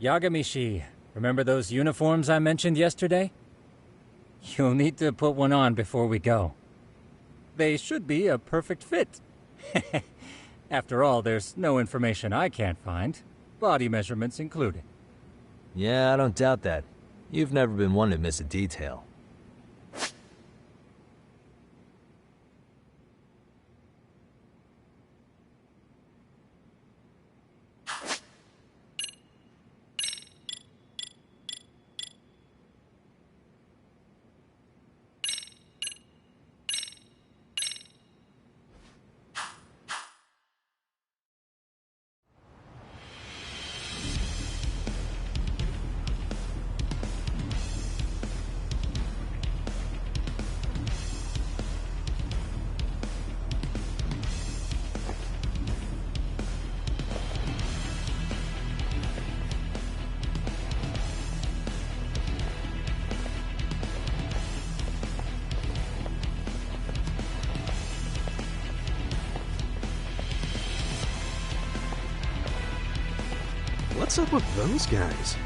Yagamishi, remember those uniforms I mentioned yesterday? You'll need to put one on before we go. They should be a perfect fit. After all, there's no information I can't find, body measurements included. Yeah, I don't doubt that. You've never been one to miss a detail. What's up with those guys?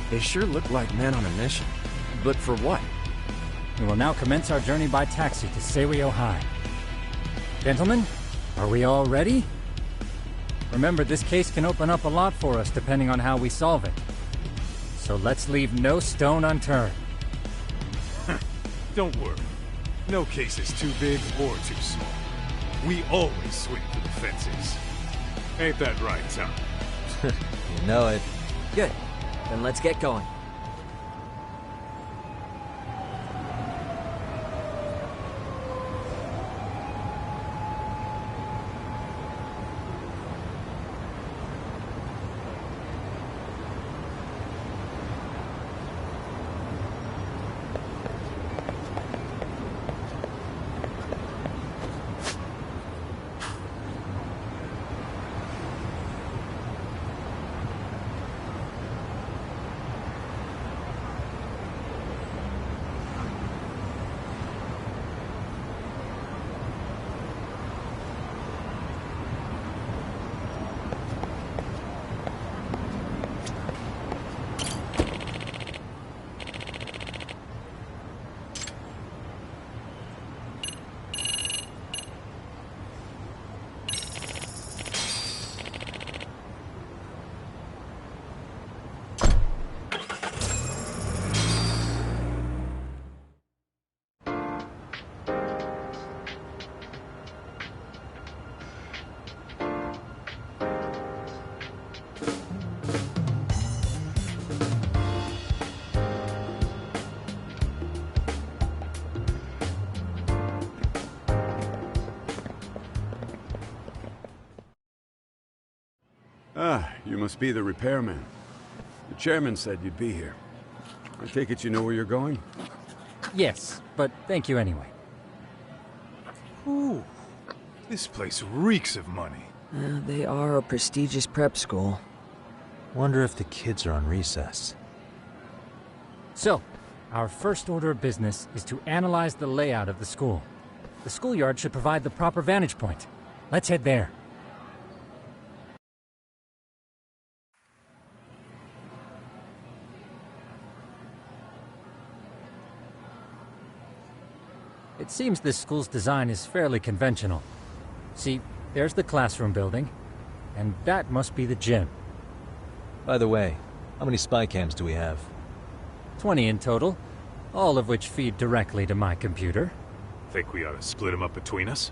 They sure look like men on a mission. But for what? We will now commence our journey by taxi to Seirio High. Gentlemen, are we all ready? Remember, this case can open up a lot for us depending on how we solve it. So let's leave no stone unturned. Don't worry. No case is too big or too small. We always swing for the fences. Ain't that right, Tom? You know it. Good. Then let's get going. Ah, you must be the repairman. The chairman said you'd be here. I take it you know where you're going? Yes, but thank you anyway. Ooh, this place reeks of money. They are a prestigious prep school. Wonder if the kids are on recess. So, our first order of business is to analyze the layout of the school. The schoolyard should provide the proper vantage point. Let's head there. It seems this school's design is fairly conventional. See, there's the classroom building, and that must be the gym. By the way, how many spy cams do we have? 20 in total, all of which feed directly to my computer. Think we ought to split them up between us?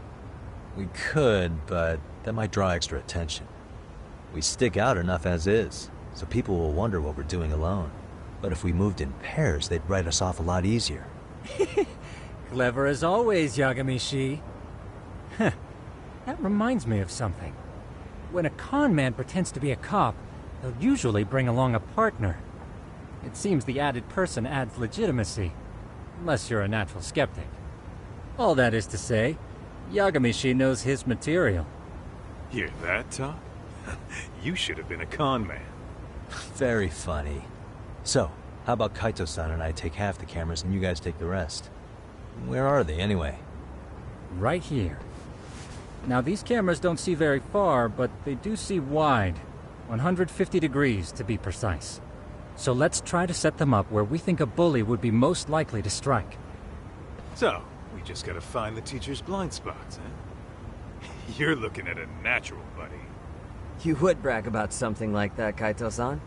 We could, but that might draw extra attention. We stick out enough as is, so people will wonder what we're doing alone. But if we moved in pairs, they'd write us off a lot easier. Clever as always, Yagamishi. Huh. That reminds me of something. When a con man pretends to be a cop, they'll usually bring along a partner. It seems the added person adds legitimacy, unless you're a natural skeptic. All that is to say, Yagamishi knows his material. Hear that, Tom? You should have been a con man. Very funny. So, how about Kaito-san and I take half the cameras and you guys take the rest? Where are they, anyway? Right here. Now, these cameras don't see very far, but they do see wide. 150 degrees to be precise. So let's try to set them up where we think a bully would be most likely to strike. So, we just gotta find the teacher's blind spots, huh? You're looking at a natural, buddy. You would brag about something like that, Kaito-san.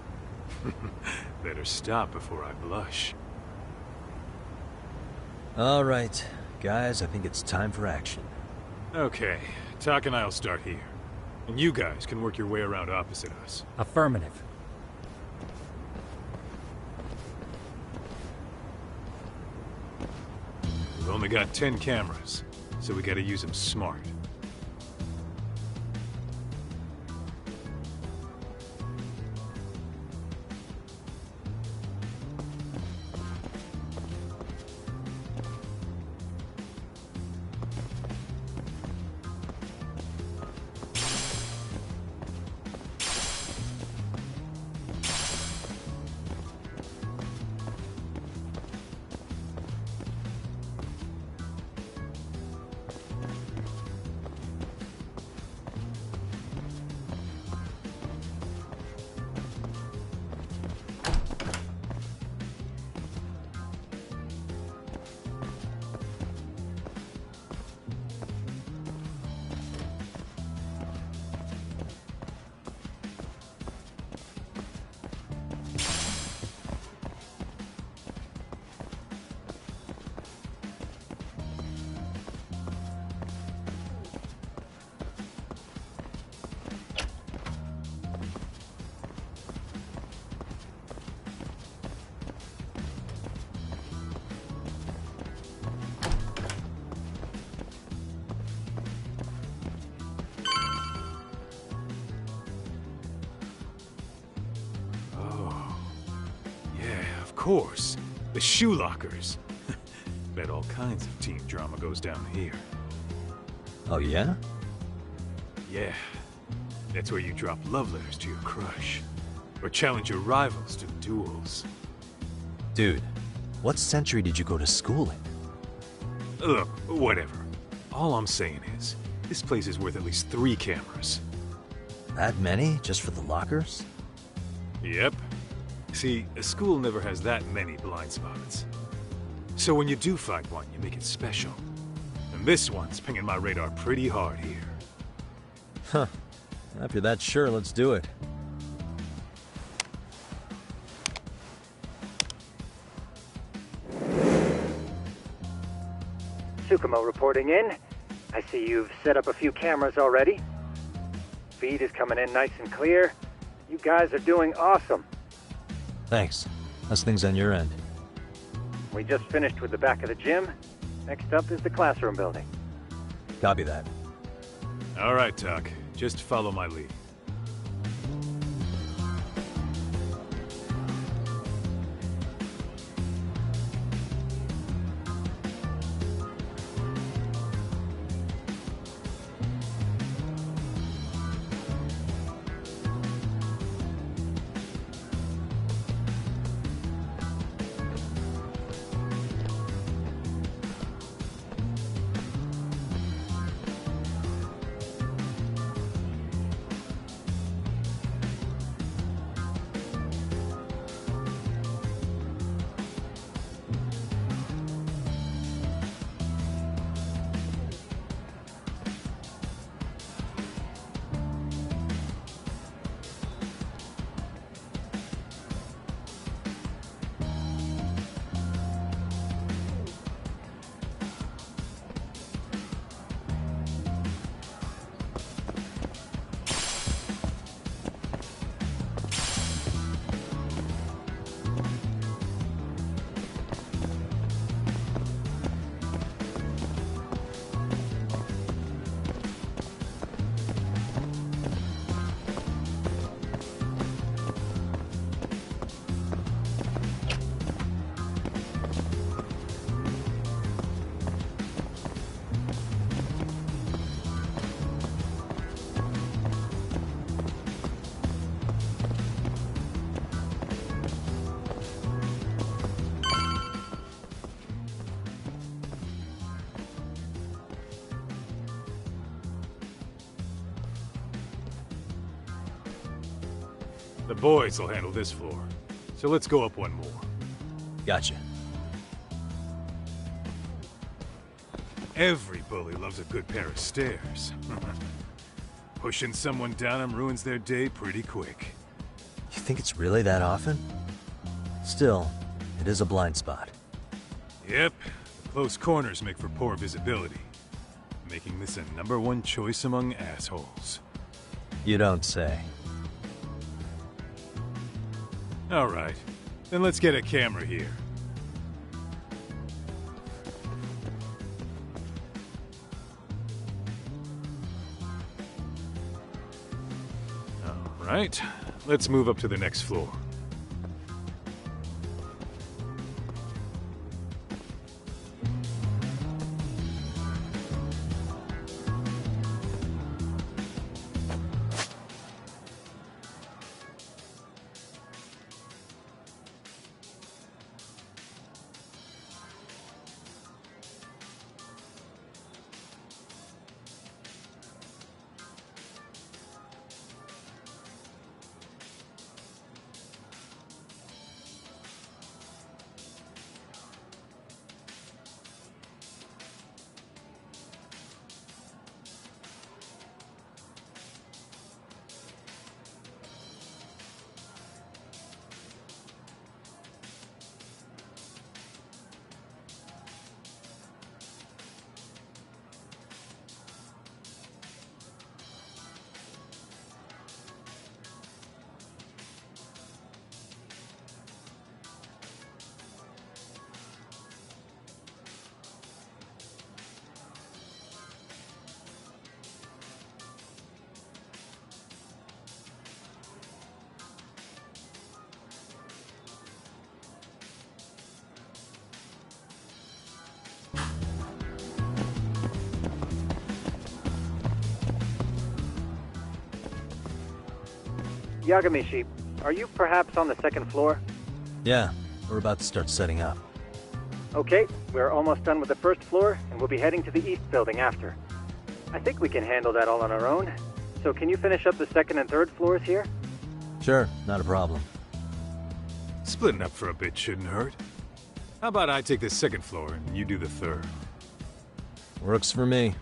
Better stop before I blush. All right, guys, I think it's time for action. Okay, Tak and I'll start here. And you guys can work your way around opposite us. Affirmative. We've only got 10 cameras, so we gotta use them smart. Of course. The shoe lockers. Bet all kinds of teen drama goes down here. Oh, yeah? Yeah. That's where you drop love letters to your crush. Or challenge your rivals to duels. Dude, what century did you go to school in? Look, whatever. All I'm saying is, this place is worth at least 3 cameras. That many, just for the lockers? Yep. See, a school never has that many blind spots. So when you do find one, you make it special. And this one's pinging my radar pretty hard here. Huh. If you're that sure, let's do it. Tsukumo reporting in. I see you've set up a few cameras already. Feed is coming in nice and clear. You guys are doing awesome. Thanks. How's things on your end? We just finished with the back of the gym. Next up is the classroom building. Copy that. All right, Tak. Just follow my lead. The boys will handle this floor. So let's go up one more. Gotcha. Every bully loves a good pair of stairs. Pushing someone down them ruins their day pretty quick. You think it's really that often? Still, it is a blind spot. Yep, the close corners make for poor visibility, making this a #1 choice among assholes. You don't say. All right, then let's get a camera here. All right, let's move up to the next floor. Yagamishi, are you perhaps on the second floor? Yeah, we're about to start setting up. Okay, we're almost done with the first floor, and we'll be heading to the east building after. I think we can handle that all on our own. So can you finish up the second and third floors here? Sure, not a problem. Splitting up for a bit shouldn't hurt. How about I take the second floor and you do the third? Works for me.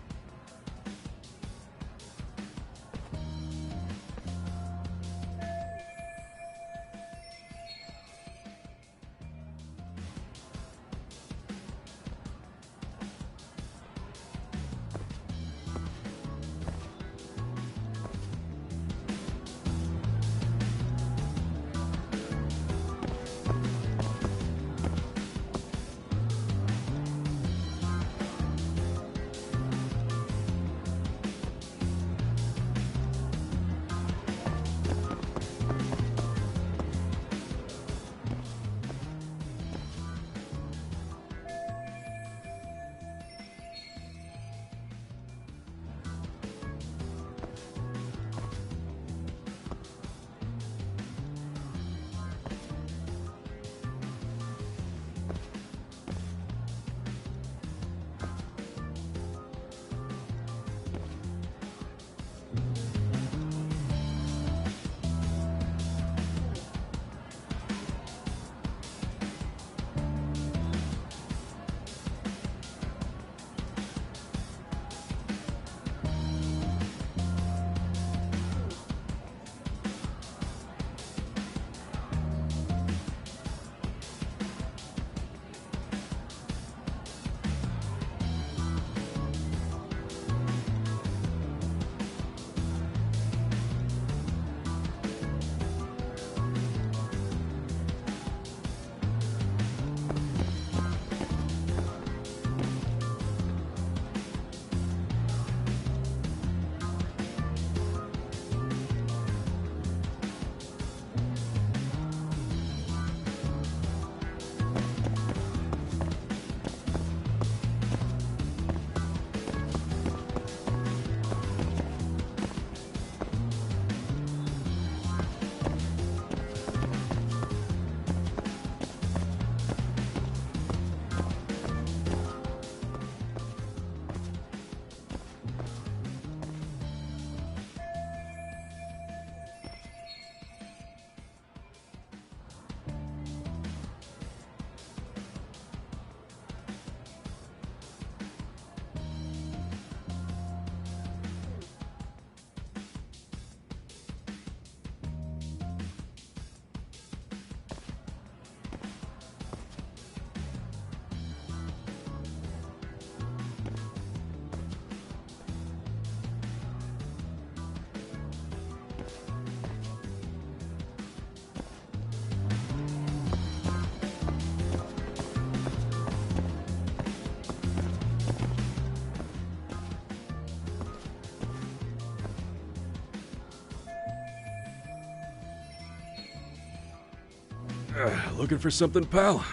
Looking for something, pal?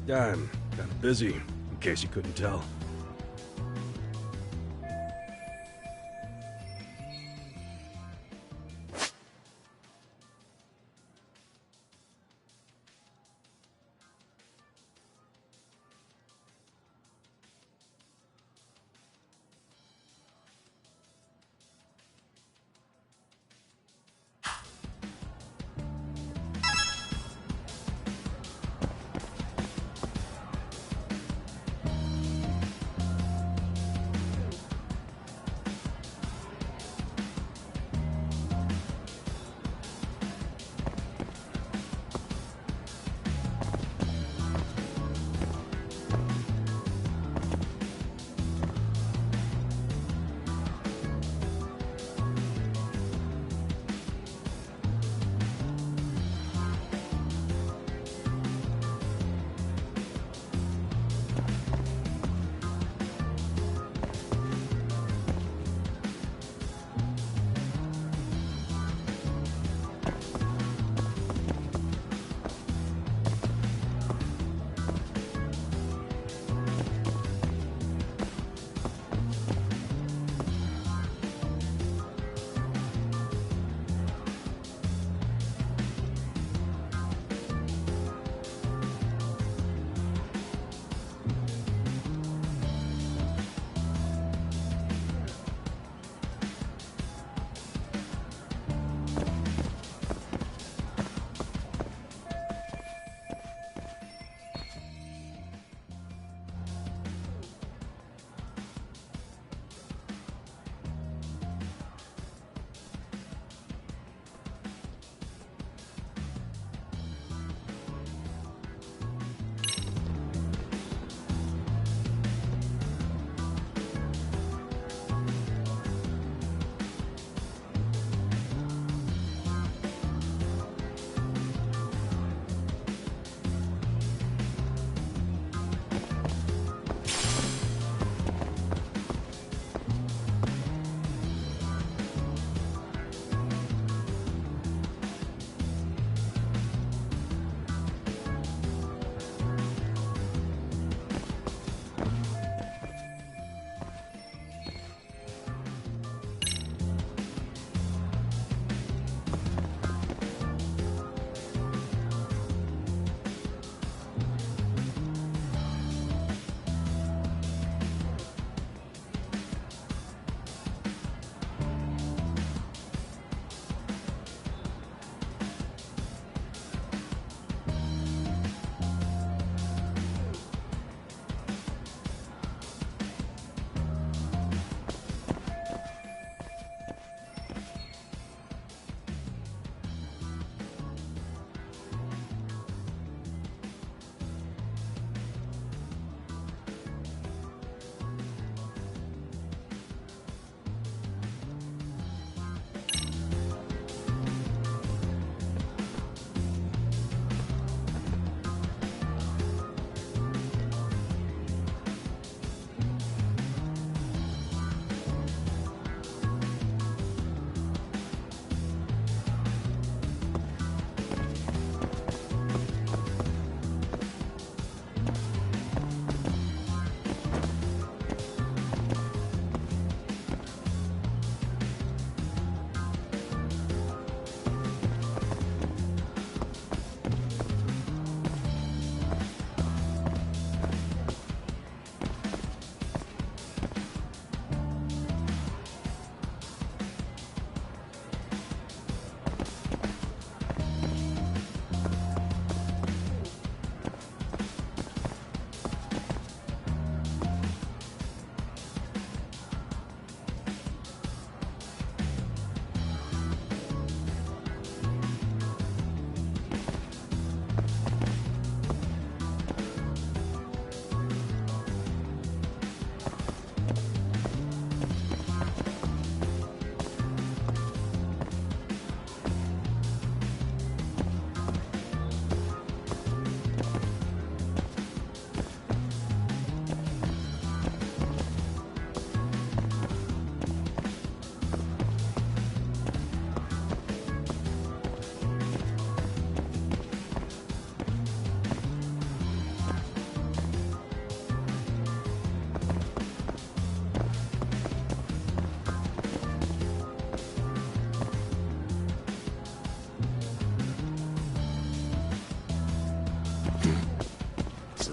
I'm kinda busy, in case you couldn't tell.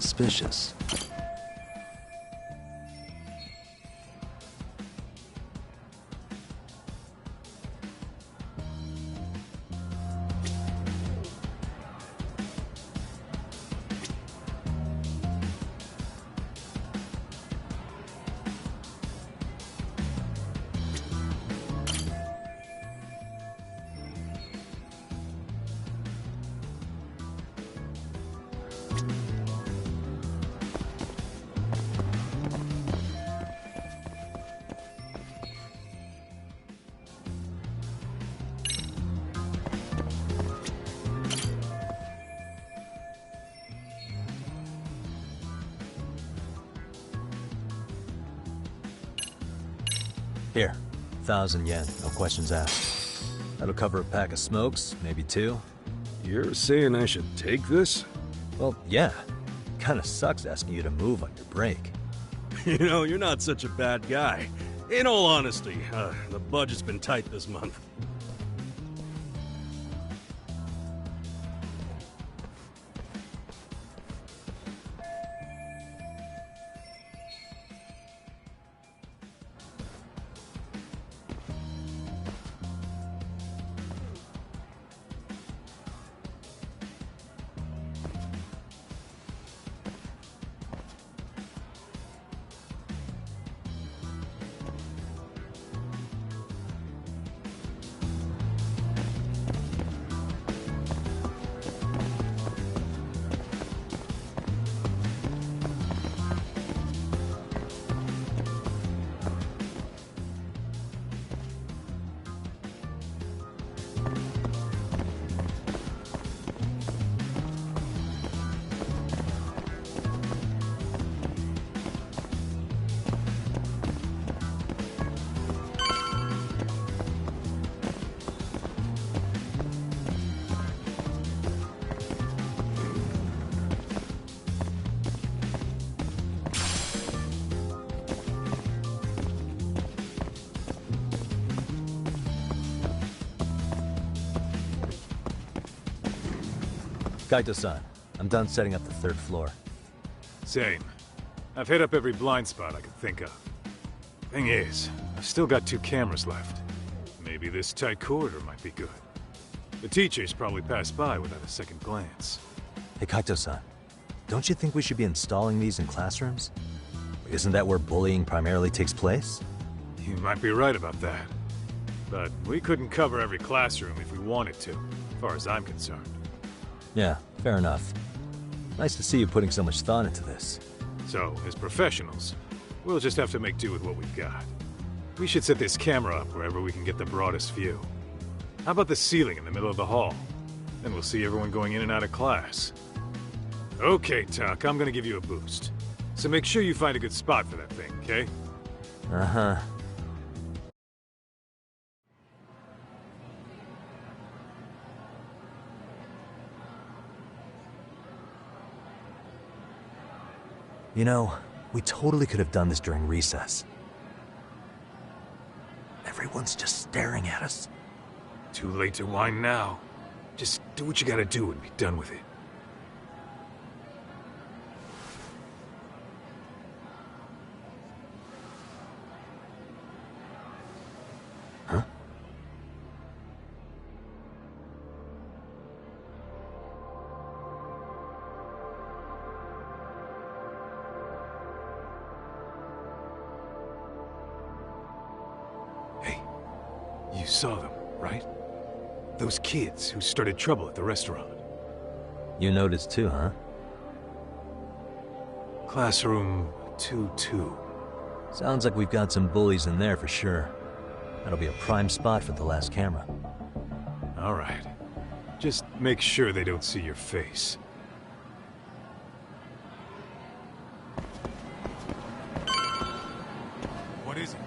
suspicious. Here, 1,000 yen, no questions asked. That'll cover a pack of smokes, maybe 2. You're saying I should take this? Well, yeah. Kinda sucks asking you to move on your break. You know, you're not such a bad guy. In all honesty, the budget's been tight this month. Kaito-san, I'm done setting up the 3rd floor. Same. I've hit up every blind spot I could think of. Thing is, I've still got 2 cameras left. Maybe this tight corridor might be good. The teachers probably passed by without a second glance. Hey Kaito-san, don't you think we should be installing these in classrooms? Isn't that where bullying primarily takes place? You might be right about that. But we couldn't cover every classroom if we wanted to, as far as I'm concerned. Yeah, fair enough. Nice to see you putting so much thought into this. So, as professionals, we'll just have to make do with what we've got. We should set this camera up wherever we can get the broadest view. How about the ceiling in the middle of the hall? Then we'll see everyone going in and out of class. Okay, Tuck, I'm gonna give you a boost. So make sure you find a good spot for that thing, okay? Uh-huh. You know, we totally could have done this during recess. Everyone's just staring at us. Too late to whine now. Just do what you gotta do and be done with it. Huh? Hey, you saw them, right? Those kids who started trouble at the restaurant. You noticed too, huh? Classroom 2-2. Sounds like we've got some bullies in there for sure. That'll be a prime spot for the last camera. All right. Just make sure they don't see your face. What is it?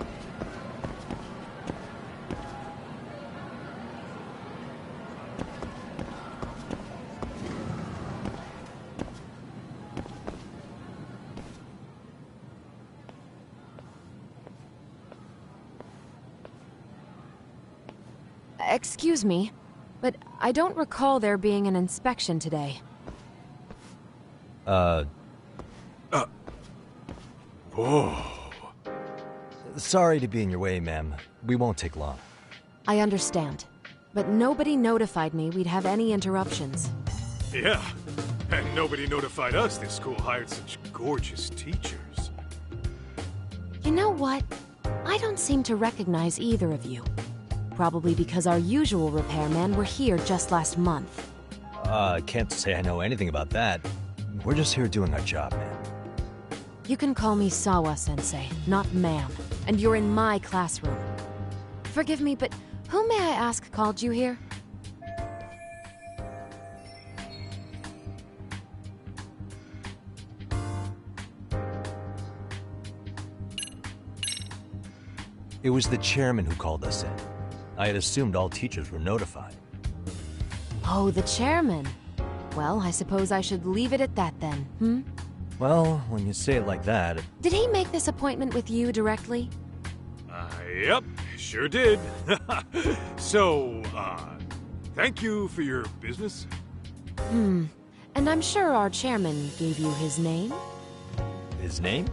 Excuse me, but I don't recall there being an inspection today. Whoa. Sorry to be in your way, ma'am. We won't take long. I understand. But nobody notified me we'd have any interruptions. Yeah. And nobody notified us this school hired such gorgeous teachers. You know what? I don't seem to recognize either of you. Probably because our usual repairmen were here just last month. Can't say I know anything about that. We're just here doing our job, ma'am. You can call me Sawa-sensei, not ma'am. And you're in my classroom. Forgive me, but who may I ask called you here? It was the chairman who called us in. I had assumed all teachers were notified. Oh, the chairman. Well, I suppose I should leave it at that then, hmm? Well, when you say it like that... Did he make this appointment with you directly? Yep, sure did. So, thank you for your business. And I'm sure our chairman gave you his name? His name?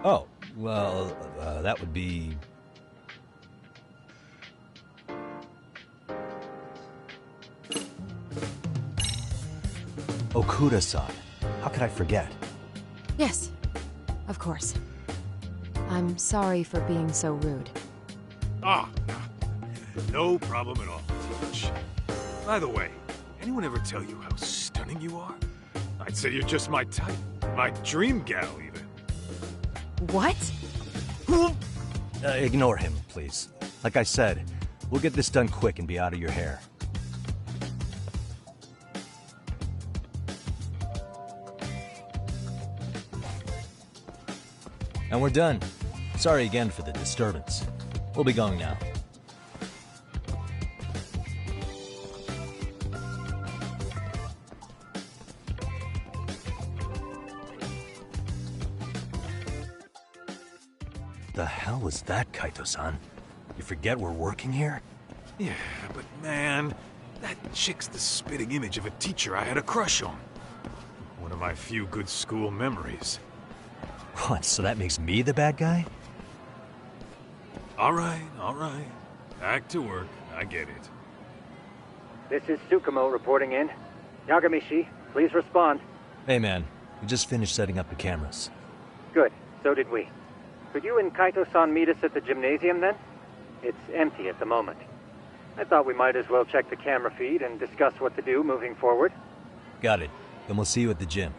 Oh, well, that would be... Okuda-san. How could I forget? Yes, of course. I'm sorry for being so rude. Ah, no problem at all, Teach. By the way, anyone ever tell you how stunning you are? I'd say you're just my type. My dream gal, even. What? Ignore him, please. Like I said, we'll get this done quick and be out of your hair. And we're done. Sorry again for the disturbance. We'll be going now. The hell was that, Kaito-san? You forget we're working here? Yeah, but man, that chick's the spitting image of a teacher I had a crush on. One of my few good school memories. What, so that makes me the bad guy? All right. Back to work. I get it. This is Tsukumo reporting in. Yagamishi, please respond. Hey man, we just finished setting up the cameras. Good, so did we. Could you and Kaito-san meet us at the gymnasium then? It's empty at the moment. I thought we might as well check the camera feed and discuss what to do moving forward. Got it. Then we'll see you at the gym.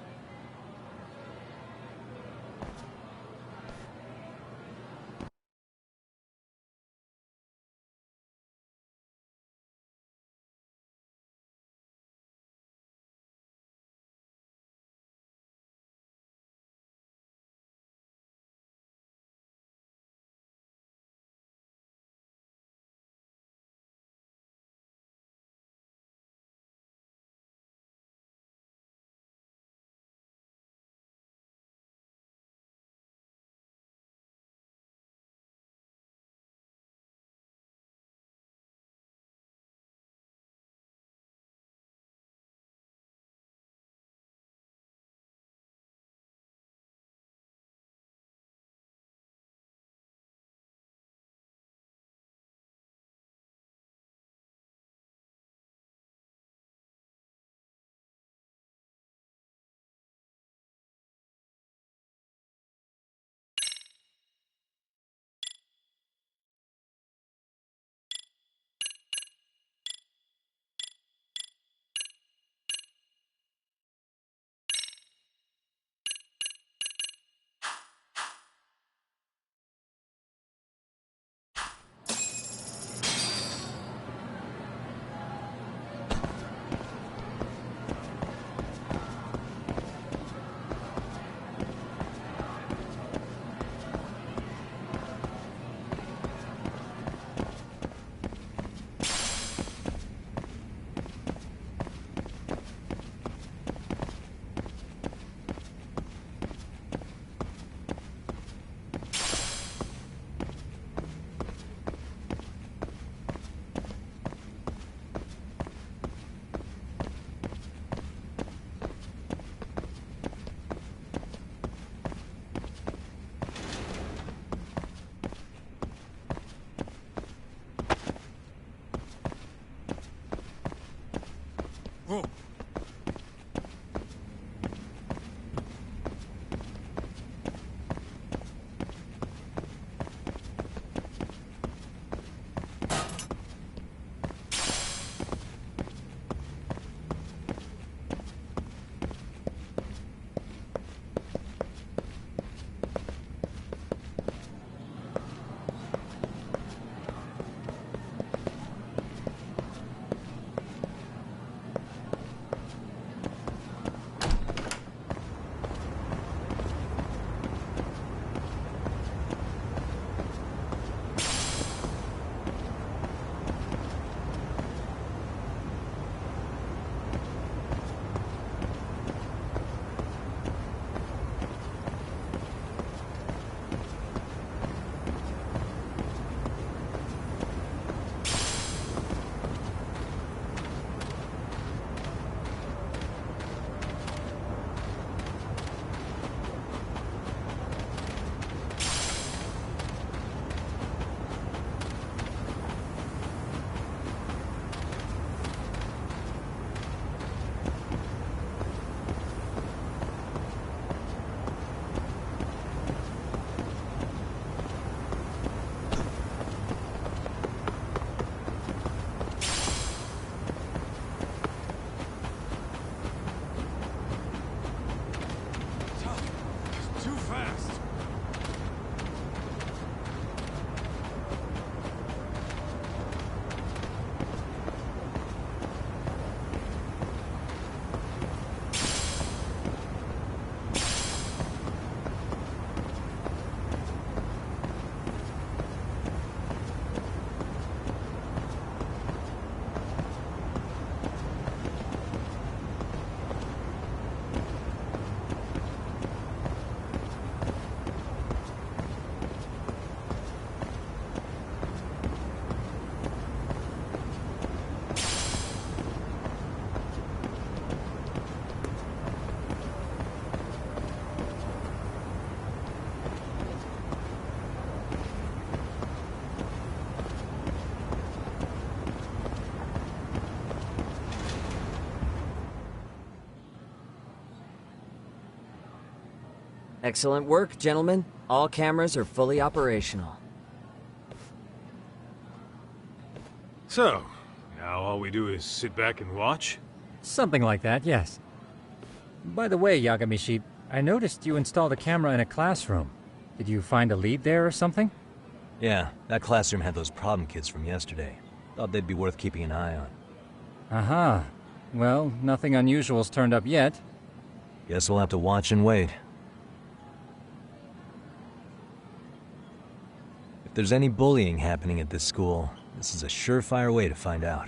Excellent work, gentlemen. All cameras are fully operational. So, now all we do is sit back and watch? Something like that, yes. By the way, Yagamishi, I noticed you installed a camera in a classroom. Did you find a lead there or something? Yeah, that classroom had those problem kids from yesterday. Thought they'd be worth keeping an eye on. Aha. Well, nothing unusual's turned up yet. Guess we'll have to watch and wait. If there's any bullying happening at this school, this is a surefire way to find out.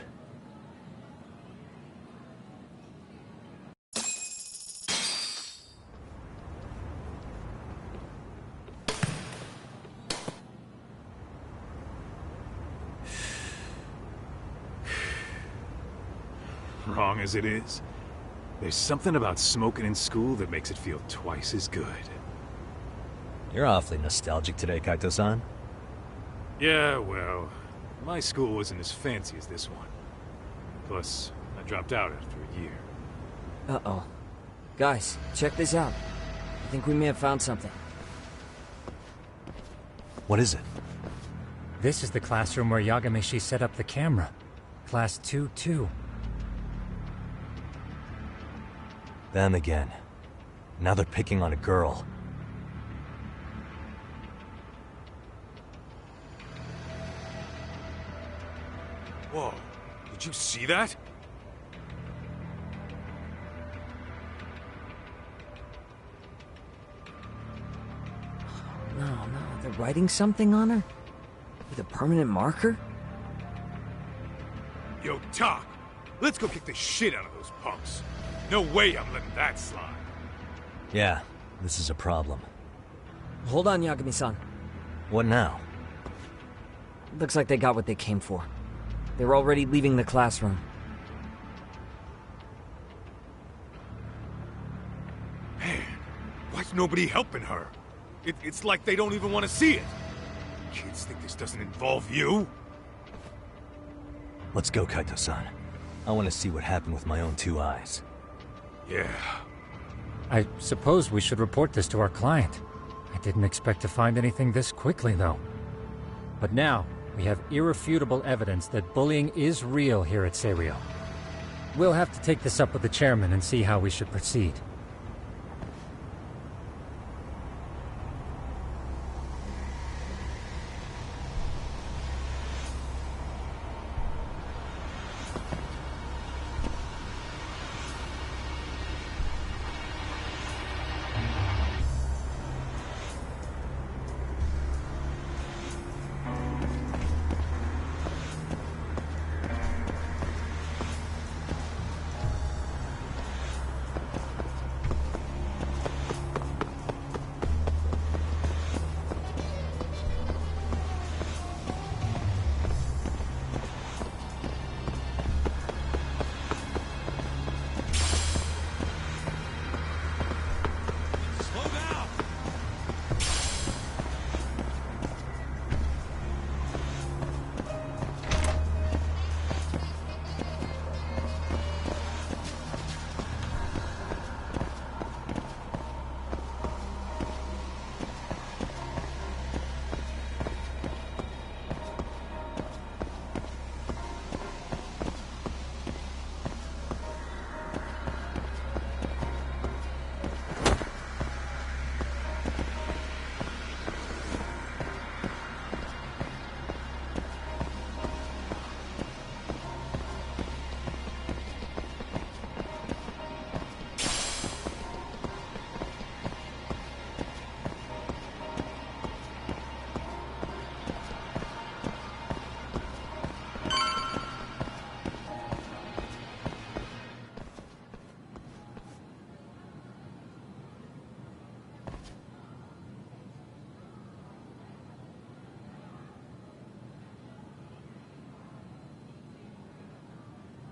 Wrong as it is, there's something about smoking in school that makes it feel twice as good. You're awfully nostalgic today, Kaito-san. Yeah, well, my school wasn't as fancy as this one. Plus, I dropped out after a year. Uh-oh. Guys, check this out. I think we may have found something. What is it? This is the classroom where Yagamishi set up the camera. Class 2-2. Them again. Now they're picking on a girl. Whoa, did you see that? No, they're writing something on her? With a permanent marker? Yo, Talk, let's go kick the shit out of those punks. No way I'm letting that slide. Yeah, this is a problem. Hold on, Yagami-san. What now? Looks like they got what they came for. They were already leaving the classroom. Man, why's nobody helping her? It's like they don't even want to see it. Kids think this doesn't involve you? Let's go, Kaito-san. I want to see what happened with my own 2 eyes. Yeah. I suppose we should report this to our client. I didn't expect to find anything this quickly, though. But now, we have irrefutable evidence that bullying is real here at Serio. We'll have to take this up with the chairman and see how we should proceed.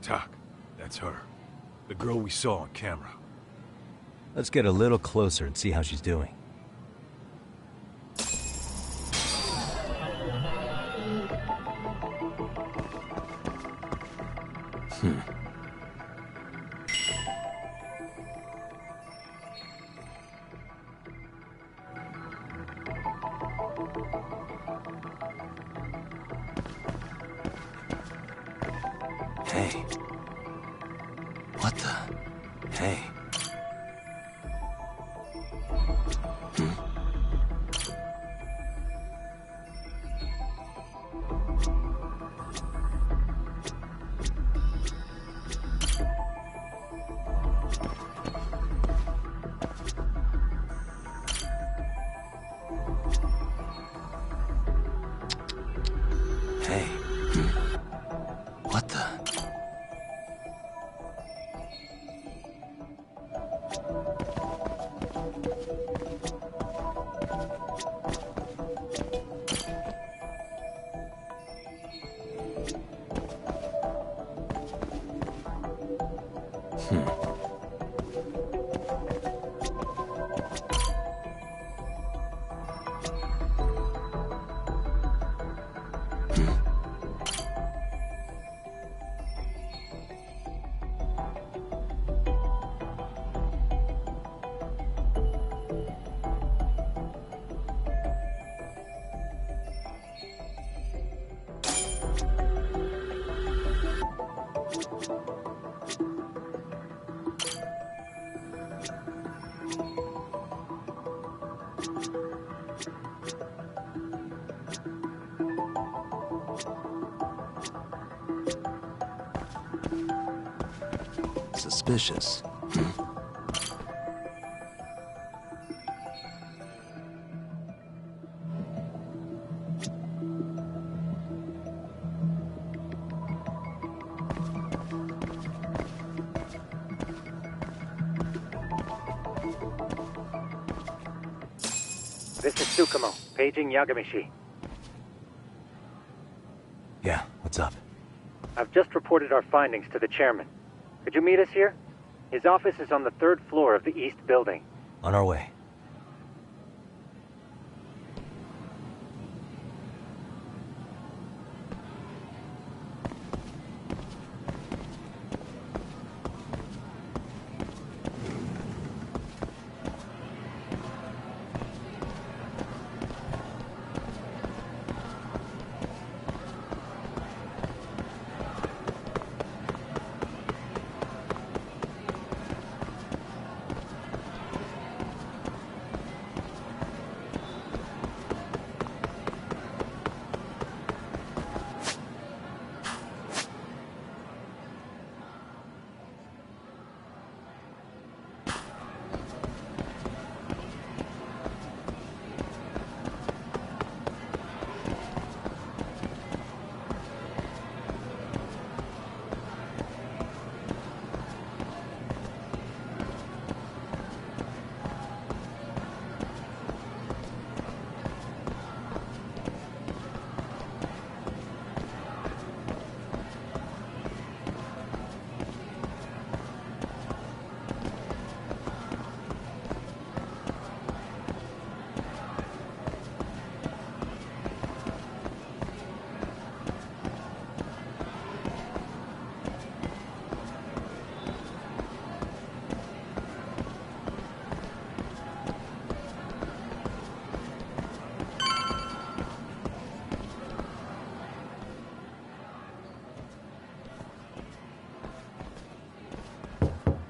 Tak, that's her. The girl we saw on camera. Let's get a little closer and see how she's doing. Hey. What the? Hey. Hey. What the? Suspicious. This is Tsukumo, paging Yagamishi. Yeah, what's up? I've just reported our findings to the chairman. Could you meet us here? His office is on the 3rd floor of the east building. On our way.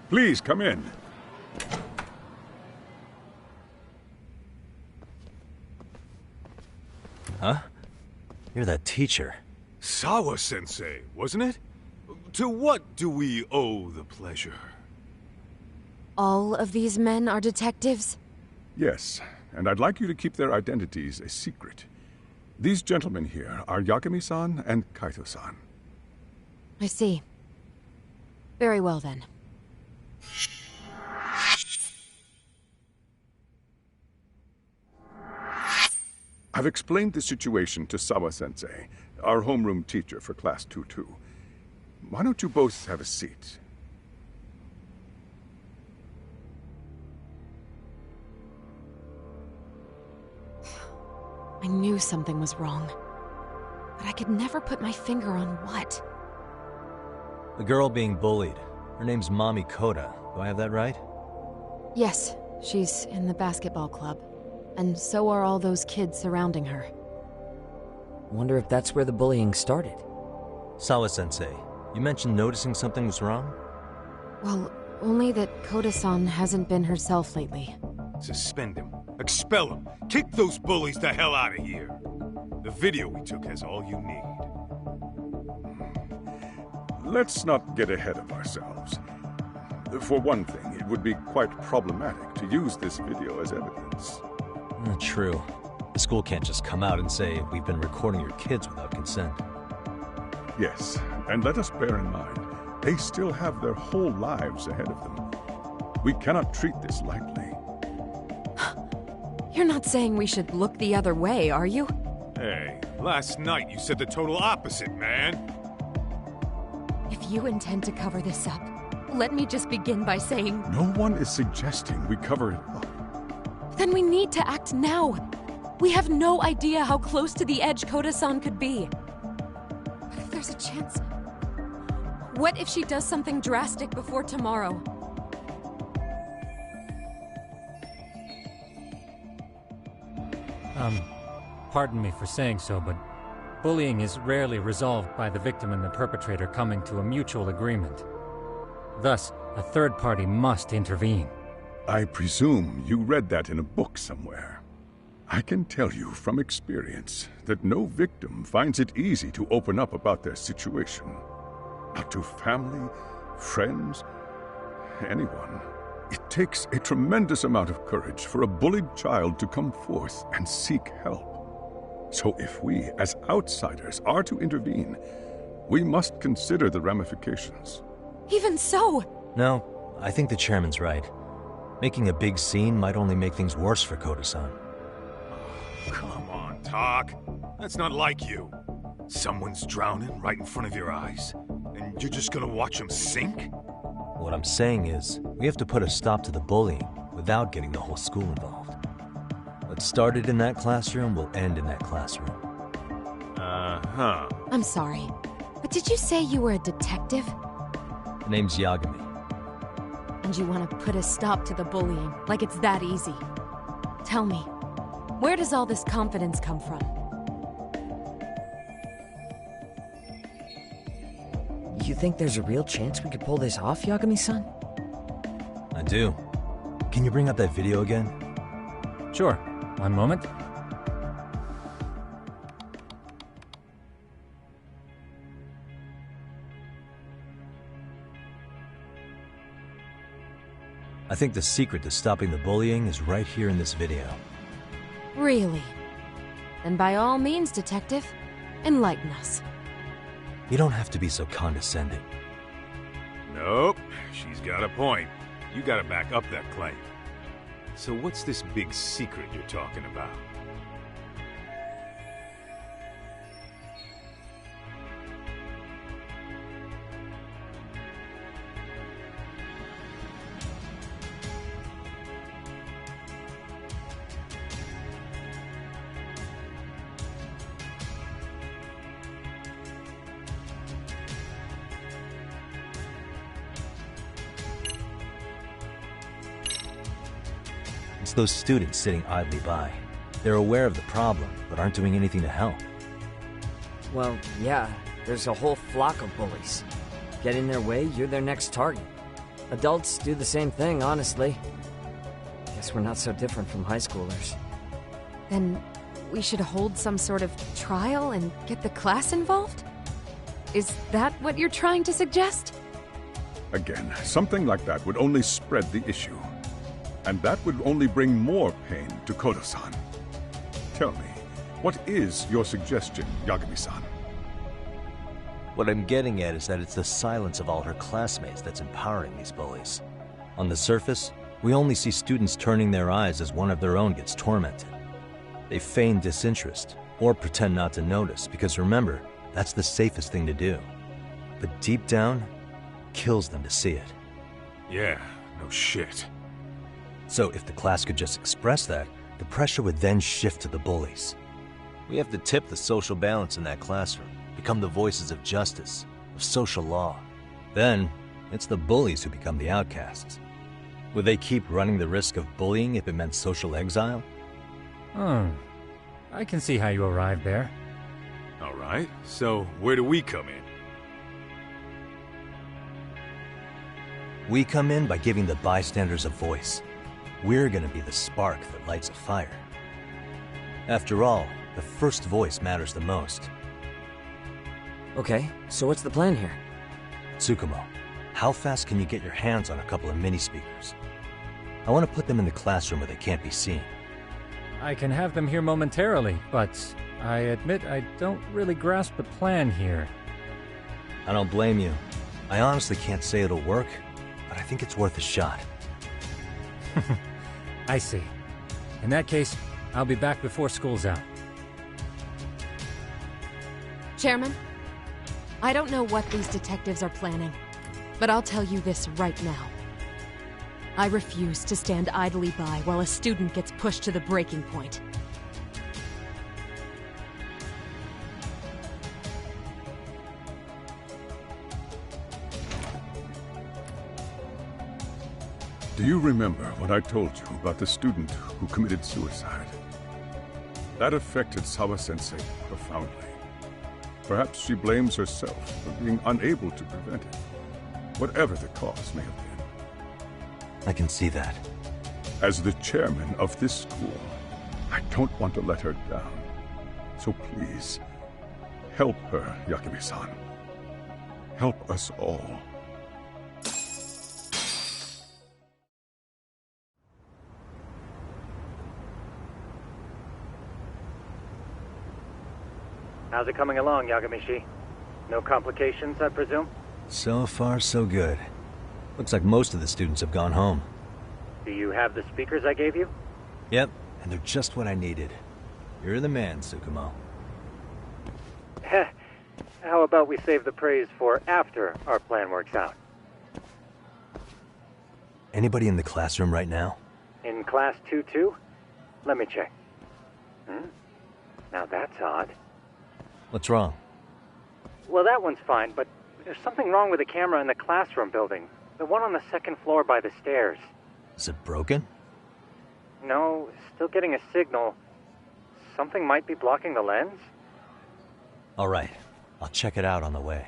Please, come in. Huh? You're that teacher. Sawa-sensei, wasn't it? To what do we owe the pleasure? All of these men are detectives? Yes, and I'd like you to keep their identities a secret. These gentlemen here are Yagami-san and Kaito-san. I see. Very well then. I've explained the situation to Sawa-sensei, our homeroom teacher for Class 2-2. Why don't you both have a seat? I knew something was wrong, but I could never put my finger on what. The girl being bullied. Her name's Mami Koda. Do I have that right? Yes, she's in the basketball club. And so are all those kids surrounding her. Wonder if that's where the bullying started. Sawa-sensei, you mentioned noticing something was wrong? Well, only that Koda-san hasn't been herself lately. Suspend him. Expel him. Kick those bullies the hell out of here. The video we took has all you need. Let's not get ahead of ourselves. For one thing, it would be quite problematic to use this video as evidence. True. The school can't just come out and say, we've been recording your kids without consent. Yes, and let us bear in mind, they still have their whole lives ahead of them. We cannot treat this lightly. You're not saying we should look the other way, are you? Hey, last night you said the total opposite, man. If you intend to cover this up, let me just begin by saying... No one is suggesting we cover it up. Then we need to act now. We have no idea how close to the edge Koda-san could be. What if there's a chance? What if she does something drastic before tomorrow? Pardon me for saying so, but bullying is rarely resolved by the victim and the perpetrator coming to a mutual agreement. Thus, a third party must intervene. I presume you read that in a book somewhere. I can tell you from experience that no victim finds it easy to open up about their situation. Not to family, friends, anyone. It takes a tremendous amount of courage for a bullied child to come forth and seek help. So if we, as outsiders, are to intervene, we must consider the ramifications. Even so! No, I think the chairman's right. Making a big scene might only make things worse for Koda-san. Come on, Talk. That's not like you. Someone's drowning right in front of your eyes, and you're just gonna watch him sink? What I'm saying is, we have to put a stop to the bullying without getting the whole school involved. What started in that classroom will end in that classroom. Uh-huh. I'm sorry, but did you say you were a detective? The name's Yagami. And you want to put a stop to the bullying, like it's that easy. Tell me, where does all this confidence come from? You think there's a real chance we could pull this off, Yagami-san? I do. Can you bring up that video again? Sure. One moment. I think the secret to stopping the bullying is right here in this video. Really? Then by all means, detective, enlighten us. You don't have to be so condescending. Nope, she's got a point. You gotta back up that claim. So what's this big secret you're talking about? It's those students sitting idly by. They're aware of the problem, but aren't doing anything to help. Well, yeah, there's a whole flock of bullies. Get in their way, you're their next target. Adults do the same thing, honestly. Guess we're not so different from high schoolers. Then we should hold some sort of trial and get the class involved? Is that what you're trying to suggest? Again, something like that would only spread the issue. And that would only bring more pain to Kodo-san. Tell me, what is your suggestion, Yagami-san? What I'm getting at is that it's the silence of all her classmates that's empowering these bullies. On the surface, we only see students turning their eyes as one of their own gets tormented. They feign disinterest, or pretend not to notice, because remember, that's the safest thing to do. But deep down, kills them to see it. Yeah, no shit. So if the class could just express that, the pressure would then shift to the bullies. We have to tip the social balance in that classroom, become the voices of justice, of social law. Then, it's the bullies who become the outcasts. Would they keep running the risk of bullying if it meant social exile? I can see how you arrived there. Alright, so where do we come in? We come in by giving the bystanders a voice. We're gonna be the spark that lights a fire. After all, the first voice matters the most. Okay, so what's the plan here? Tsukumo, how fast can you get your hands on a couple of mini-speakers? I want to put them in the classroom where they can't be seen. I can have them here momentarily, but I admit I don't really grasp the plan here. I don't blame you. I honestly can't say it'll work, but I think it's worth a shot. I see. In that case, I'll be back before school's out. Chairman, I don't know what these detectives are planning, but I'll tell you this right now. I refuse to stand idly by while a student gets pushed to the breaking point. Do you remember what I told you about the student who committed suicide? That affected Sawa-sensei profoundly. Perhaps she blames herself for being unable to prevent it, whatever the cause may have been. I can see that. As the chairman of this school, I don't want to let her down. So please, help her, Yagami-san. Help us all. How's it coming along, Yagami-shi? No complications, I presume? So far, so good. Looks like most of the students have gone home. Do you have the speakers I gave you? Yep, and they're just what I needed. You're the man, Tsukumo. How about we save the praise for after our plan works out? Anybody in the classroom right now? In class 2-2? Let me check. Now that's odd. What's wrong? Well, that one's fine, but there's something wrong with the camera in the classroom building. The one on the second floor by the stairs. Is it broken? No, still getting a signal. Something might be blocking the lens? All right, I'll check it out on the way.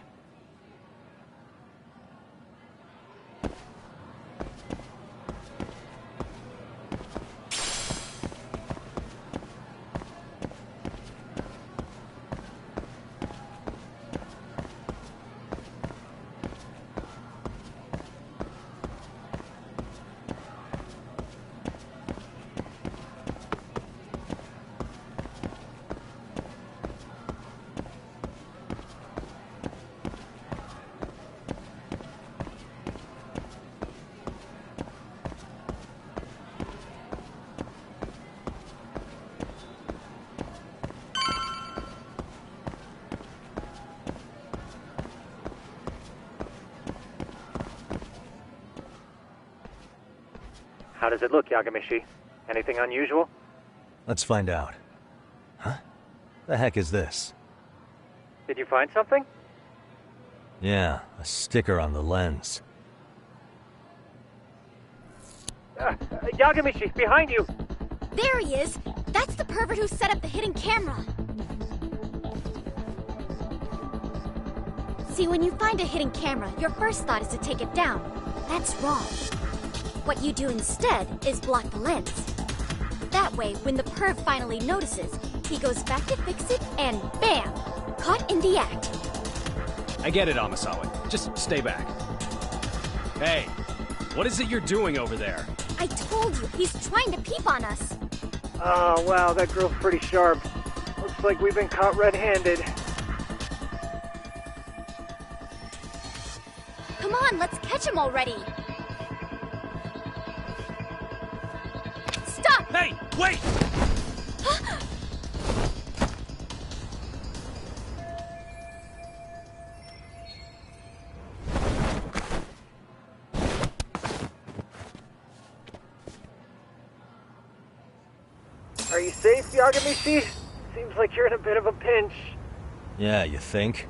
How does it look, Yagami-shi? Anything unusual? Let's find out. Huh? The heck is this? Did you find something? Yeah, a sticker on the lens. Yagami-shi, behind you! There he is! That's the pervert who set up the hidden camera! See, when you find a hidden camera, your first thought is to take it down. That's wrong. What you do instead is block the lens. That way, when the perv finally notices, he goes back to fix it, and bam! Caught in the act. I get it, Amasawa. Just stay back. Hey, what is it you're doing over there? I told you, he's trying to peep on us. Oh, wow, that girl's pretty sharp. Looks like we've been caught red-handed. Come on, let's catch him already. Stop! Hey, wait! Are you safe, Yagamishi? Seems like you're in a bit of a pinch. Yeah, you think?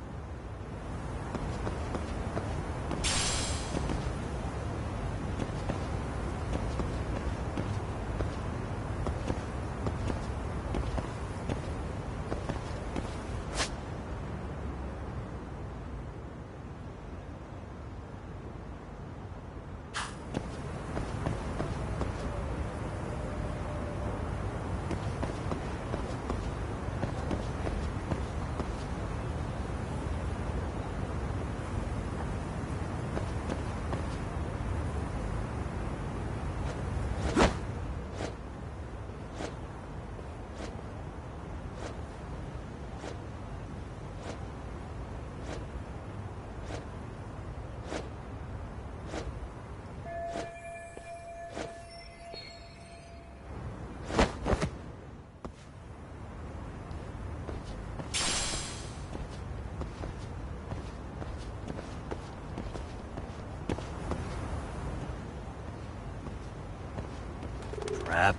Crap.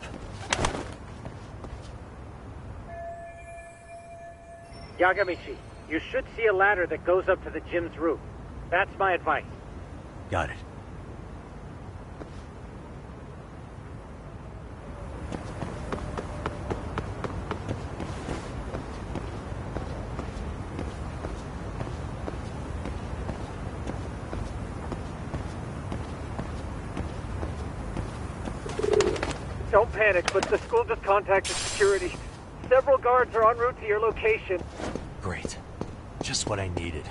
Yagamishi, you should see a ladder that goes up to the gym's roof. That's my advice. Got it. Don't panic, but the school just contacted security. Several guards are en route to your location. Great. Just what I needed.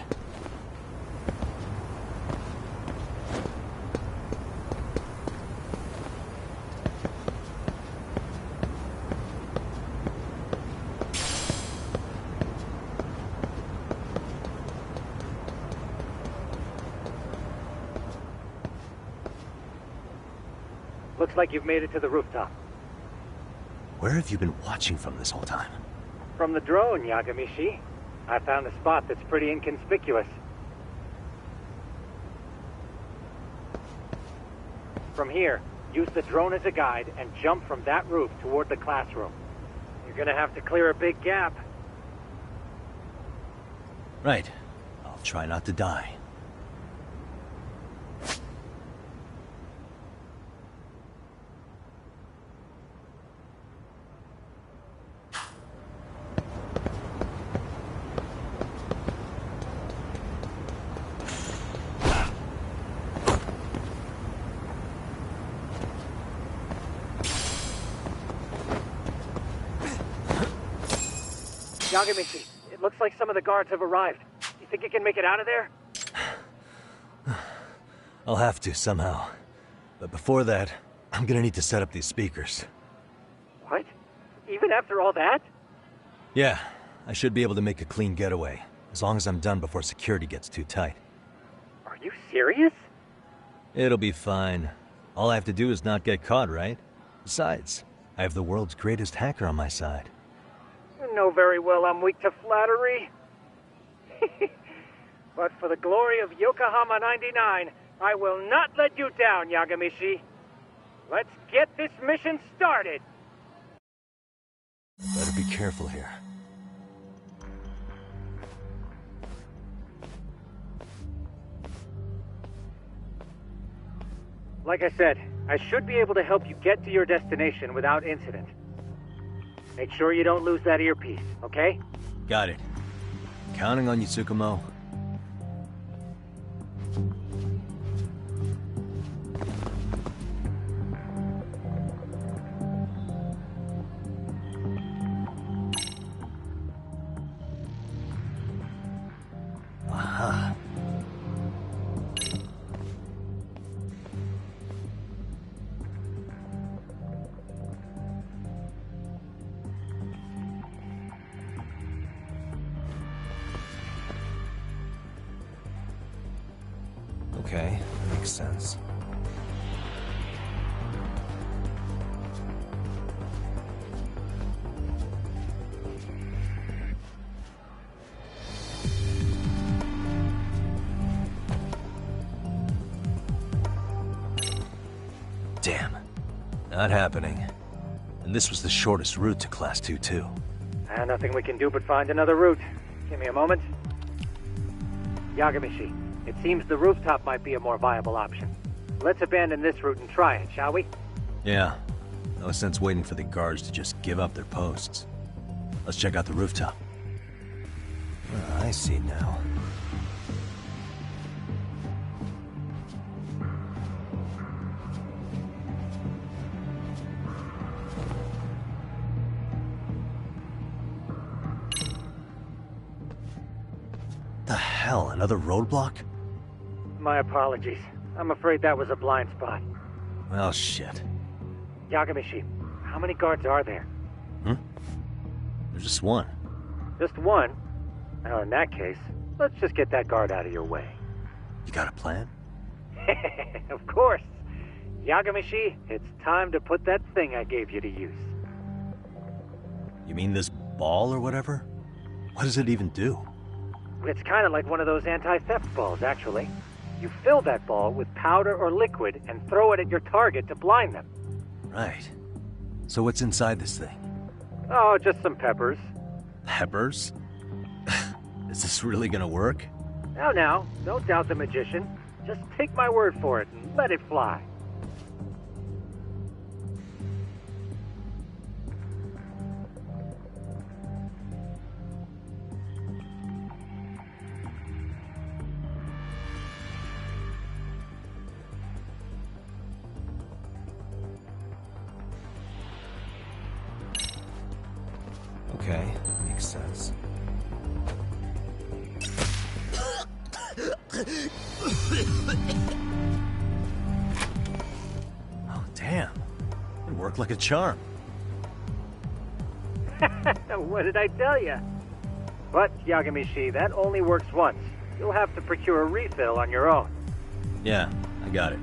Looks like you've made it to the rooftop. Where have you been watching from this whole time? From the drone, Yagamishi. I found a spot that's pretty inconspicuous. From here, use the drone as a guide and jump from that roof toward the classroom. You're gonna have to clear a big gap. Right. I'll try not to die. Yagamishi, it looks like some of the guards have arrived. You think you can make it out of there? I'll have to, somehow. But before that, I'm gonna need to set up these speakers. What? Even after all that? Yeah, I should be able to make a clean getaway, as long as I'm done before security gets too tight. Are you serious? It'll be fine. All I have to do is not get caught, right? Besides, I have the world's greatest hacker on my side. You know very well I'm weak to flattery. But for the glory of Yokohama 99, I will not let you down, Yagamishi. Let's get this mission started. Better be careful here. Like I said, I should be able to help you get to your destination without incident. Make sure you don't lose that earpiece, okay? Got it. Counting on you, Tsukumo. Okay, makes sense. Damn. Not happening. And this was the shortest route to Class 2, too. Nothing we can do but find another route. Give me a moment. Yagamishi, it seems the rooftop might be a more viable option. Let's abandon this route and try it, shall we? Yeah. No sense waiting for the guards to just give up their posts. Let's check out the rooftop. Ah, I see now. The hell, another roadblock? My apologies. I'm afraid that was a blind spot. Well, shit. Yagamishi, how many guards are there? There's just one. Just one? Well, in that case, let's just get that guard out of your way. You got a plan? Of course. Yagamishi, it's time to put that thing I gave you to use. You mean this ball or whatever? What does it even do? It's kind of like one of those anti-theft balls, actually. You fill that ball with powder or liquid and throw it at your target to blind them. Right. So what's inside this thing? Oh, just some peppers. Peppers? Is this really gonna work? Now, don't doubt the magician. Just take my word for it and let it fly. Okay, makes sense. Oh, damn. It worked like a charm. What did I tell you? But, Yagamishi, that only works once. You'll have to procure a refill on your own. Yeah, I got it.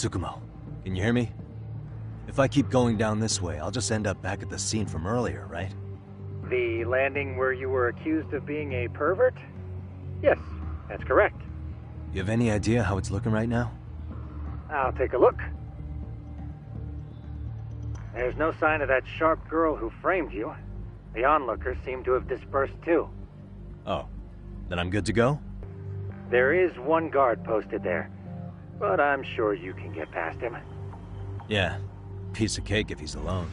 Tsukumo, can you hear me? If I keep going down this way, I'll just end up back at the scene from earlier, right? The landing where you were accused of being a pervert? Yes, that's correct. You have any idea how it's looking right now? I'll take a look. There's no sign of that sharp girl who framed you. The onlookers seem to have dispersed too. Oh, then I'm good to go? There is one guard posted there, but I'm sure you can get past him. Yeah, piece of cake if he's alone.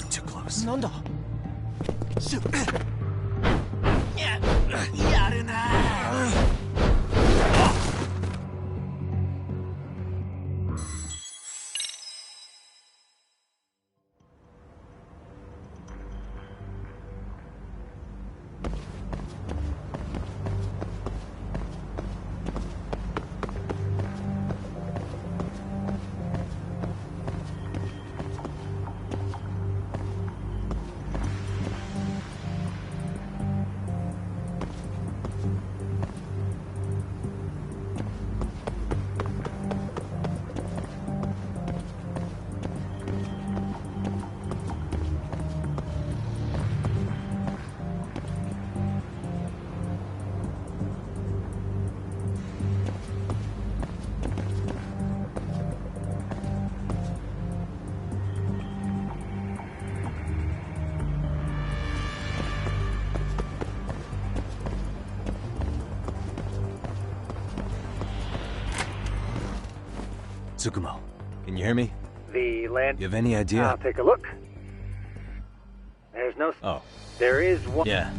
Too close. なんだやるなTsukumo, can you hear me? The land... You have any idea? I'll take a look. There's no... Oh. There is one... Yeah.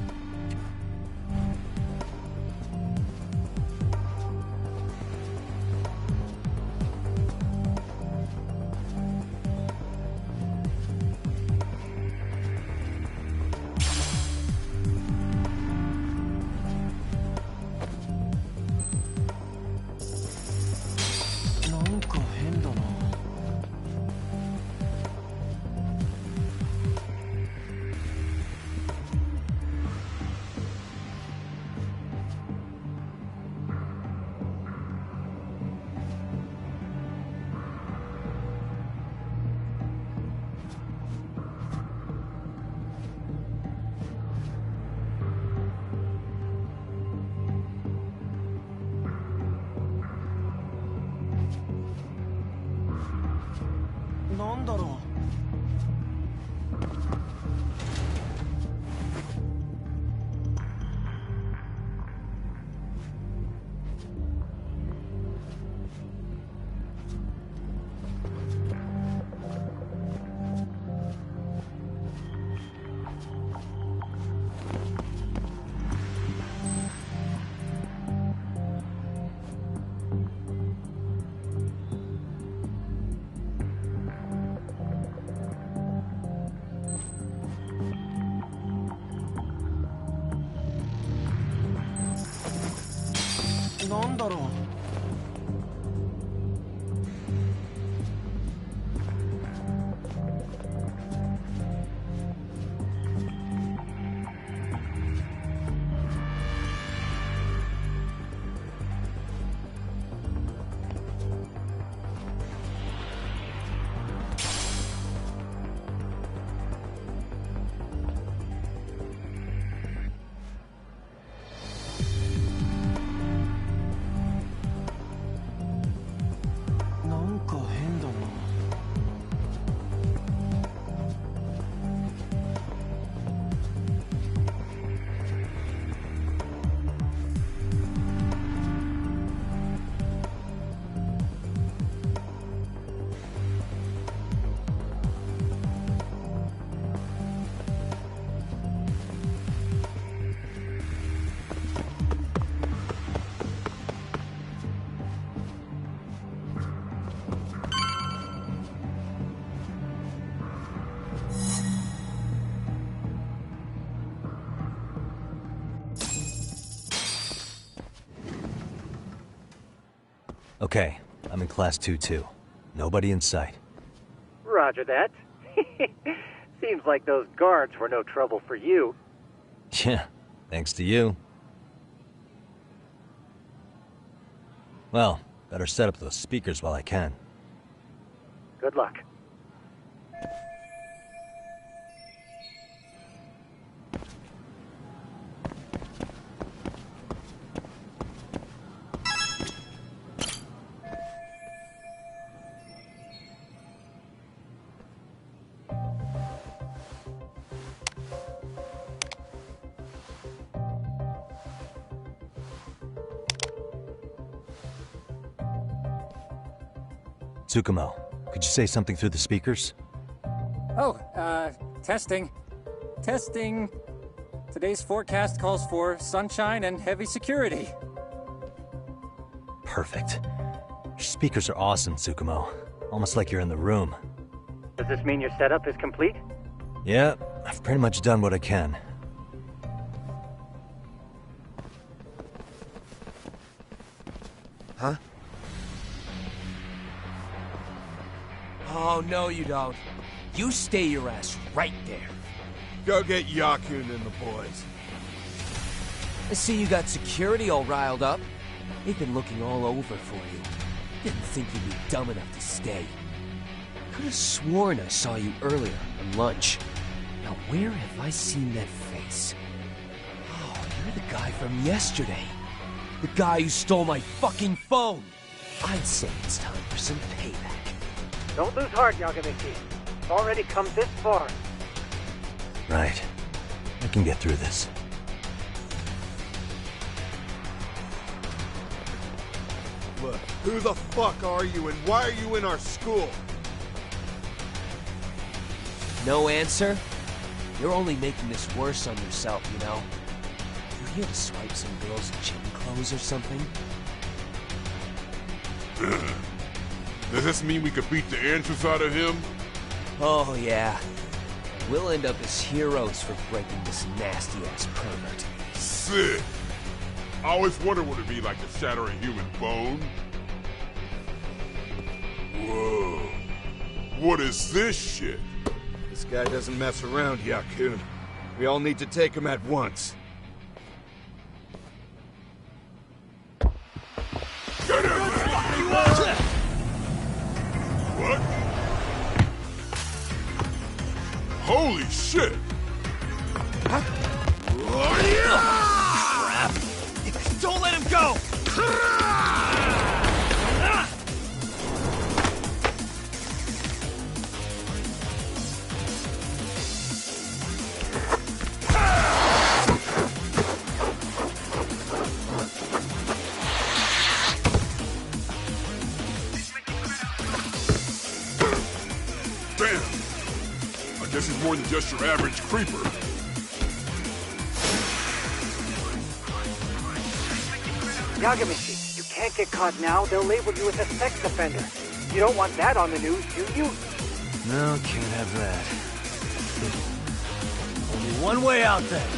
なんだろうなんだろう Okay, I'm in Class 2-2. Nobody in sight. Roger that. Seems like those guards were no trouble for you. Yeah, thanks to you. Well, better set up those speakers while I can. Good luck. Tsukumo, could you say something through the speakers? Oh, testing. Testing. Today's forecast calls for sunshine and heavy security. Perfect. Your speakers are awesome, Tsukumo. Almost like you're in the room. Does this mean your setup is complete? Yeah, I've pretty much done what I can. Huh? Oh, no you don't. You stay your ass right there. Go get Yakun and the boys. I see you got security all riled up. They've been looking all over for you. Didn't think you'd be dumb enough to stay. Could have sworn I saw you earlier on lunch. Now where have I seen that face? Oh, you're the guy from yesterday. The guy who stole my fucking phone. I'd say it's time for some payback. Don't lose heart, Yagamichi. It's already come this far. Right. I can get through this. Look, who the fuck are you and why are you in our school? No answer? You're only making this worse on yourself, you know? You're here to swipe some girl's gym clothes or something? Does this mean we could beat the answers out of him? Oh, yeah. We'll end up as heroes for breaking this nasty-ass pervert. Sick! I always wondered what it'd be like to shatter a human bone. Whoa. What is this shit? This guy doesn't mess around, Yakun. We all need to take him at once. Get him! What? Holy shit! Crap! Don't let him go! This is more than just your average creeper. Yagamichi, you can't get caught now. They'll label you as a sex offender. You don't want that on the news, do you? No, can't have that. Only one way out then.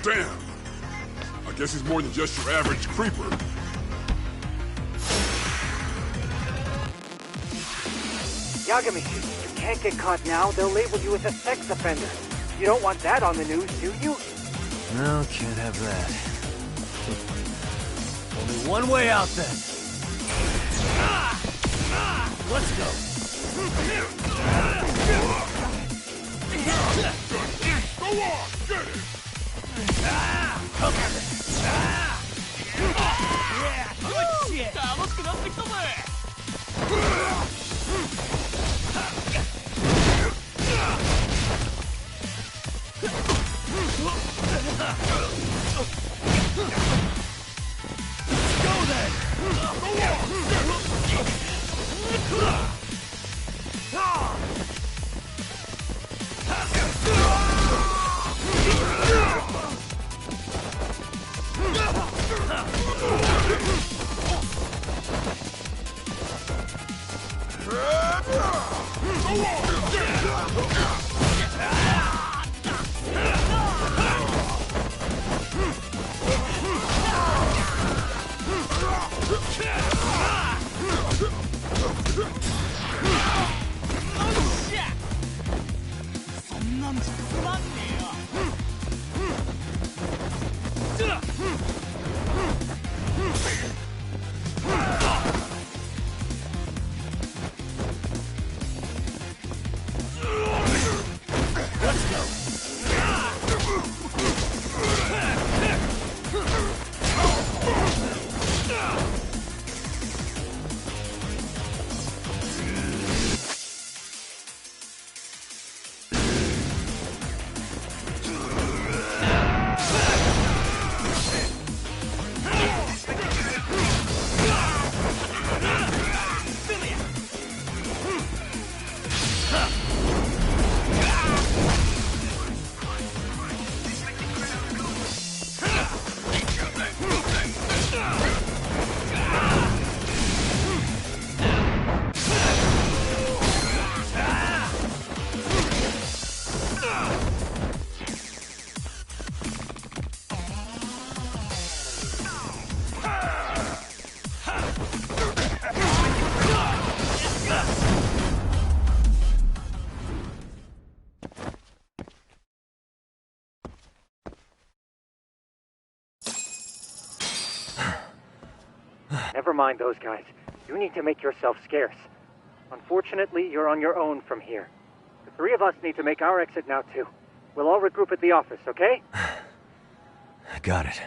Damn! I guess he's more than just your average creeper. Yagami, you can't get caught now. They'll label you as a sex offender. You don't want that on the news, do you? No, can't have that. Only one way out then. Let's go. Go on, get it! Come on. Yeah, good shit. Go then. Never mind those guys. You need to make yourself scarce. Unfortunately, you're on your own from here. The three of us need to make our exit now, too. We'll all regroup at the office, okay? Got it.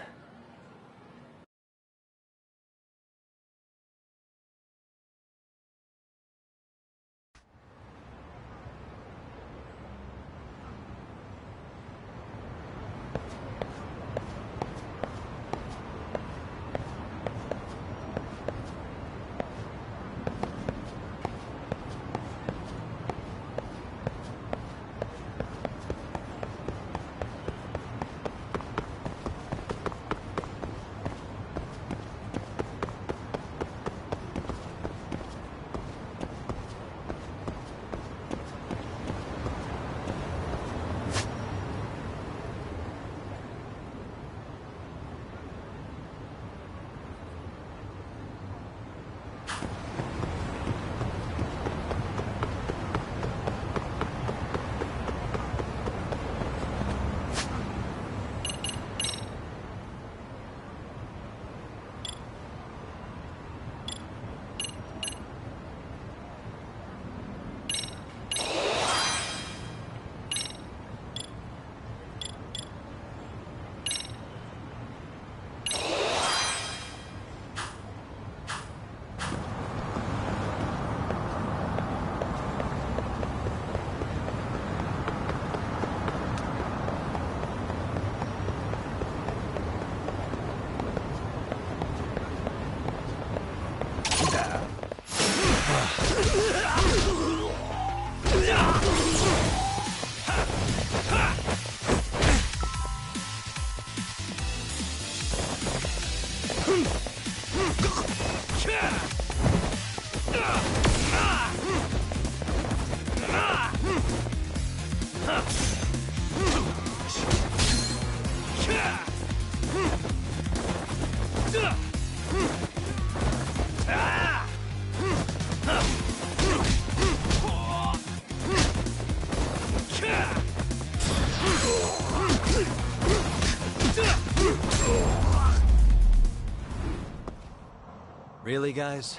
Really, guys?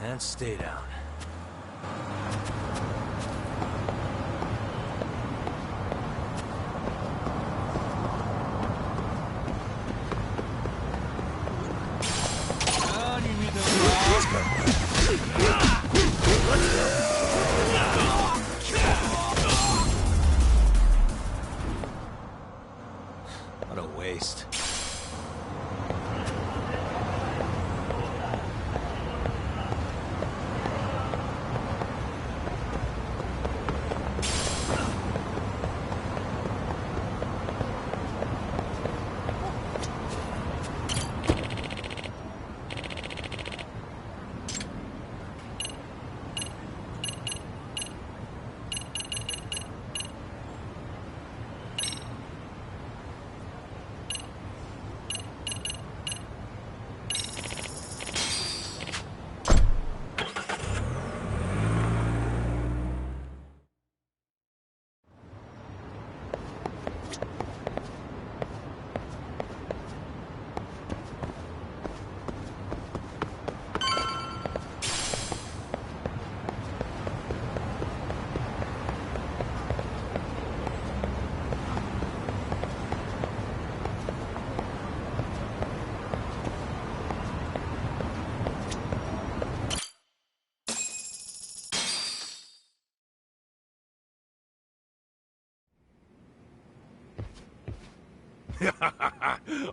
And stay down. Let's go. What a waste.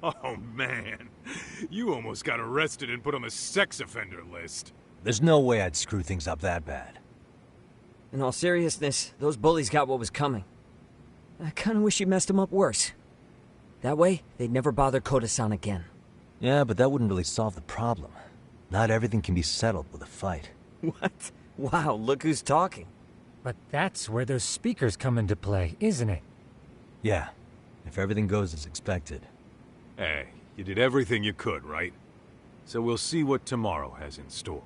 Oh, man. You almost got arrested and put on the sex offender list. There's no way I'd screw things up that bad. In all seriousness, those bullies got what was coming. I kinda wish you messed them up worse. That way, they'd never bother Koda-san again. Yeah, but that wouldn't really solve the problem. Not everything can be settled with a fight. What? Wow, look who's talking. But that's where those speakers come into play, isn't it? Yeah, if everything goes as expected. Hey, you did everything you could, right? So we'll see what tomorrow has in store.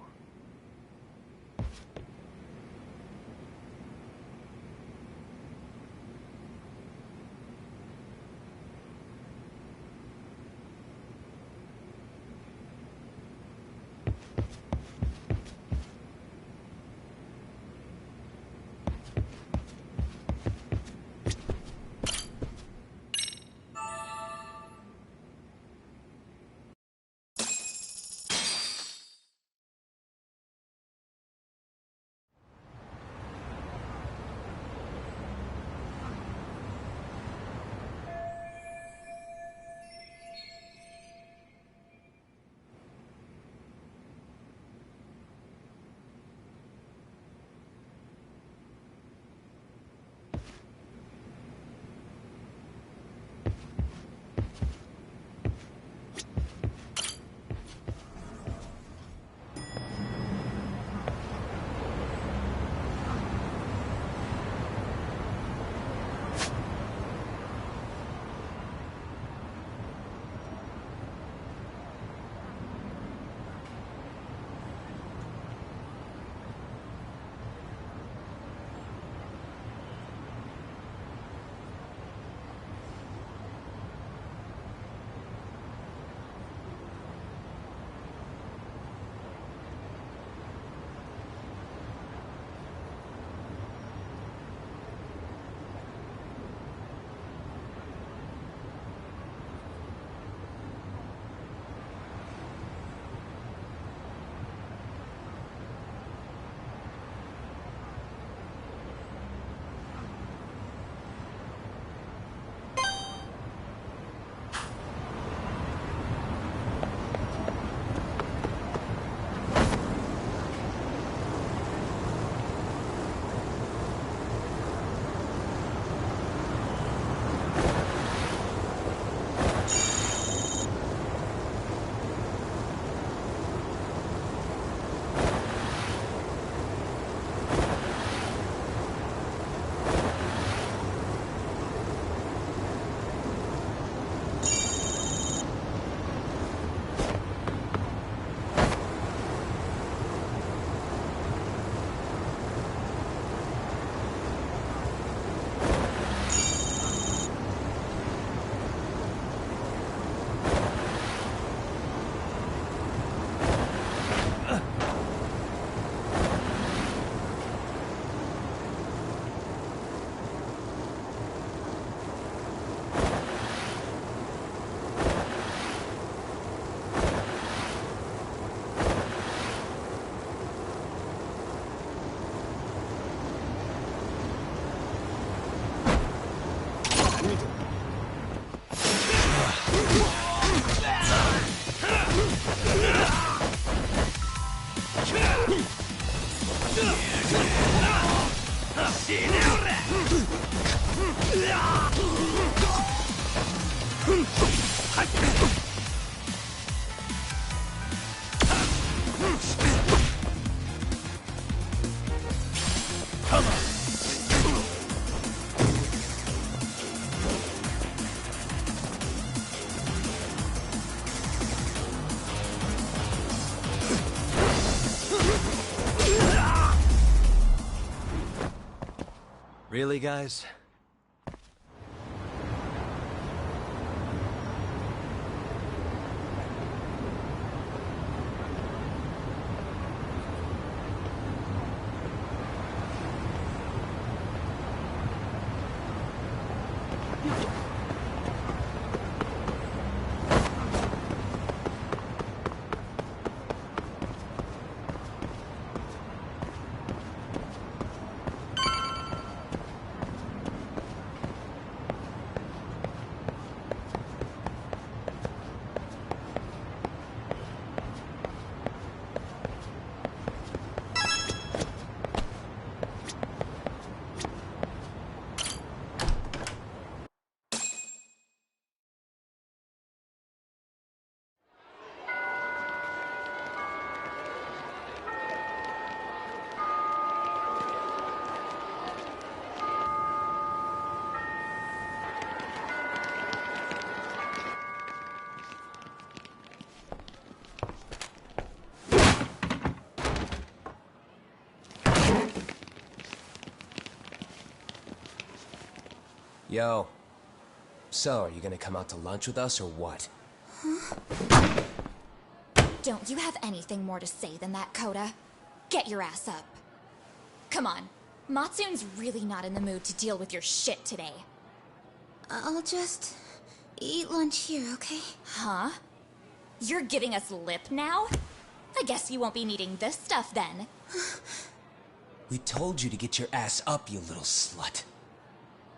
Really, guys? Yo. So, are you gonna come out to lunch with us or what? Huh? Don't you have anything more to say than that, Koda? Get your ass up. Come on. Matsun's really not in the mood to deal with your shit today. I'll just eat lunch here, okay? Huh? You're giving us lip now? I guess you won't be needing this stuff then. We told you to get your ass up, you little slut.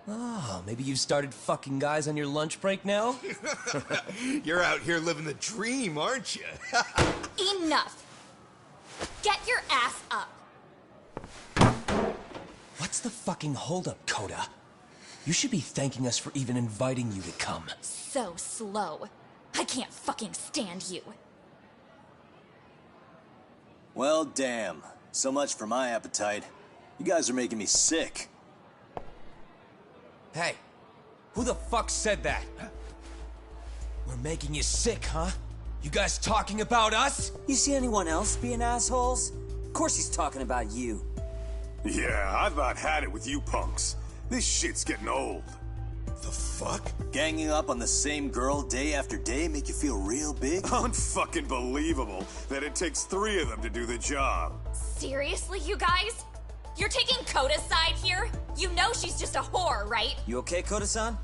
Oh, maybe you've started fucking guys on your lunch break now? You're out here living the dream, aren't you? Enough! Get your ass up! What's the fucking holdup, Koda? You should be thanking us for even inviting you to come. So slow. I can't fucking stand you. Well, damn. So much for my appetite. You guys are making me sick. Hey, who the fuck said that? We're making you sick, huh? You guys talking about us? You see anyone else being assholes? Of course he's talking about you. Yeah, I've about had it with you punks. This shit's getting old. The fuck? Ganging up on the same girl day after day make you feel real big? Unfucking believable that it takes 3 of them to do the job. Seriously, you guys? You're taking Koda's side here? You know she's just a whore, right? You okay, Koda-san?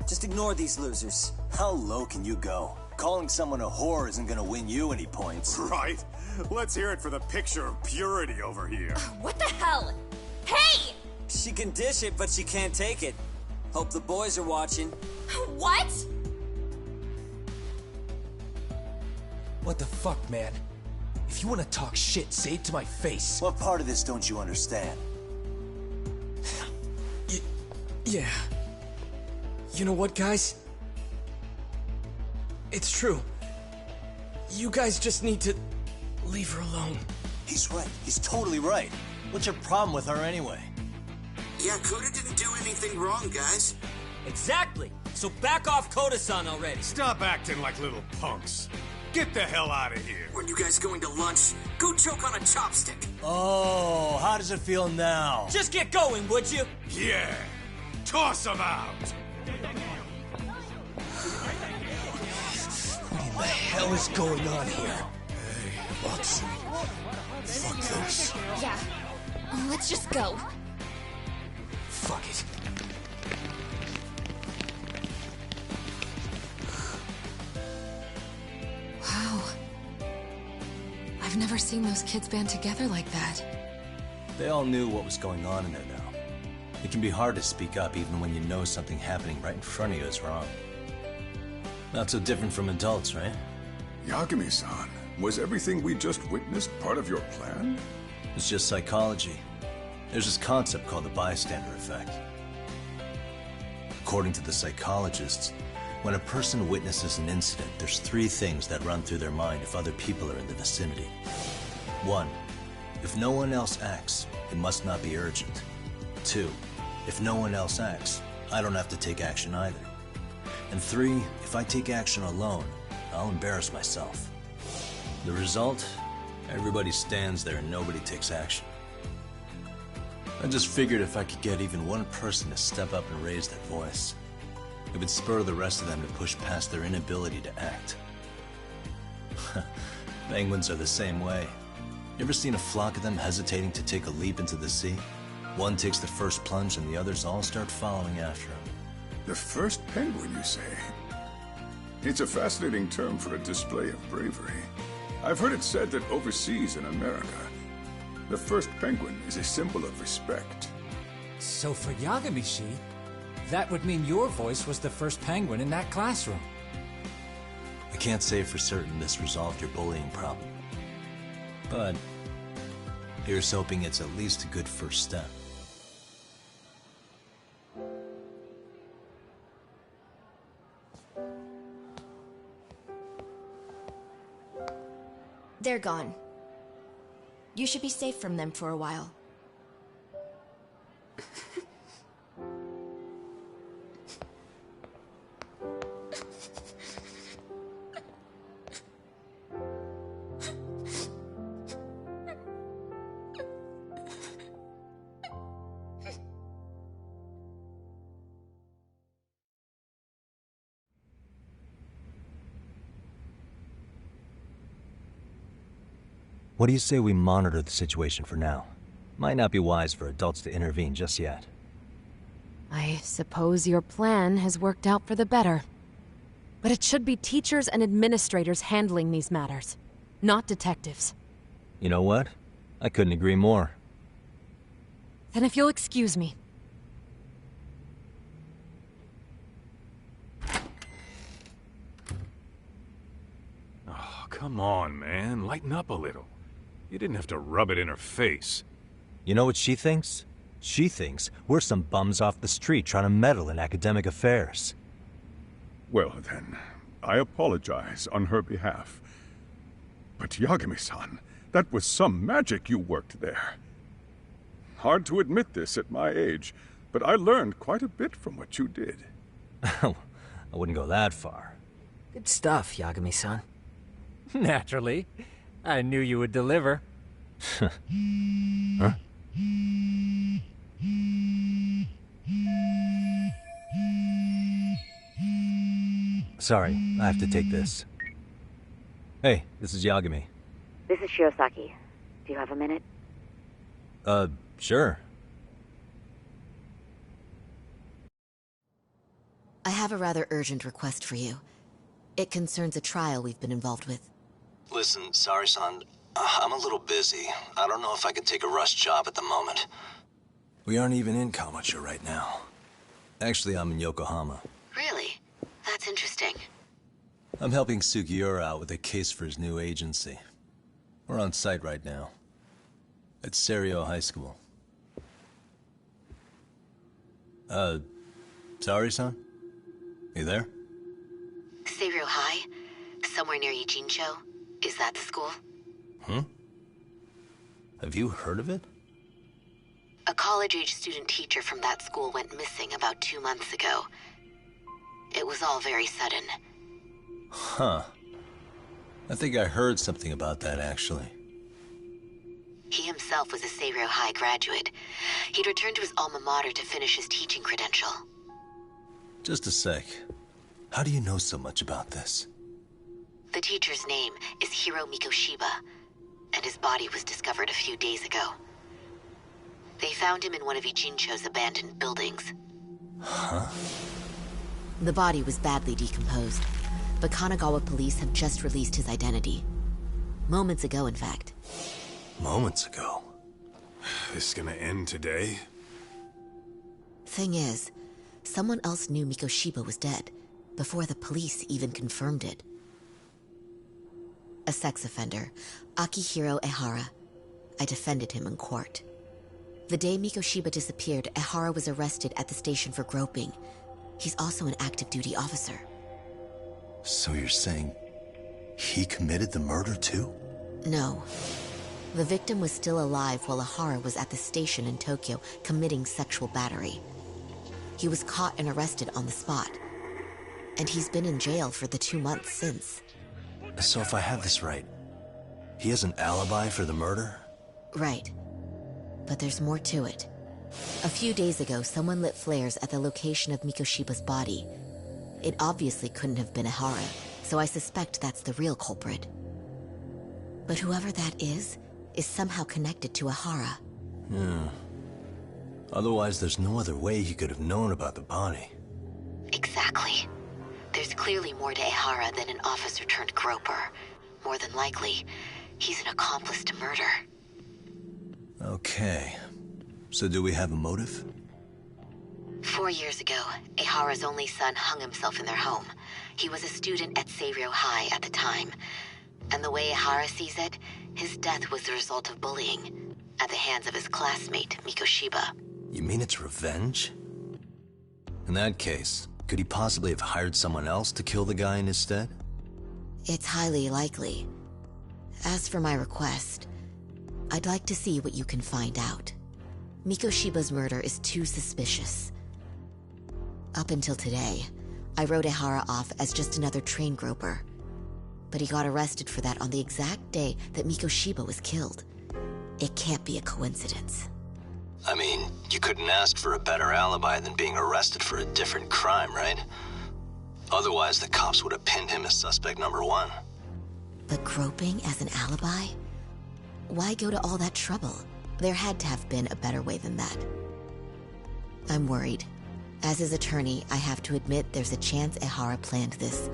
Just ignore these losers. How low can you go? Calling someone a whore isn't gonna win you any points. Right? Let's hear it for the picture of purity over here. What the hell? Hey! She can dish it, but she can't take it. Hope the boys are watching. What? What the fuck, man? If you want to talk shit, say it to my face. What part of this don't you understand? Yeah. You know what, guys? It's true. You guys just need to leave her alone. He's right. He's totally right. What's your problem with her anyway? Yeah, Koda didn't do anything wrong, guys. Exactly. So back off Koda-san already. Stop acting like little punks. Get the hell out of here. When you guys going to lunch, go choke on a chopstick. Oh, how does it feel now? Just get going, would you? Yeah. Toss him out. What in the hell is going on here? Hey, Matsu. Fuck this. Yeah. Let's just go. Fuck it. Wow. I've never seen those kids band together like that. They all knew what was going on in there now. It can be hard to speak up even when you know something happening right in front of you is wrong. Not so different from adults, right? Yagami-san, was everything we just witnessed part of your plan? It's just psychology. There's this concept called the bystander effect. According to the psychologists, When a person witnesses an incident, there's three things that run through their mind if other people are in the vicinity. 1. If no one else acts, it must not be urgent. 2. If no one else acts, I don't have to take action either. And 3. If I take action alone, I'll embarrass myself. The result? Everybody stands there and nobody takes action. I just figured if I could get even one person to step up and raise their voice, it would spur the rest of them to push past their inability to act. Penguins are the same way. You ever seen a flock of them hesitating to take a leap into the sea? One takes the first plunge and the others all start following after him. The first penguin, you say? It's a fascinating term for a display of bravery. I've heard it said that overseas in America, the first penguin is a symbol of respect. So for Yagamishi, that would mean your voice was the first penguin in that classroom. I can't say for certain this resolved your bullying problem. But here's hoping it's at least a good first step. They're gone. You should be safe from them for a while. What do you say we monitor the situation for now? Might not be wise for adults to intervene just yet. I suppose your plan has worked out for the better. But it should be teachers and administrators handling these matters, not detectives. You know what? I couldn't agree more. Then if you'll excuse me. Oh, come on, man. Lighten up a little. You didn't have to rub it in her face. You know what she thinks? She thinks we're some bums off the street trying to meddle in academic affairs. Well then, I apologize on her behalf. But Yagami-san, that was some magic you worked there. Hard to admit this at my age, but I learned quite a bit from what you did. I wouldn't go that far. Good stuff, Yagami-san. Naturally. I knew you would deliver. Huh? Sorry, I have to take this. Hey, this is Yagami. This is Shiosaki. Do you have a minute? Sure. I have a rather urgent request for you. It concerns a trial we've been involved with. Listen, sorry-san, I'm a little busy. I don't know if I can take a rush job at the moment. We aren't even in Kawachi right now. Actually, I'm in Yokohama. Really? That's interesting. I'm helping Sugiura out with a case for his new agency. We're on site right now. At Serio High School. Sorry-san? You there? Serio High? Somewhere near Ijincho? Is that the school? Have you heard of it? A college-age student teacher from that school went missing about 2 months ago. It was all very sudden. Huh. I think I heard something about that, actually. He himself was a Serio High graduate. He'd returned to his alma mater to finish his teaching credential. Just a sec. How do you know so much about this? The teacher's name is Hiro Mikoshiba, and his body was discovered a few days ago. They found him in one of Ijincho's abandoned buildings. Huh? The body was badly decomposed, but Kanagawa police have just released his identity. Moments ago, in fact. Moments ago? This gonna end today? Thing is, someone else knew Mikoshiba was dead, before the police even confirmed it. A sex offender, Akihiro Ehara. I defended him in court. The day Mikoshiba disappeared, Ehara was arrested at the station for groping. He's also an active duty officer. So you're saying he committed the murder too? No. The victim was still alive while Ihara was at the station in Tokyo committing sexual battery. He was caught and arrested on the spot. And he's been in jail for the 2 months since. So if I have this right, he has an alibi for the murder? Right. But there's more to it. A few days ago, someone lit flares at the location of Mikoshiba's body. It obviously couldn't have been Ihara, so I suspect that's the real culprit. But whoever that is somehow connected to Ihara. Yeah. Otherwise, there's no other way he could have known about the body. Exactly. There's clearly more to Ihara than an officer-turned-groper. More than likely, he's an accomplice to murder. Okay. So do we have a motive? 4 years ago, Ihara's only son hung himself in their home. He was a student at Seiryō High at the time. And the way Ihara sees it, his death was the result of bullying at the hands of his classmate, Mikoshiba. You mean it's revenge? In that case, could he possibly have hired someone else to kill the guy in his stead? It's highly likely. As for my request, I'd like to see what you can find out. Mikoshiba's murder is too suspicious. Up until today, I wrote Ihara off as just another train groper. But he got arrested for that on the exact day that Mikoshiba was killed. It can't be a coincidence. I mean, you couldn't ask for a better alibi than being arrested for a different crime, right? Otherwise, the cops would have pinned him as suspect number 1. But groping as an alibi? Why go to all that trouble? There had to have been a better way than that. I'm worried. As his attorney, I have to admit there's a chance Ihara planned this,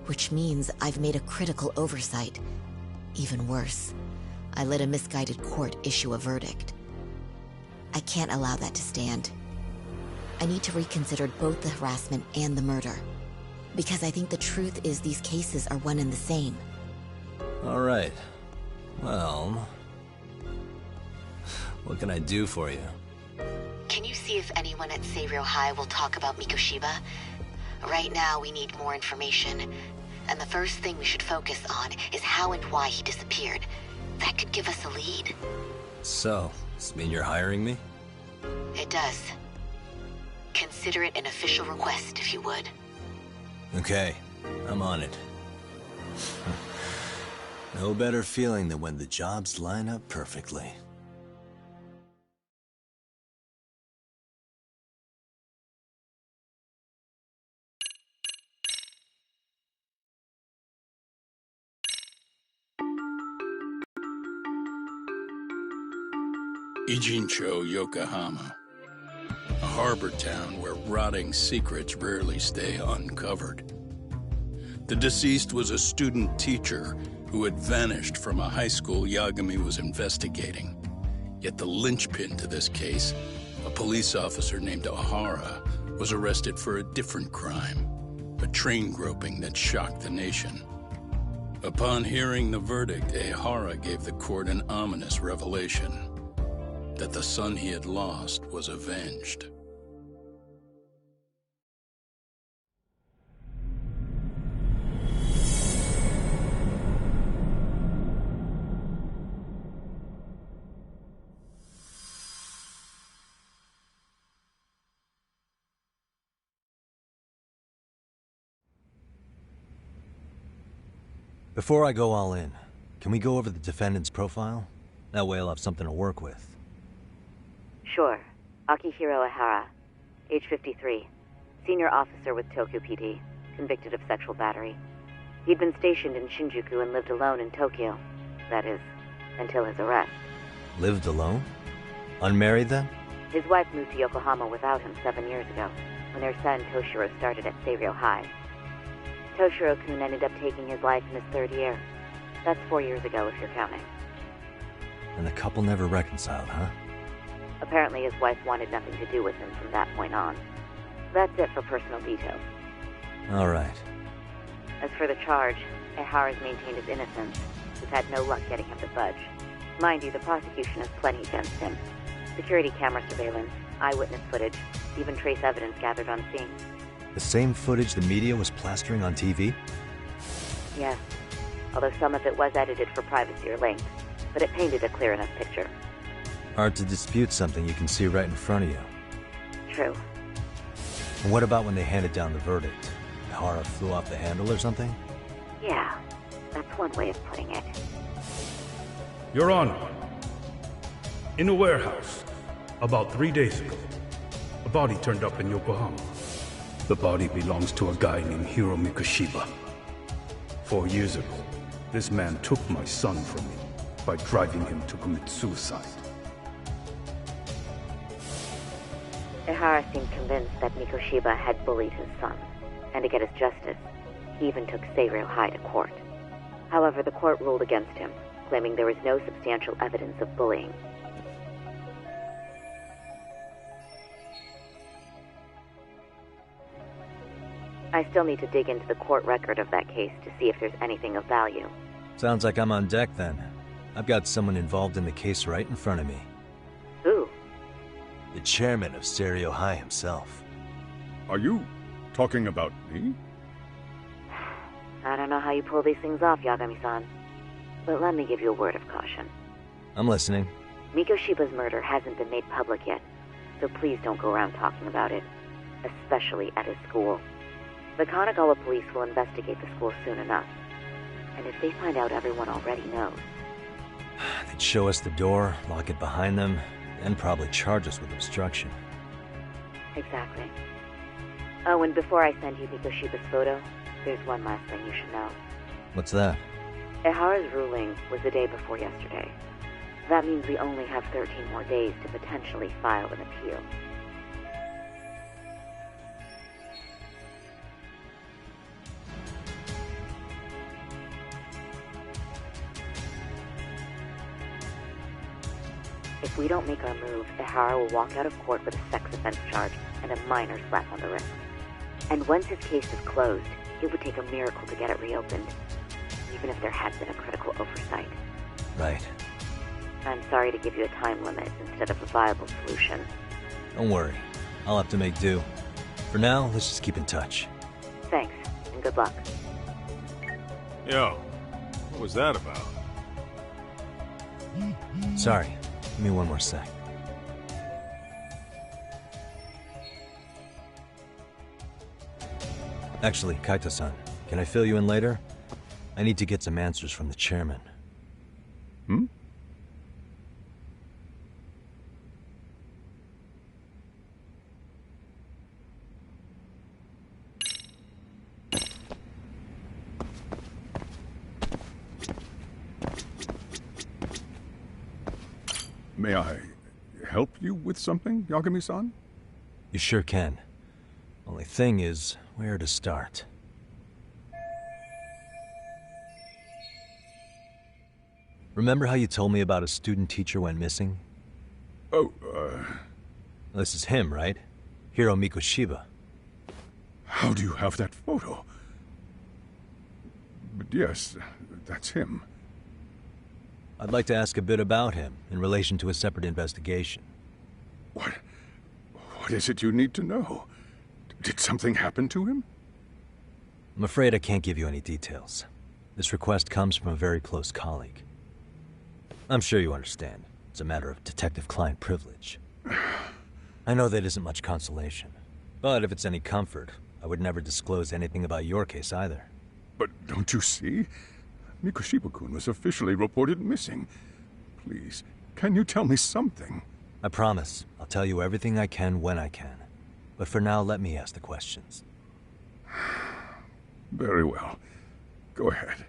which means I've made a critical oversight. Even worse, I let a misguided court issue a verdict. I can't allow that to stand. I need to reconsider both the harassment and the murder. Because I think the truth is these cases are one and the same. All right. Well, what can I do for you? Can you see if anyone at Seiryō High will talk about Mikoshiba? Right now, we need more information. And the first thing we should focus on is how and why he disappeared. That could give us a lead. So, does this mean you're hiring me? It does. Consider it an official request, if you would. Okay, I'm on it. No better feeling than when the jobs line up perfectly. Ijincho, Yokohama. A harbor town where rotting secrets rarely stay uncovered. The deceased was a student teacher who had vanished from a high school Yagami was investigating. Yet the linchpin to this case, a police officer named Ihara, was arrested for a different crime, a train groping that shocked the nation. Upon hearing the verdict, Ihara gave the court an ominous revelation: that the son he had lost was avenged. Before I go all in, can we go over the defendant's profile? That way I'll have something to work with. Sure. Akihiro Ihara, age 53, senior officer with Tokyo PD, convicted of sexual battery. He'd been stationed in Shinjuku and lived alone in Tokyo. That is, until his arrest. Lived alone? Unmarried then? His wife moved to Yokohama without him 7 years ago, when their son Toshiro started at Seiryō High. Toshiro-kun ended up taking his life in his 3rd year. That's 4 years ago, if you're counting. And the couple never reconciled, huh? Apparently his wife wanted nothing to do with him from that point on. That's it for personal details. All right. As for the charge, Ihara's maintained his innocence. We've had no luck getting him to budge. Mind you, the prosecution has plenty against him. Security camera surveillance, eyewitness footage, even trace evidence gathered on scene. The same footage the media was plastering on TV? Yes, although some of it was edited for privacy or length, but it painted a clear enough picture. Hard to dispute something you can see right in front of you. True. And what about when they handed down the verdict? Ihara flew off the handle or something? Yeah, that's one way of putting it. Your Honor, in a warehouse, about 3 days ago, a body turned up in Yokohama. The body belongs to a guy named Hiro Mikoshiba. 4 years ago, this man took my son from me by driving him to commit suicide. Ihara seemed convinced that Mikoshiba had bullied his son, and to get his justice, he even took Seiryō High to court. However, the court ruled against him, claiming there was no substantial evidence of bullying. I still need to dig into the court record of that case to see if there's anything of value. Sounds like I'm on deck then. I've got someone involved in the case right in front of me. Who? The chairman of Seiryō High himself. Are you talking about me? I don't know how you pull these things off, Yagami-san. But let me give you a word of caution. I'm listening. Mikoshiba's murder hasn't been made public yet, so please don't go around talking about it, especially at his school. The Kanagawa police will investigate the school soon enough, and if they find out everyone already knows... They'd show us the door, lock it behind them, and probably charge us with obstruction. Exactly. Oh, and before I send you Mikoshiba's photo, there's one last thing you should know. What's that? Ihara's ruling was the day before yesterday. That means we only have 13 more days to potentially file an appeal. If we don't make our move, Ihara will walk out of court with a sex offense charge and a minor slap on the wrist. And once his case is closed, it would take a miracle to get it reopened, even if there had been a critical oversight. Right. I'm sorry to give you a time limit instead of a viable solution. Don't worry. I'll have to make do. For now, let's just keep in touch. Thanks, and good luck. Yo, what was that about? Sorry. Give me one more sec. Actually, Kaito-san, can I fill you in later? I need to get some answers from the chairman. Hmm? May I help you with something, Yagami-san? You sure can. Only thing is, where to start? Remember how you told me about a student teacher went missing? Oh, This is him, right? Hiro Mikoshiba. How do you have that photo? But yes, that's him. I'd like to ask a bit about him in relation to a separate investigation. What is it you need to know? Did something happen to him? I'm afraid I can't give you any details. This request comes from a very close colleague. I'm sure you understand. It's a matter of detective-client privilege. I know that isn't much consolation. But if it's any comfort, I would never disclose anything about your case either. But don't you see? Mikoshiba-kun was officially reported missing. Please, can you tell me something? I promise. I'll tell you everything I can when I can. But for now, let me ask the questions. Very well. Go ahead.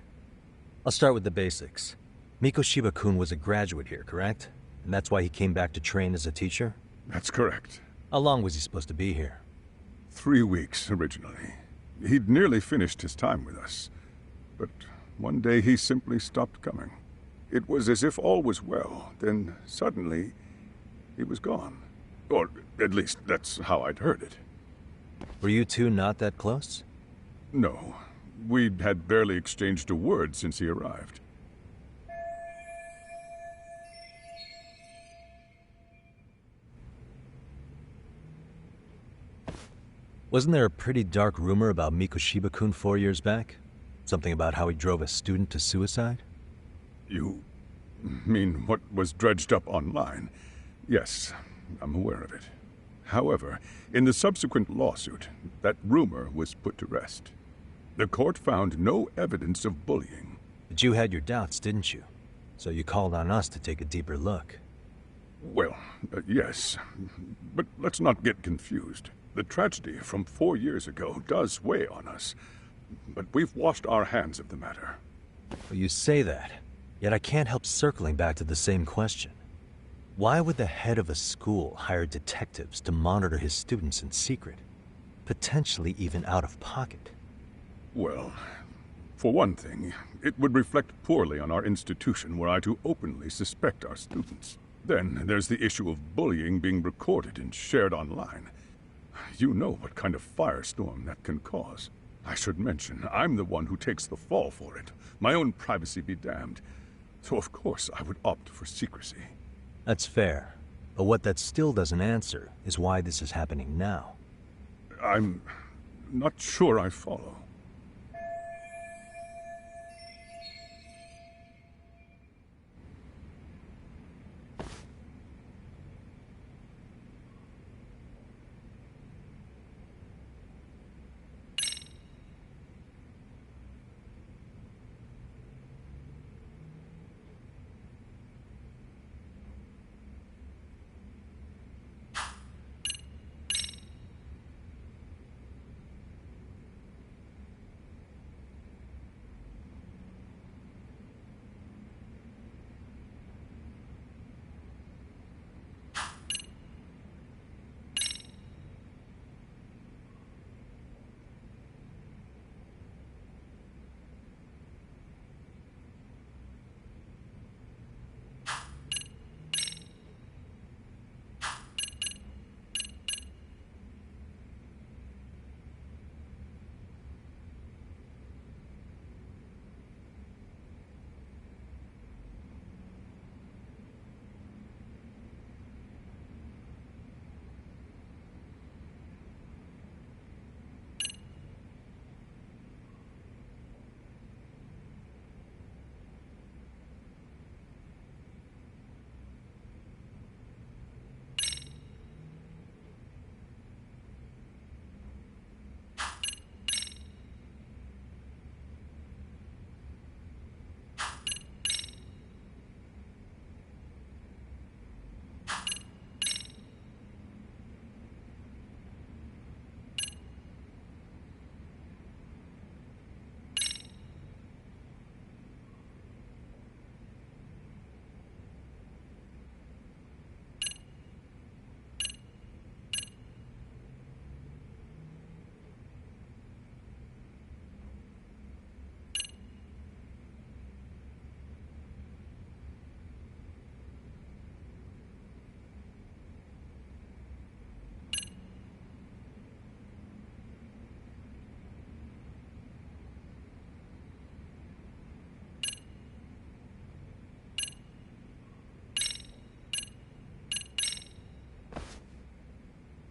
I'll start with the basics. Mikoshiba-kun was a graduate here, correct? And that's why he came back to train as a teacher? That's correct. How long was he supposed to be here? 3 weeks, originally. He'd nearly finished his time with us. But one day he simply stopped coming. It was as if all was well, then suddenly he was gone. Or at least that's how I'd heard it. Were you two not that close? No. We'd had barely exchanged a word since he arrived. Wasn't there a pretty dark rumor about Mikoshiba-kun 4 years back? Something about how he drove a student to suicide? You mean what was dredged up online? Yes, I'm aware of it. However, in the subsequent lawsuit, that rumor was put to rest. The court found no evidence of bullying. But you had your doubts, didn't you? So you called on us to take a deeper look. Well, yes. But let's not get confused. The tragedy from 4 years ago does weigh on us. But we've washed our hands of the matter. Well, you say that, yet I can't help circling back to the same question. Why would the head of a school hire detectives to monitor his students in secret? Potentially even out of pocket. Well, for one thing, it would reflect poorly on our institution were I to openly suspect our students. Then there's the issue of bullying being recorded and shared online. You know what kind of firestorm that can cause. I should mention, I'm the one who takes the fall for it. My own privacy be damned. So of course I would opt for secrecy. That's fair. But what that still doesn't answer is why this is happening now. I'm not sure I follow.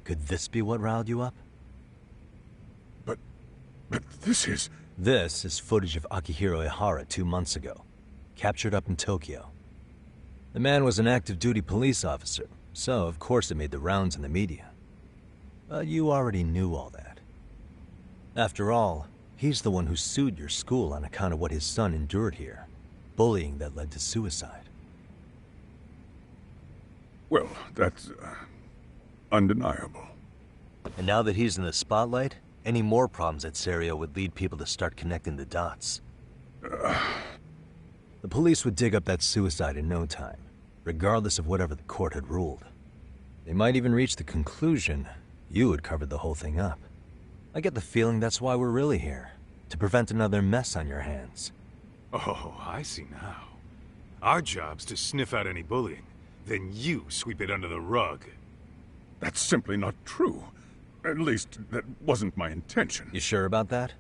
Could this be what riled you up? But this is... This is footage of Akihiro Ihara 2 months ago, captured up in Tokyo. The man was an active duty police officer, so of course it made the rounds in the media. But you already knew all that. After all, he's the one who sued your school on account of what his son endured here, bullying that led to suicide. Well, that's undeniable. And now that he's in the spotlight, any more problems at Serio would lead people to start connecting the dots. The police would dig up that suicide in no time, regardless of whatever the court had ruled. They might even reach the conclusion you had covered the whole thing up. I get the feeling that's why we're really here, to prevent another mess on your hands. Oh, I see now. Our job's to sniff out any bullying, then you sweep it under the rug. That's simply not true. At least, that wasn't my intention. You sure about that?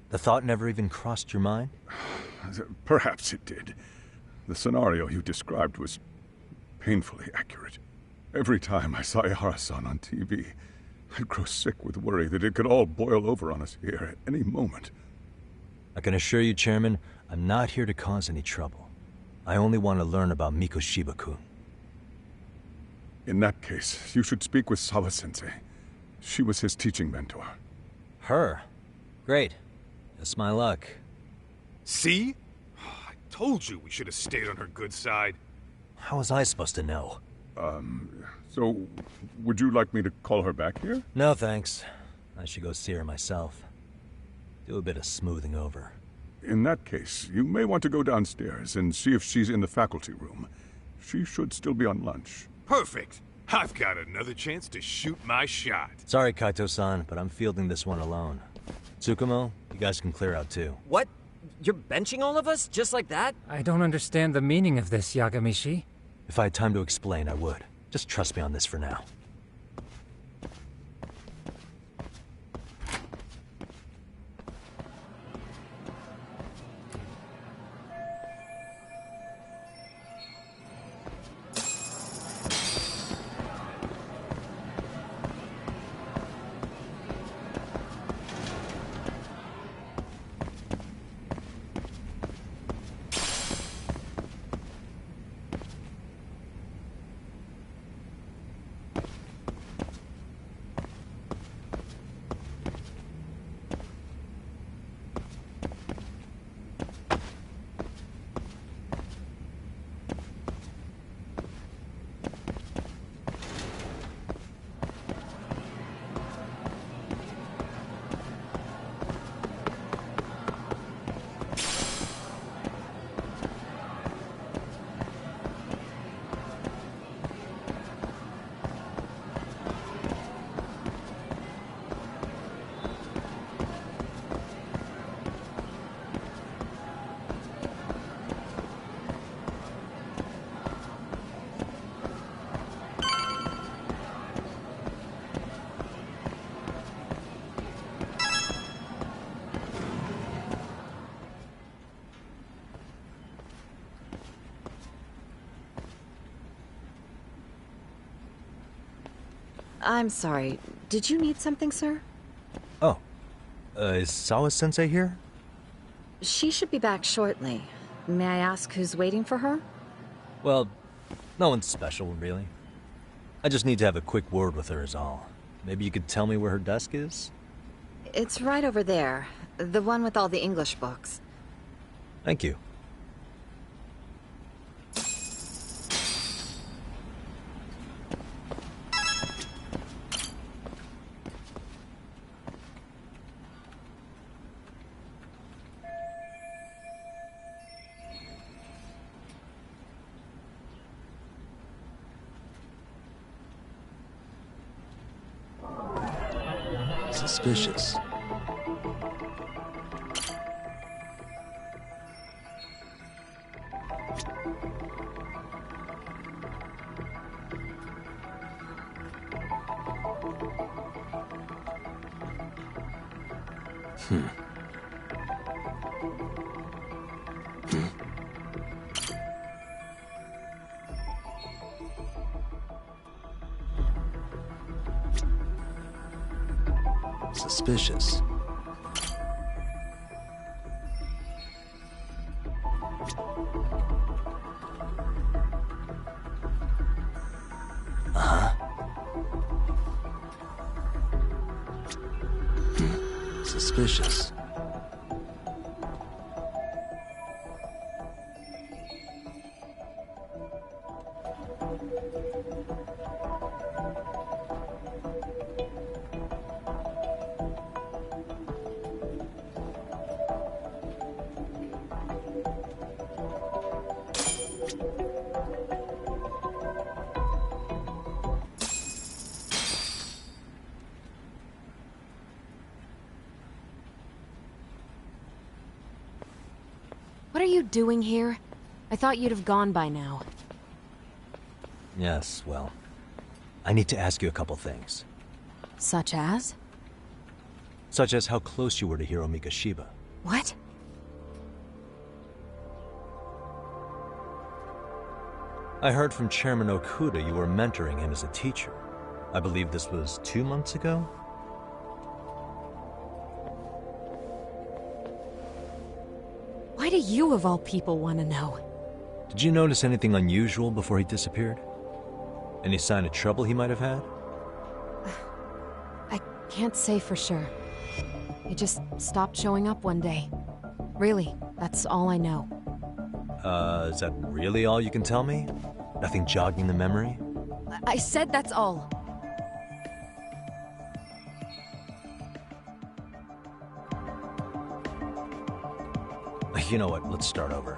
The thought never even crossed your mind? Perhaps it did. The scenario you described was painfully accurate. Every time I saw Ihara-san on TV, I'd grow sick with worry that it could all boil over on us here at any moment. I can assure you, Chairman, I'm not here to cause any trouble. I only want to learn about Mikoshiba-kun. In that case, you should speak with Sawa-sensei. She was his teaching mentor. Her? Great. That's my luck. See? I told you we should have stayed on her good side. How was I supposed to know? So, would you like me to call her back here? No, thanks. I should go see her myself. Do a bit of smoothing over. In that case, you may want to go downstairs and see if she's in the faculty room. She should still be on lunch. Perfect! I've got another chance to shoot my shot. Sorry, Kaito-san, but I'm fielding this one alone. Tsukumo, you guys can clear out too. What? You're benching all of us? Just like that? I don't understand the meaning of this, Yagamishi. If I had time to explain, I would. Just trust me on this for now. I'm sorry. Did you need something, sir? Oh. Is Sawa-sensei here? She should be back shortly. May I ask who's waiting for her? Well, no one's special, really. I just need to have a quick word with her is all. Maybe you could tell me where her desk is? It's right over there. The one with all the English books. Thank you. Suspicious. Suspicious. Suspicious. What are you doing here? I thought you'd have gone by now. Yes, well, I need to ask you a couple things. Such as? Such as how close you were to Hiro Mikoshiba. What? I heard from Chairman Okuda you were mentoring him as a teacher. I believe this was 2 months ago? do you, of all people, want to know? Did you notice anything unusual before he disappeared? Any sign of trouble he might have had? I can't say for sure. He just stopped showing up one day. Really, that's all I know. Is that really all you can tell me? Nothing jogging the memory? I said that's all. You know what, let's start over.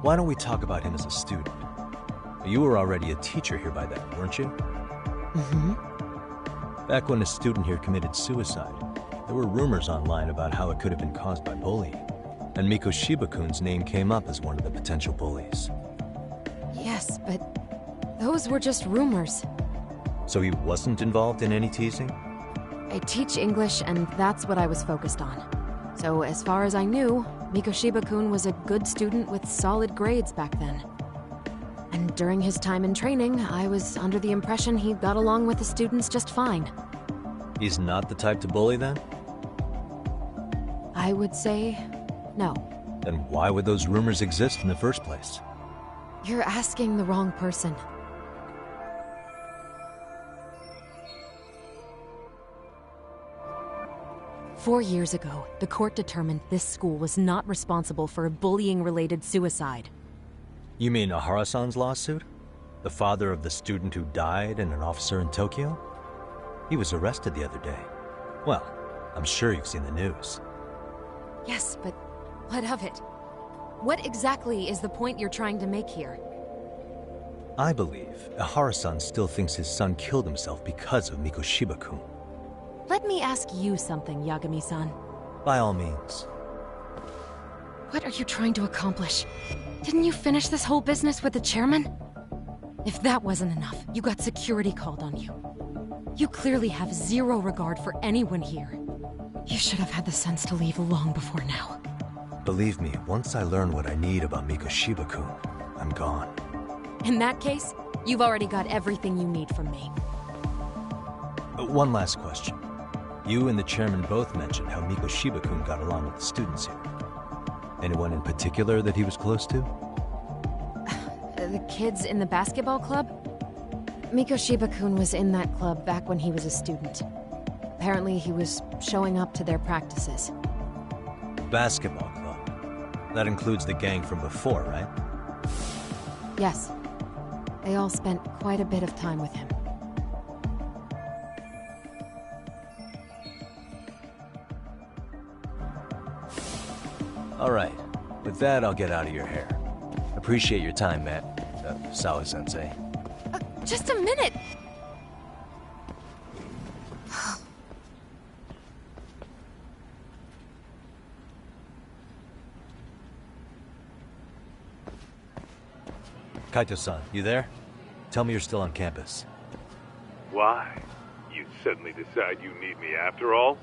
Why don't we talk about him as a student? You were already a teacher here by then, weren't you? Mm-hmm. Back when a student here committed suicide, there were rumors online about how it could have been caused by bullying. And Miko Shiba-kun's name came up as one of the potential bullies. Yes, but those were just rumors. So he wasn't involved in any teasing? I teach English, and that's what I was focused on. So as far as I knew, Miko Shiba-kun was a good student with solid grades back then. And during his time in training, I was under the impression he got along with the students just fine. He's not the type to bully then? I would say no. Then why would those rumors exist in the first place? You're asking the wrong person. Four years ago, the court determined this school was not responsible for a bullying-related suicide. You mean Ahara-san's lawsuit? The father of the student who died and an officer in Tokyo? He was arrested the other day. Well, I'm sure you've seen the news. Yes, but what of it? What exactly is the point you're trying to make here? I believe Ahara-san still thinks his son killed himself because of Miko Shiba-kun. Let me ask you something, Yagami-san. By all means. What are you trying to accomplish? Didn't you finish this whole business with the chairman? If that wasn't enough, you got security called on you. You clearly have zero regard for anyone here. You should have had the sense to leave long before now. Believe me, once I learn what I need about Miko Shiba-kun, I'm gone. In that case, you've already got everything you need from me. One last question. You and the chairman both mentioned how Miko Shiba-kun got along with the students here. Anyone in particular that he was close to? The kids in the basketball club? Miko Shiba-kun was in that club back when he was a student. Apparently he was showing up to their practices. Basketball club? That includes the gang from before, right? Yes. They all spent quite a bit of time with him. Alright. With that, I'll get out of your hair. Appreciate your time, Matt. Sawa-sensei. Just a minute! Kaito-san, you there? Tell me you're still on campus. Why? You suddenly decide you need me after all?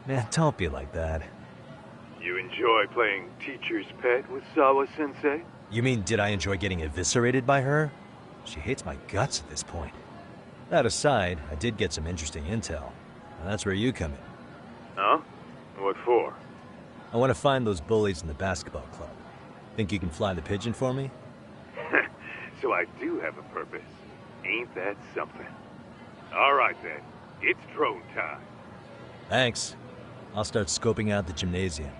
Man, don't be like that. You enjoy playing teacher's pet with Sawa-sensei? You mean, did I enjoy getting eviscerated by her? She hates my guts at this point. That aside, I did get some interesting intel. And that's where you come in. Huh? What for? I want to find those bullies in the basketball club. Think you can fly the pigeon for me? So I do have a purpose. Ain't that something? All right then. It's drone time. Thanks. I'll start scoping out the gymnasium.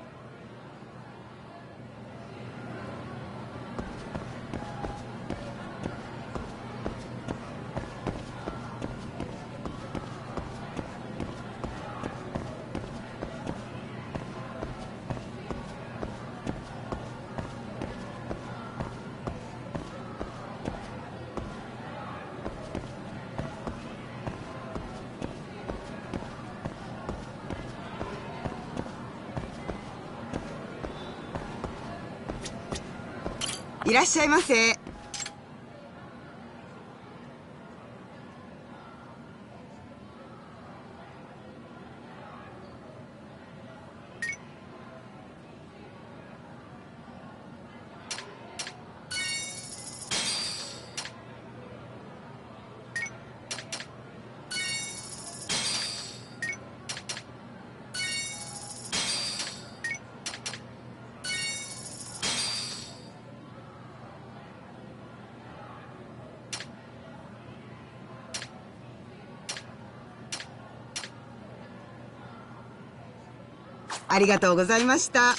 いらっしゃいませ。ありがとうございました。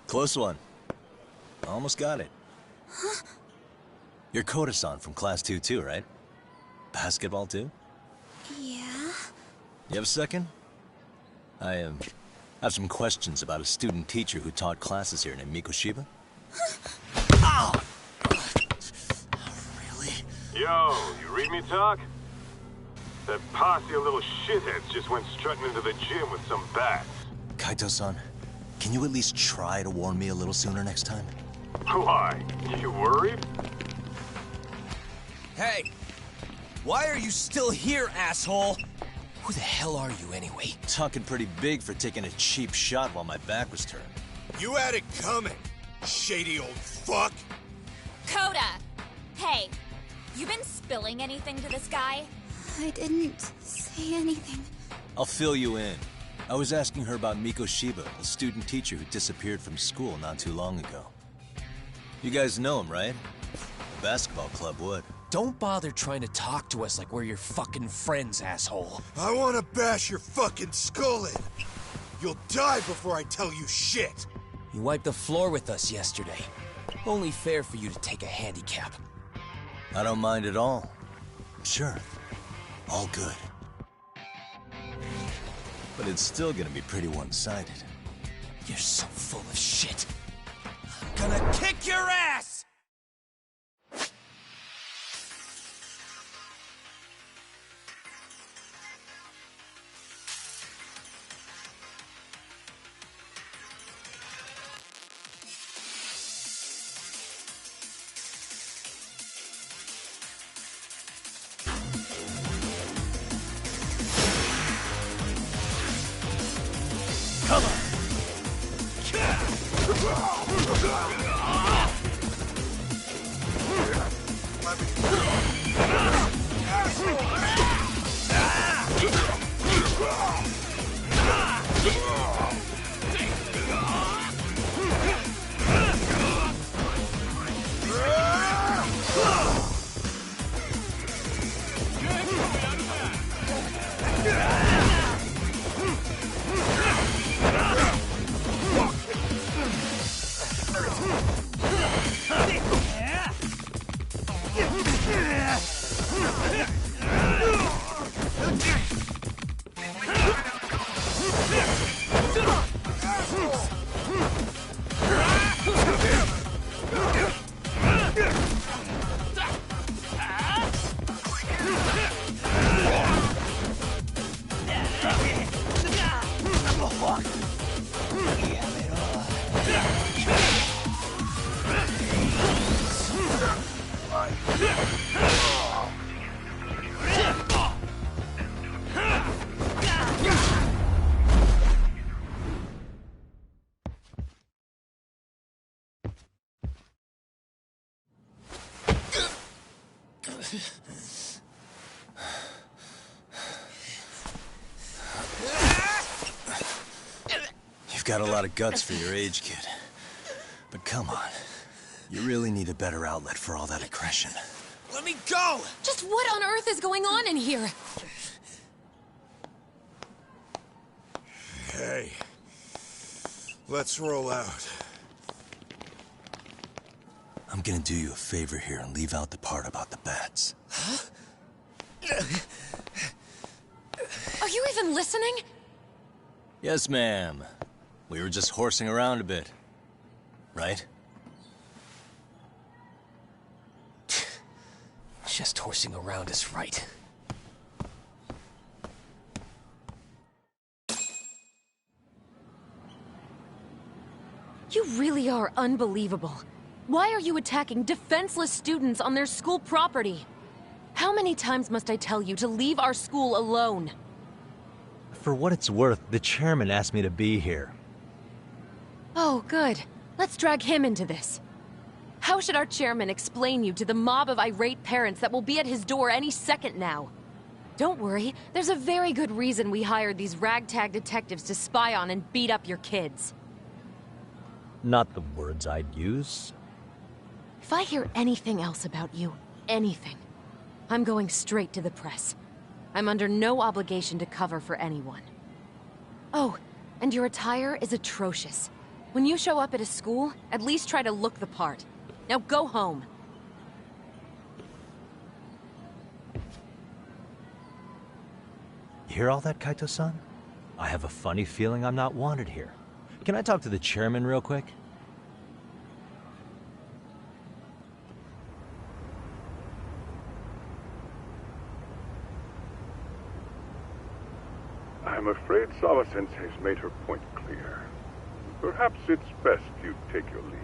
Close one. Almost got it. Huh? You're Koda-san from Class 2 too, right? Basketball too? Yeah? You have a second? I have some questions about a student teacher who taught classes here named Mikoshiba. Ow! Really? Yo, you read me talk? That posse of little shitheads just went strutting into the gym with some bats. Kaito-san, can you at least try to warn me a little sooner next time? Why? You worried? Hey! Why are you still here, asshole? Who the hell are you, anyway? Talking pretty big for taking a cheap shot while my back was turned. You had it coming, shady old fuck! Coda! Hey, you been spilling anything to this guy? I didn't say anything. I'll fill you in. I was asking her about Mikoshiba, a student teacher who disappeared from school not too long ago. You guys know him, right? The basketball club would. Don't bother trying to talk to us like we're your fucking friends, asshole. I wanna bash your fucking skull in. You'll die before I tell you shit. You wiped the floor with us yesterday. Only fair for you to take a handicap. I don't mind at all. Sure. All good. But it's still gonna be pretty one-sided. You're so full of shit. I'm gonna kick your ass! Come on! You've got a lot of guts for your age, kid. But come on. You really need a better outlet for all that aggression. Let me go! Just what on earth is going on in here? Hey. Let's roll out. I'm gonna do you a favor here and leave out the part about the bats. Huh? Are you even listening? Yes, ma'am. We were just horsing around a bit. Right? Just horsing around is right. You really are unbelievable. Why are you attacking defenseless students on their school property? How many times must I tell you to leave our school alone? For what it's worth, the chairman asked me to be here. Oh, good. Let's drag him into this. How should our chairman explain you to the mob of irate parents that will be at his door any second now? Don't worry, there's a very good reason we hired these ragtag detectives to spy on and beat up your kids. Not the words I'd use. If I hear anything else about you, anything, I'm going straight to the press. I'm under no obligation to cover for anyone. Oh, and your attire is atrocious. When you show up at a school, at least try to look the part. Now go home. You hear all that, Kaito-san? I have a funny feeling I'm not wanted here. Can I talk to the chairman real quick? I'm afraid Sawa-sensei's made her point clear. Perhaps it's best you take your leave.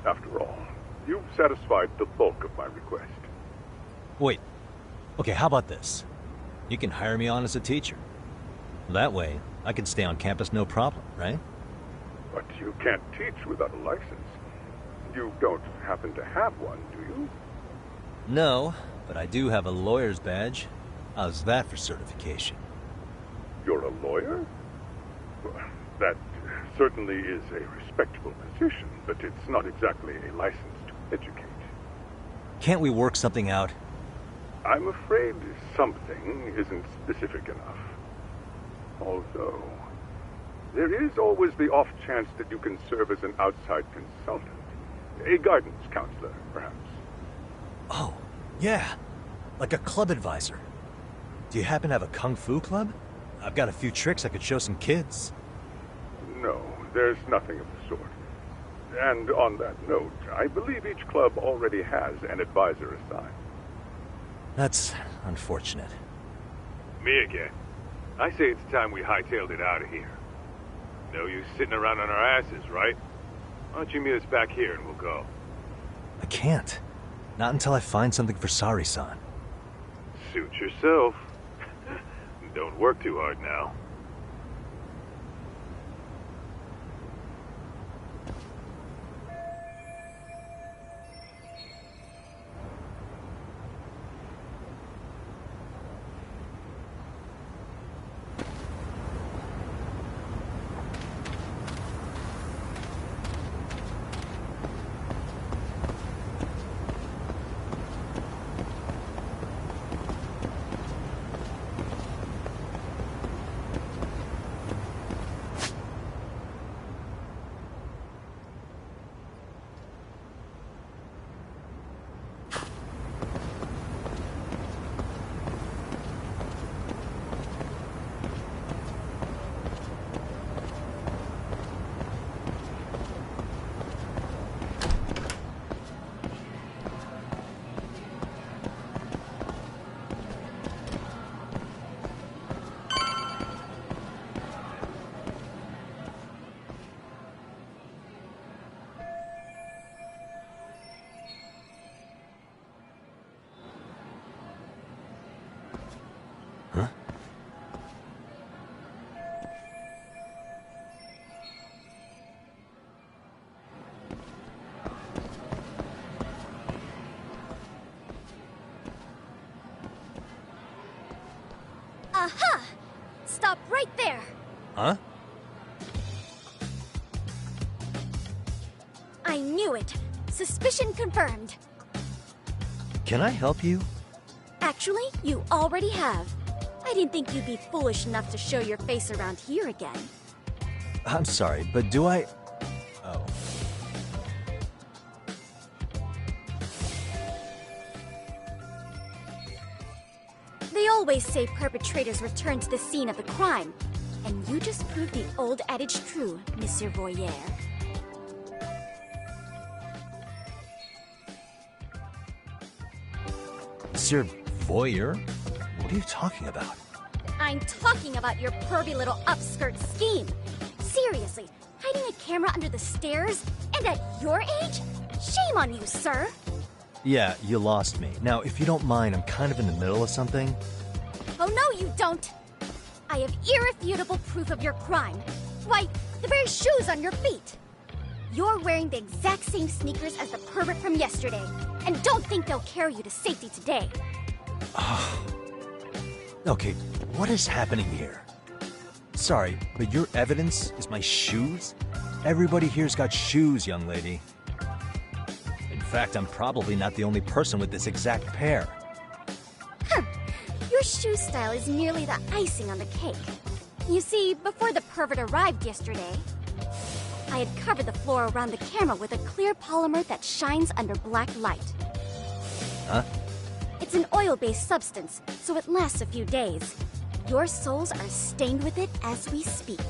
After all, you've satisfied the bulk of my request. Wait. Okay, how about this? You can hire me on as a teacher. That way, I can stay on campus no problem, right? But you can't teach without a license. You don't happen to have one, do you? No, but I do have a lawyer's badge. How's that for certification? You're a lawyer? Well, that certainly is a respectable position, but it's not exactly a license to educate. Can't we work something out? I'm afraid something isn't specific enough. Although, there is always the off chance that you can serve as an outside consultant. A guidance counselor, perhaps. Oh, yeah. Like a club advisor. Do you happen to have a kung fu club? I've got a few tricks I could show some kids. No, there's nothing of the sort. And on that note, I believe each club already has an advisor assigned. That's unfortunate. Me again. I say it's time we hightailed it out of here. No use sitting around on our asses, right? Why don't you meet us back here and we'll go? I can't. Not until I find something for Sari-san. Suit yourself. Don't work too hard now. Aha! Stop right there! Huh? I knew it. Suspicion confirmed. Can I help you? Actually, you already have. I didn't think you'd be foolish enough to show your face around here again. I'm sorry, but do I... Oh. They always say perpetrators return to the scene of the crime. And you just proved the old adage true, Monsieur Voyeur. Monsieur Voyeur? What are you talking about? I'm talking about your pervy little upskirt scheme. Seriously, hiding a camera under the stairs? And at your age? Shame on you, sir. Yeah, you lost me. Now, if you don't mind, I'm kind of in the middle of something. Oh, no, you don't. I have irrefutable proof of your crime. Why, the very shoes on your feet. You're wearing the exact same sneakers as the pervert from yesterday. And don't think they'll carry you to safety today. Okay, what is happening here? Sorry, but your evidence is my shoes? Everybody here's got shoes, young lady. In fact, I'm probably not the only person with this exact pair. Huh. Your shoe style is merely the icing on the cake. You see, before the pervert arrived yesterday, I had covered the floor around the camera with a clear polymer that shines under black light. Huh? It's an oil-based substance, so it lasts a few days. Your soles are stained with it as we speak.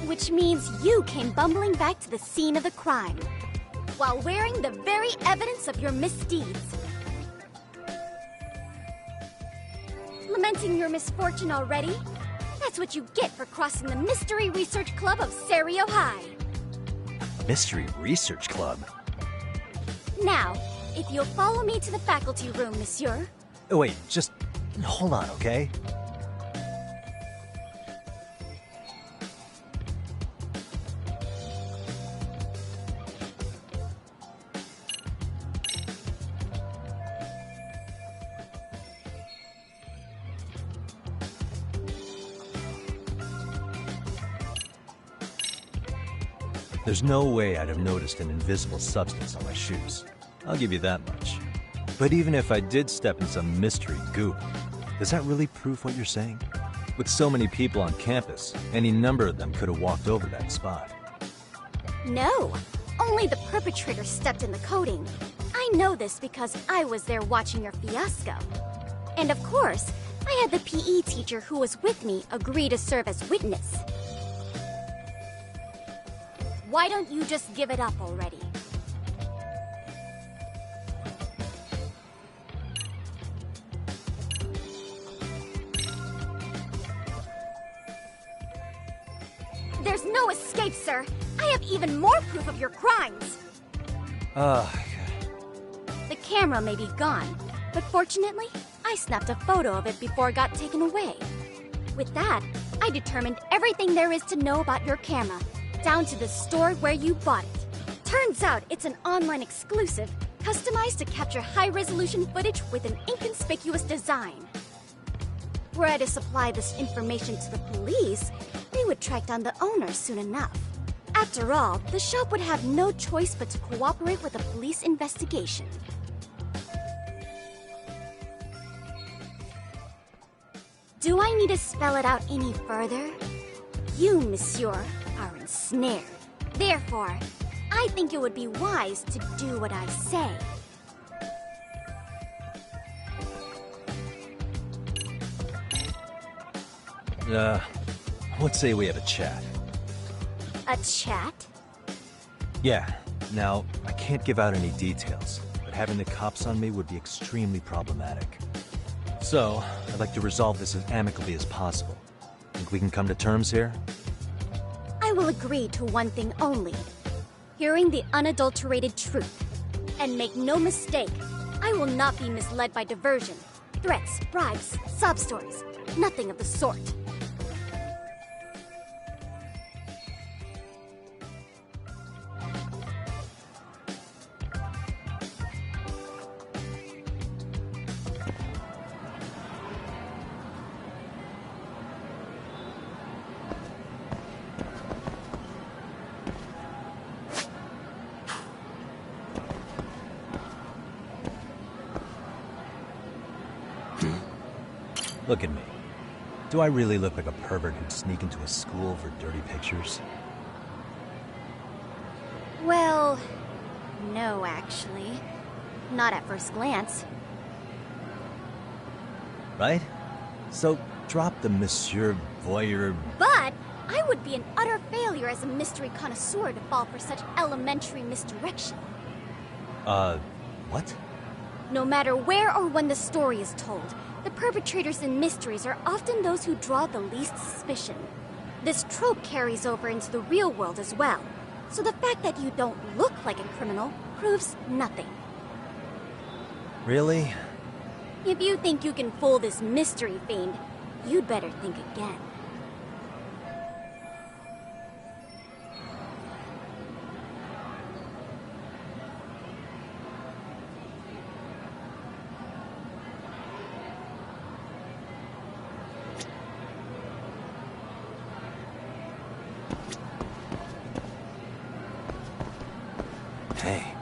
Which means you came bumbling back to the scene of the crime, while wearing the very evidence of your misdeeds. Lamenting your misfortune already? That's what you get for crossing the Mystery Research Club of Serio High. Mystery Research Club? Now, if you'll follow me to the faculty room, monsieur. Oh, wait, just hold on, okay? There's no way I'd have noticed an invisible substance on my shoes. I'll give you that much. But even if I did step in some mystery goop, does that really prove what you're saying? With so many people on campus, any number of them could have walked over that spot. No, only the perpetrator stepped in the coating. I know this because I was there watching your fiasco. And of course, I had the PE teacher who was with me agree to serve as witness. Why don't you just give it up already? There's no escape, sir. I have even more proof of your crimes. The camera may be gone, but fortunately, I snapped a photo of it before it got taken away. With that, I determined everything there is to know about your camera, down to the store where you bought it. Turns out it's an online exclusive, customized to capture high-resolution footage with an inconspicuous design. Were I to supply this information to the police, they would track down the owner soon enough. After all, the shop would have no choice but to cooperate with the police investigation. Do I need to spell it out any further? You, monsieur, are ensnared. Therefore, I think it would be wise to do what I say. Let's say we have a chat. A chat? Yeah. Now, I can't give out any details, but having the cops on me would be extremely problematic. So, I'd like to resolve this as amicably as possible. Think we can come to terms here? I will agree to one thing only. Hearing the unadulterated truth. And make no mistake, I will not be misled by diversion, threats, bribes, sob stories. Nothing of the sort. Look at me. Do I really look like a pervert who'd sneak into a school for dirty pictures? Well, no, actually. Not at first glance. Right? So, drop the Monsieur Voyeur... But I would be an utter failure as a mystery connoisseur to fall for such elementary misdirection. What? No matter where or when the story is told, the perpetrators in mysteries are often those who draw the least suspicion. This trope carries over into the real world as well, so the fact that you don't look like a criminal proves nothing. Really? If you think you can fool this mystery fiend, you'd better think again. Hey.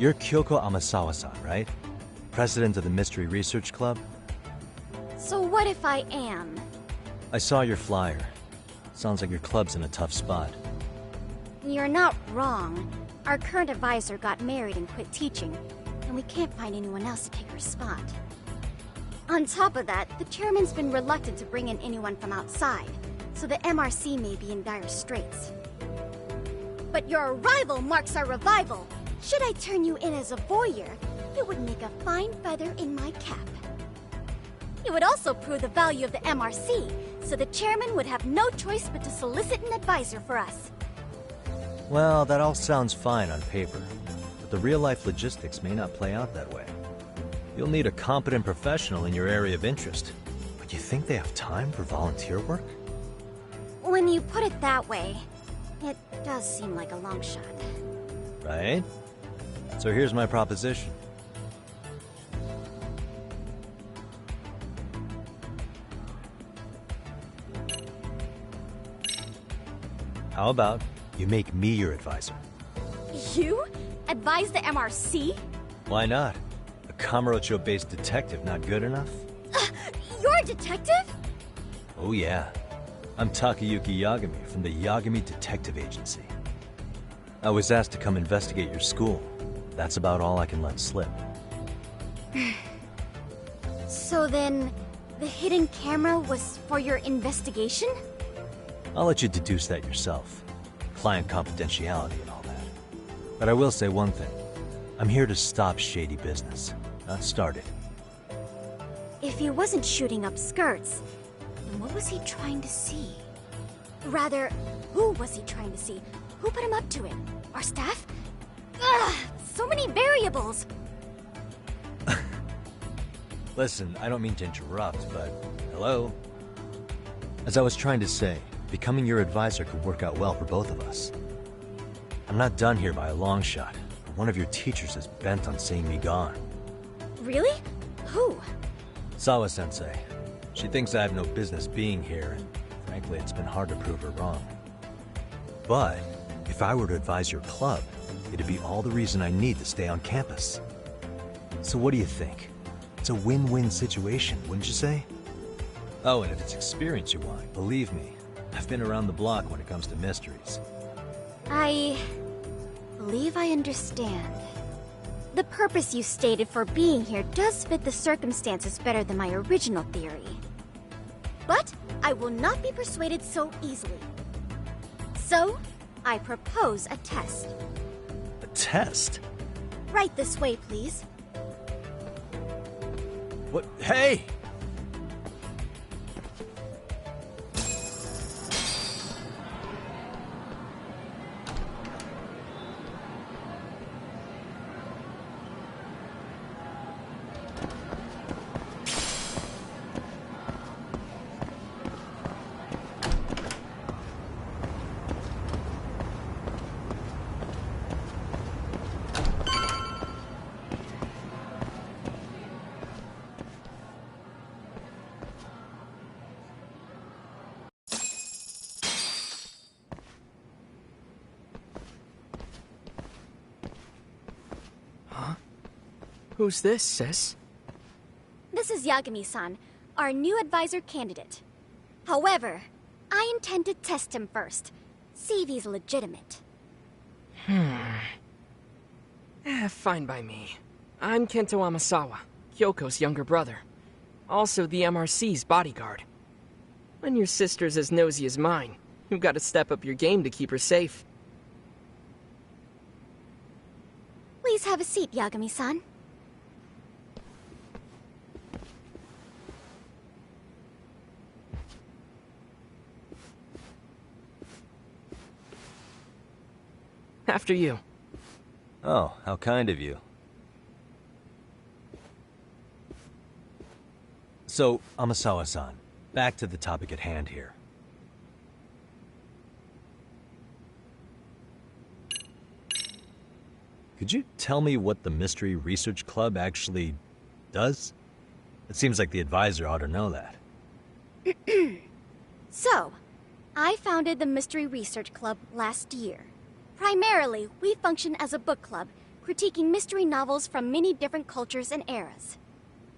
You're Kyoko Amasawa-san, right? President of the Mystery Research Club? So what if I am? I saw your flyer. Sounds like your club's in a tough spot. You're not wrong. Our current advisor got married and quit teaching, and we can't find anyone else to take her spot. On top of that, the chairman's been reluctant to bring in anyone from outside, so the MRC may be in dire straits. But your arrival marks our revival! Should I turn you in as a voyeur, it would make a fine feather in my cap. It would also prove the value of the MRC, so the chairman would have no choice but to solicit an advisor for us. Well, that all sounds fine on paper, but the real-life logistics may not play out that way. You'll need a competent professional in your area of interest, but you think they have time for volunteer work? When you put it that way, it does seem like a long shot. Right? So here's my proposition. How about you make me your advisor? You? Advise the MRC? Why not? A Kamurocho-based detective not good enough? You're a detective? Oh yeah. I'm Takayuki Yagami from the Yagami Detective Agency. I was asked to come investigate your school. That's about all I can let slip. So then, the hidden camera was for your investigation? I'll let you deduce that yourself. Client confidentiality and all that. But I will say one thing. I'm here to stop shady business, not start it. If he wasn't shooting up skirts, then what was he trying to see? Rather, who was he trying to see? Who put him up to it? Our staff? Ugh! So many variables! Listen, I don't mean to interrupt, but... Hello? As I was trying to say, becoming your advisor could work out well for both of us. I'm not done here by a long shot. One of your teachers is bent on seeing me gone. Really? Who? Sawa-sensei. She thinks I have no business being here, and frankly, it's been hard to prove her wrong. But, if I were to advise your club, it'd be all the reason I need to stay on campus. So what do you think? It's a win-win situation, wouldn't you say? Oh, and if it's experience you want, believe me, I've been around the block when it comes to mysteries. I believe I understand. The purpose you stated for being here does fit the circumstances better than my original theory. But I will not be persuaded so easily. So, I propose a test. A test? Right this way, please. What? Hey! Who's this, sis? This is Yagami-san, our new advisor candidate. However, I intend to test him first. See if he's legitimate. Fine by me. I'm Kento Amasawa, Kyoko's younger brother. Also the MRC's bodyguard. When your sister's as nosy as mine, you've got to step up your game to keep her safe. Please have a seat, Yagami-san. After you. Oh, how kind of you. So, Amasawa-san, back to the topic at hand here. Could you tell me what the Mystery Research Club actually does? It seems like the advisor ought to know that. So, I founded the Mystery Research Club last year. Primarily, we function as a book club, critiquing mystery novels from many different cultures and eras.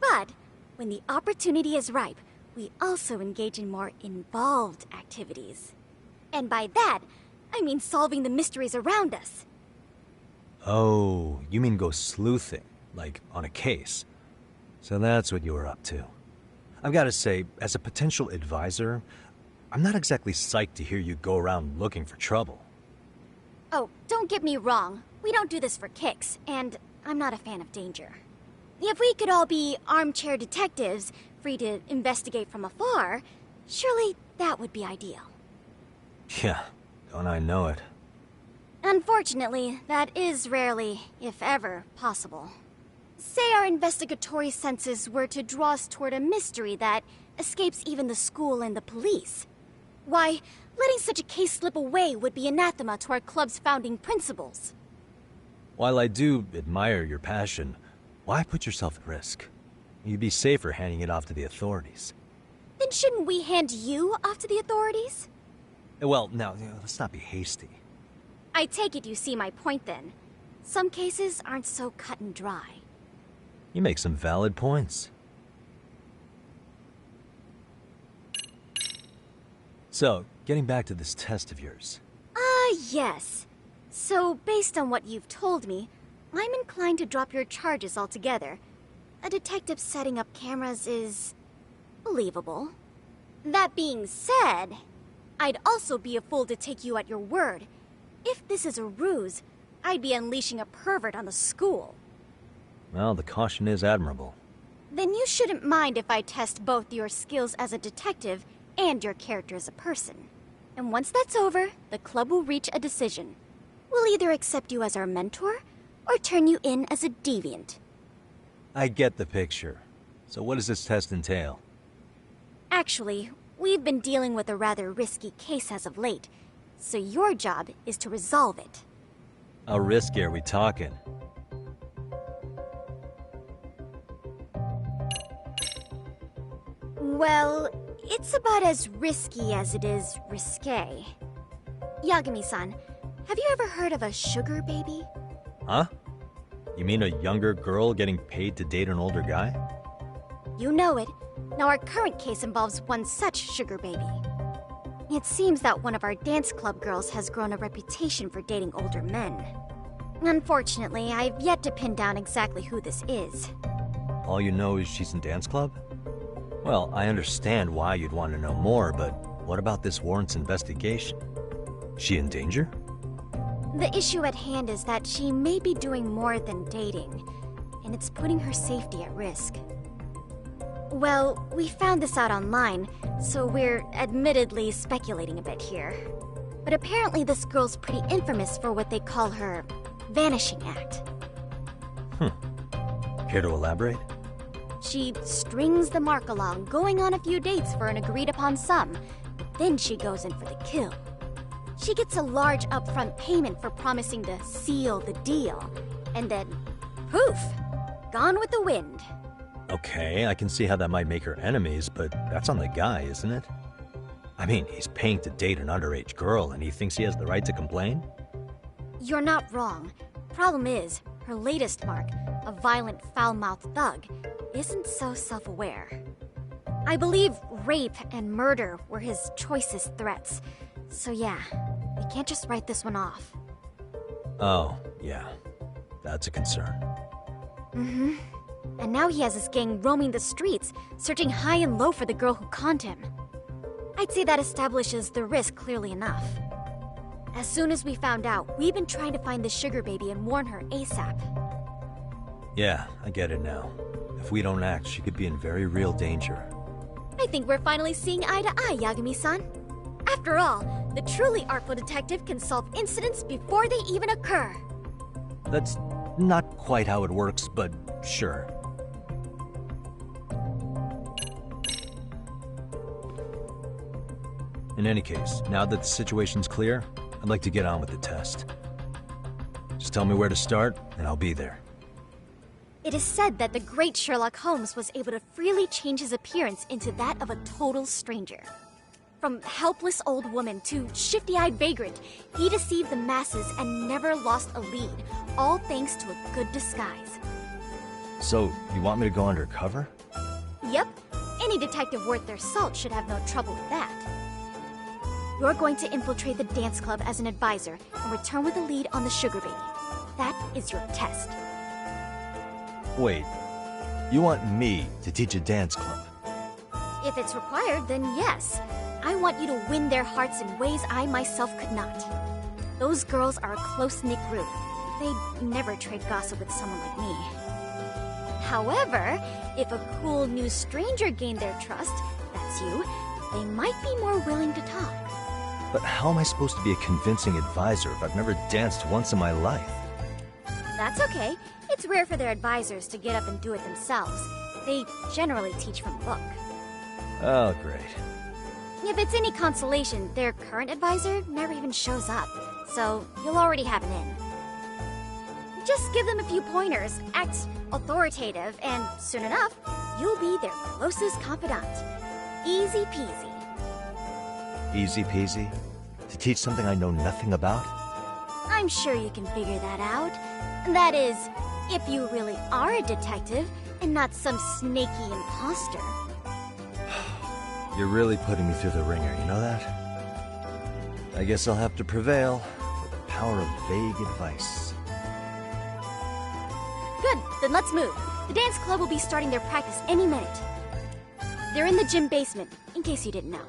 But, when the opportunity is ripe, we also engage in more involved activities. And by that, I mean solving the mysteries around us. Oh, you mean go sleuthing, like on a case. So that's what you were up to. I've got to say, as a potential advisor, I'm not exactly psyched to hear you go around looking for trouble. Oh, don't get me wrong. We don't do this for kicks, and I'm not a fan of danger. If we could all be armchair detectives, free to investigate from afar, surely that would be ideal. Yeah, don't I know it. Unfortunately, that is rarely, if ever, possible. Say our investigatory senses were to draw us toward a mystery that escapes even the school and the police. Why, letting such a case slip away would be anathema to our club's founding principles. While I do admire your passion, why put yourself at risk? You'd be safer handing it off to the authorities. Then shouldn't we hand you off to the authorities? Well, now, let's not be hasty. I take it you see my point then. Some cases aren't so cut and dry. You make some valid points. So, getting back to this test of yours. Yes. So, based on what you've told me, I'm inclined to drop your charges altogether. A detective setting up cameras is believable. That being said, I'd also be a fool to take you at your word. If this is a ruse, I'd be unleashing a pervert on the school. Well, the caution is admirable. Then you shouldn't mind if I test both your skills as a detective and your character as a person. And once that's over, the club will reach a decision. We'll either accept you as our mentor, or turn you in as a deviant. I get the picture. So what does this test entail? Actually, we've been dealing with a rather risky case as of late, so your job is to resolve it. How risky are we talking? Well, it's about as risky as it is risque. Yagami-san, have you ever heard of a sugar baby? Huh? You mean a younger girl getting paid to date an older guy? You know it. Now our current case involves one such sugar baby. It seems that one of our dance club girls has grown a reputation for dating older men. Unfortunately, I've yet to pin down exactly who this is. All you know is she's in dance club? Well, I understand why you'd want to know more, but what about this warrant's investigation? She in danger? The issue at hand is that she may be doing more than dating, and it's putting her safety at risk. Well, we found this out online, so we're admittedly speculating a bit here. But apparently this girl's pretty infamous for what they call her Vanishing Act. Care to elaborate? She strings the mark along, going on a few dates for an agreed-upon sum, but then she goes in for the kill. She gets a large upfront payment for promising to seal the deal, and then, poof, gone with the wind. Okay, I can see how that might make her enemies, but that's on the guy, isn't it? I mean, he's paying to date an underage girl, and he thinks he has the right to complain? You're not wrong. Problem is, her latest mark, a violent, foul-mouthed thug, isn't so self-aware. I believe rape and murder were his choicest threats. So yeah, we can't just write this one off. Oh, yeah. That's a concern. Mm-hmm. And now he has his gang roaming the streets, searching high and low for the girl who conned him. I'd say that establishes the risk clearly enough. As soon as we found out, we've been trying to find the sugar baby and warn her ASAP. Yeah, I get it now. If we don't act, she could be in very real danger. I think we're finally seeing eye to eye, Yagami-san. After all, the truly artful detective can solve incidents before they even occur. That's not quite how it works, but sure. In any case, now that the situation's clear, I'd like to get on with the test. Just tell me where to start, and I'll be there. It is said that the great Sherlock Holmes was able to freely change his appearance into that of a total stranger. From helpless old woman to shifty-eyed vagrant, he deceived the masses and never lost a lead, all thanks to a good disguise. So, you want me to go undercover? Yep, any detective worth their salt should have no trouble with that. You're going to infiltrate the dance club as an advisor and return with a lead on the sugar baby. That is your test. Wait, you want me to teach a dance club? If it's required, then yes. I want you to win their hearts in ways I myself could not. Those girls are a close-knit group. They'd never trade gossip with someone like me. However, if a cool new stranger gained their trust, that's you, they might be more willing to talk. But how am I supposed to be a convincing advisor if I've never danced once in my life? That's okay. It's rare for their advisors to get up and do it themselves. They generally teach from a book. Oh, great. If it's any consolation, their current advisor never even shows up, so you'll already have an in. Just give them a few pointers, act authoritative, and soon enough, you'll be their closest confidant. Easy peasy. Easy peasy? To teach something I know nothing about? I'm sure you can figure that out. That is, if you really are a detective and not some snaky imposter. You're really putting me through the ringer, you know that? I guess I'll have to prevail with the power of vague advice. Good, then let's move. The dance club will be starting their practice any minute. They're in the gym basement, in case you didn't know.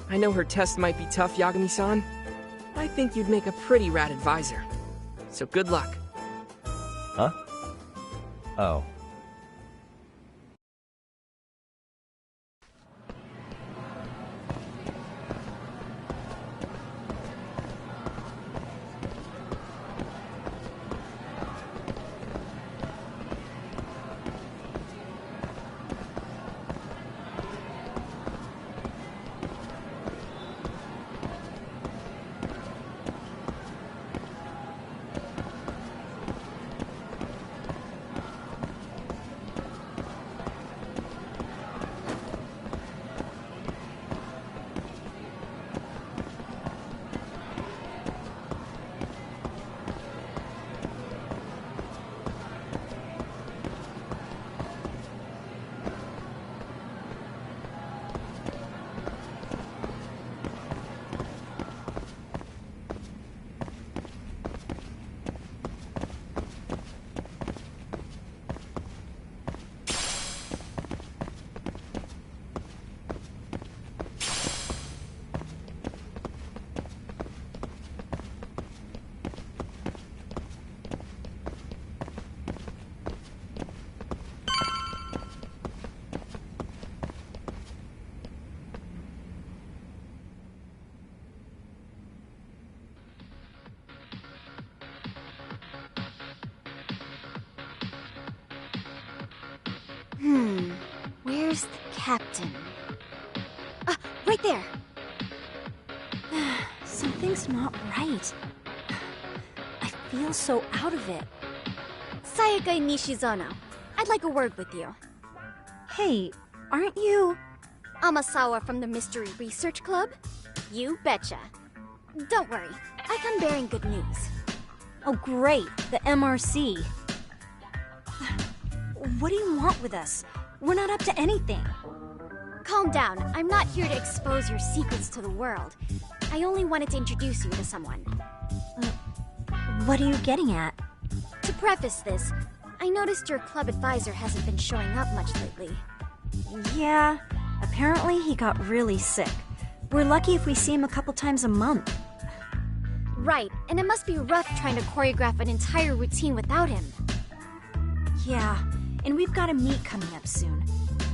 I know her test might be tough, Yagami-san. I think you'd make a pretty rad advisor. So good luck. Huh? Oh. Where's the captain? Right there! Something's not right. I feel so out of it. Sayaka Nishizono, I'd like a word with you. Hey, aren't you... Amasawa from the Mystery Research Club? You betcha. Don't worry, I come bearing good news. Oh great, the MRC. What do you want with us? We're not up to anything. Calm down, I'm not here to expose your secrets to the world. I only wanted to introduce you to someone. What are you getting at? To preface this, I noticed your club advisor hasn't been showing up much lately. Yeah, apparently he got really sick. We're lucky if we see him a couple times a month. Right, and it must be rough trying to choreograph an entire routine without him. Yeah, and we've got a meet coming up soon.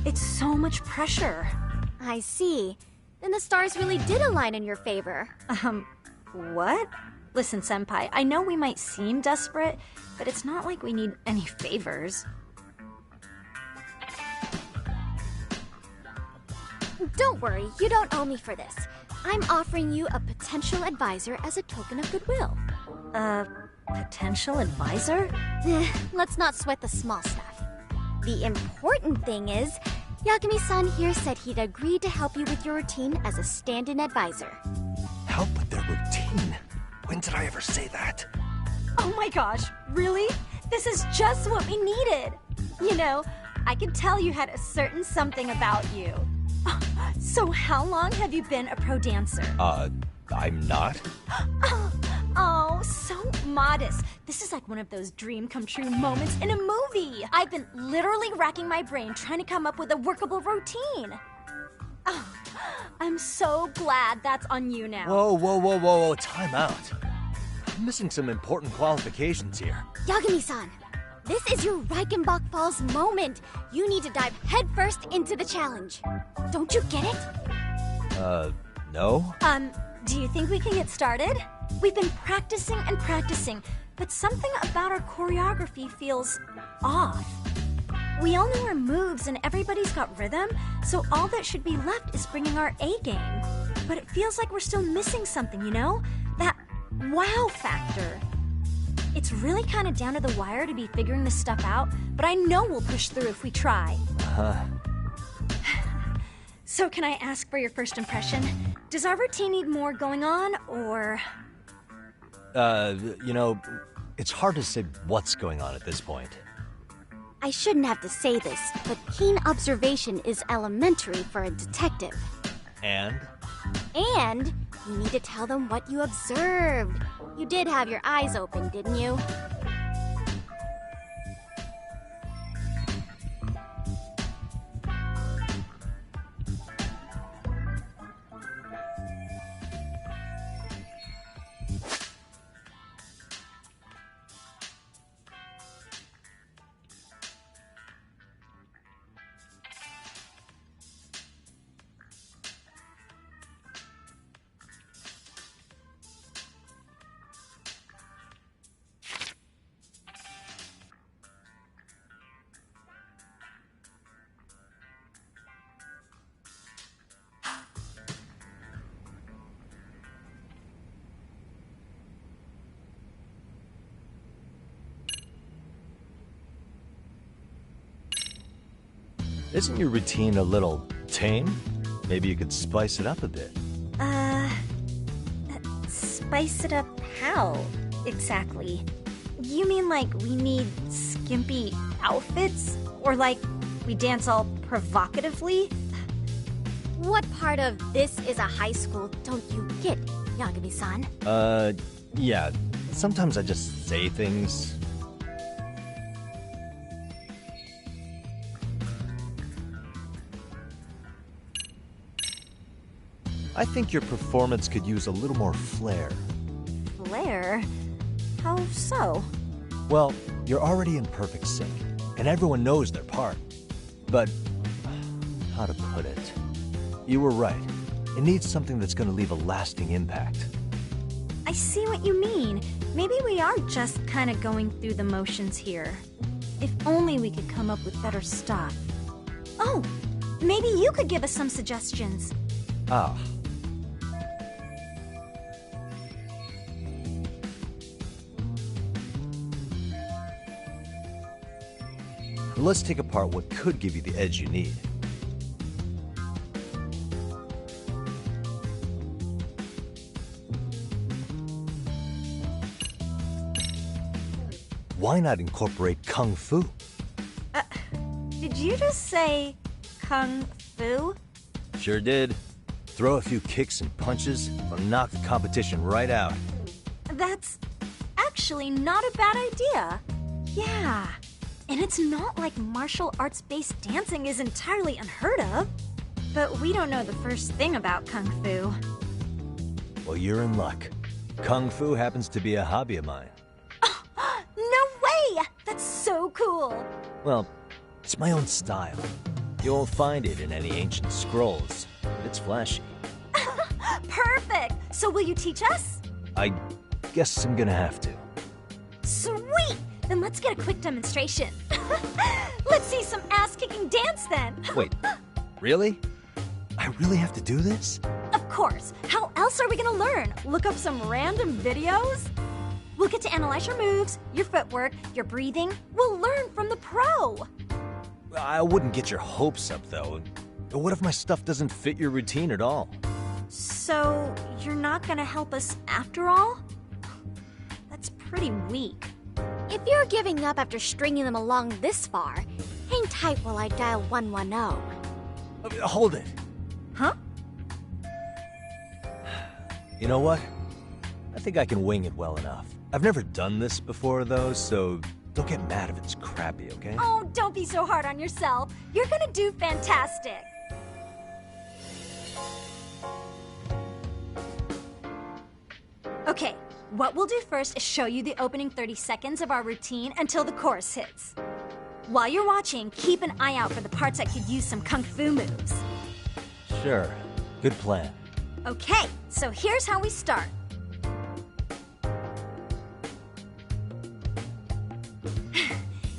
It's so much pressure. I see. Then the stars really did align in your favor. What? Listen, Senpai, I know we might seem desperate, but it's not like we need any favors. Don't worry, you don't owe me for this. I'm offering you a potential advisor as a token of goodwill. Potential advisor? Let's not sweat the small stuff. The important thing is, Yagami-san here said he'd agreed to help you with your routine as a stand-in advisor. Help with their routine? When did I ever say that? Oh my gosh, really? This is just what we needed! You know, I could tell you had a certain something about you. So how long have you been a pro dancer? I'm not. Oh, so modest. This is like one of those dream come true moments in a movie. I've been literally racking my brain trying to come up with a workable routine. Oh, I'm so glad that's on you now. Whoa, time out. I'm missing some important qualifications here. Yagami-san, this is your Reichenbach Falls moment. You need to dive headfirst into the challenge. Don't you get it? No? Do you think we can get started? We've been practicing and practicing, but something about our choreography feels off. We all know our moves and everybody's got rhythm, so all that should be left is bringing our A game. But it feels like we're still missing something, you know? That wow factor. It's really kind of down to the wire to be figuring this stuff out, but I know we'll push through if we try. So can I ask for your first impression? Does our routine need more going on, or...? You know, it's hard to say what's going on at this point. I shouldn't have to say this, but keen observation is elementary for a detective. And? And you need to tell them what you observed. You did have your eyes open, didn't you? Isn't your routine a little tame? Maybe you could spice it up a bit. Spice it up how, exactly? You mean like we need skimpy outfits? Or like we dance all provocatively? What part of this is a high school don't you get, Yagami-san? Yeah. Sometimes I just say things. I think your performance could use a little more flair. Flair? How so? Well, you're already in perfect sync, and everyone knows their part. But, how to put it? You were right. It needs something that's going to leave a lasting impact. I see what you mean. Maybe we are just kind of going through the motions here. If only we could come up with better stuff. Oh, maybe you could give us some suggestions. Ah. Let's take apart what could give you the edge you need. Why not incorporate Kung Fu? Did you just say Kung Fu? Sure did. Throw a few kicks and punches, or knock the competition right out. That's actually not a bad idea. Yeah. And it's not like martial arts-based dancing is entirely unheard of. But we don't know the first thing about Kung Fu. Well, you're in luck. Kung Fu happens to be a hobby of mine. No way! That's so cool! Well, it's my own style. You won't find it in any ancient scrolls. It's flashy. Perfect! So will you teach us? I guess I'm gonna have to. Sweet! Then let's get a quick demonstration. Let's see some ass-kicking dance then! Wait, really? I really have to do this? Of course! How else are we gonna learn? Look up some random videos? We'll get to analyze your moves, your footwork, your breathing. We'll learn from the pro! I wouldn't get your hopes up, though. What if my stuff doesn't fit your routine at all? So, you're not gonna help us after all? That's pretty weak. If you're giving up after stringing them along this far, hang tight while I dial 110. Hold it. Huh? You know what? I think I can wing it well enough. I've never done this before, though, so don't get mad if it's crappy, okay? Oh, don't be so hard on yourself. You're gonna do fantastic. Okay, what we'll do first is show you the opening 30 seconds of our routine until the chorus hits. While you're watching, keep an eye out for the parts that could use some Kung Fu moves. Sure. Good plan. Okay, so here's how we start.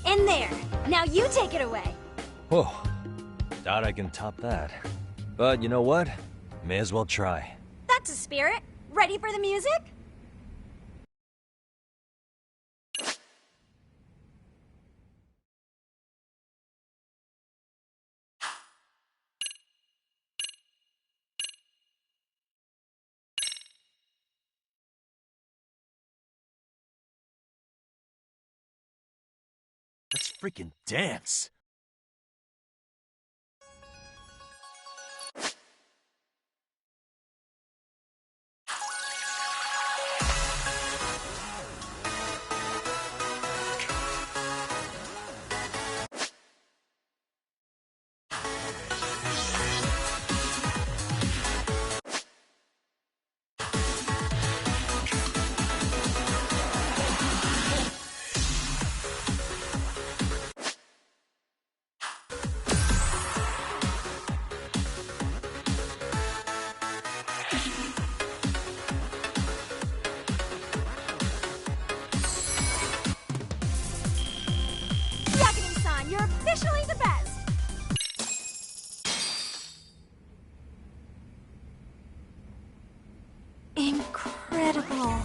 In there. Now you take it away. Whoa. Doubt I can top that. But you know what? May as well try. That's a spirit. Ready for the music? Let's freaking dance. You're officially the best! Incredible.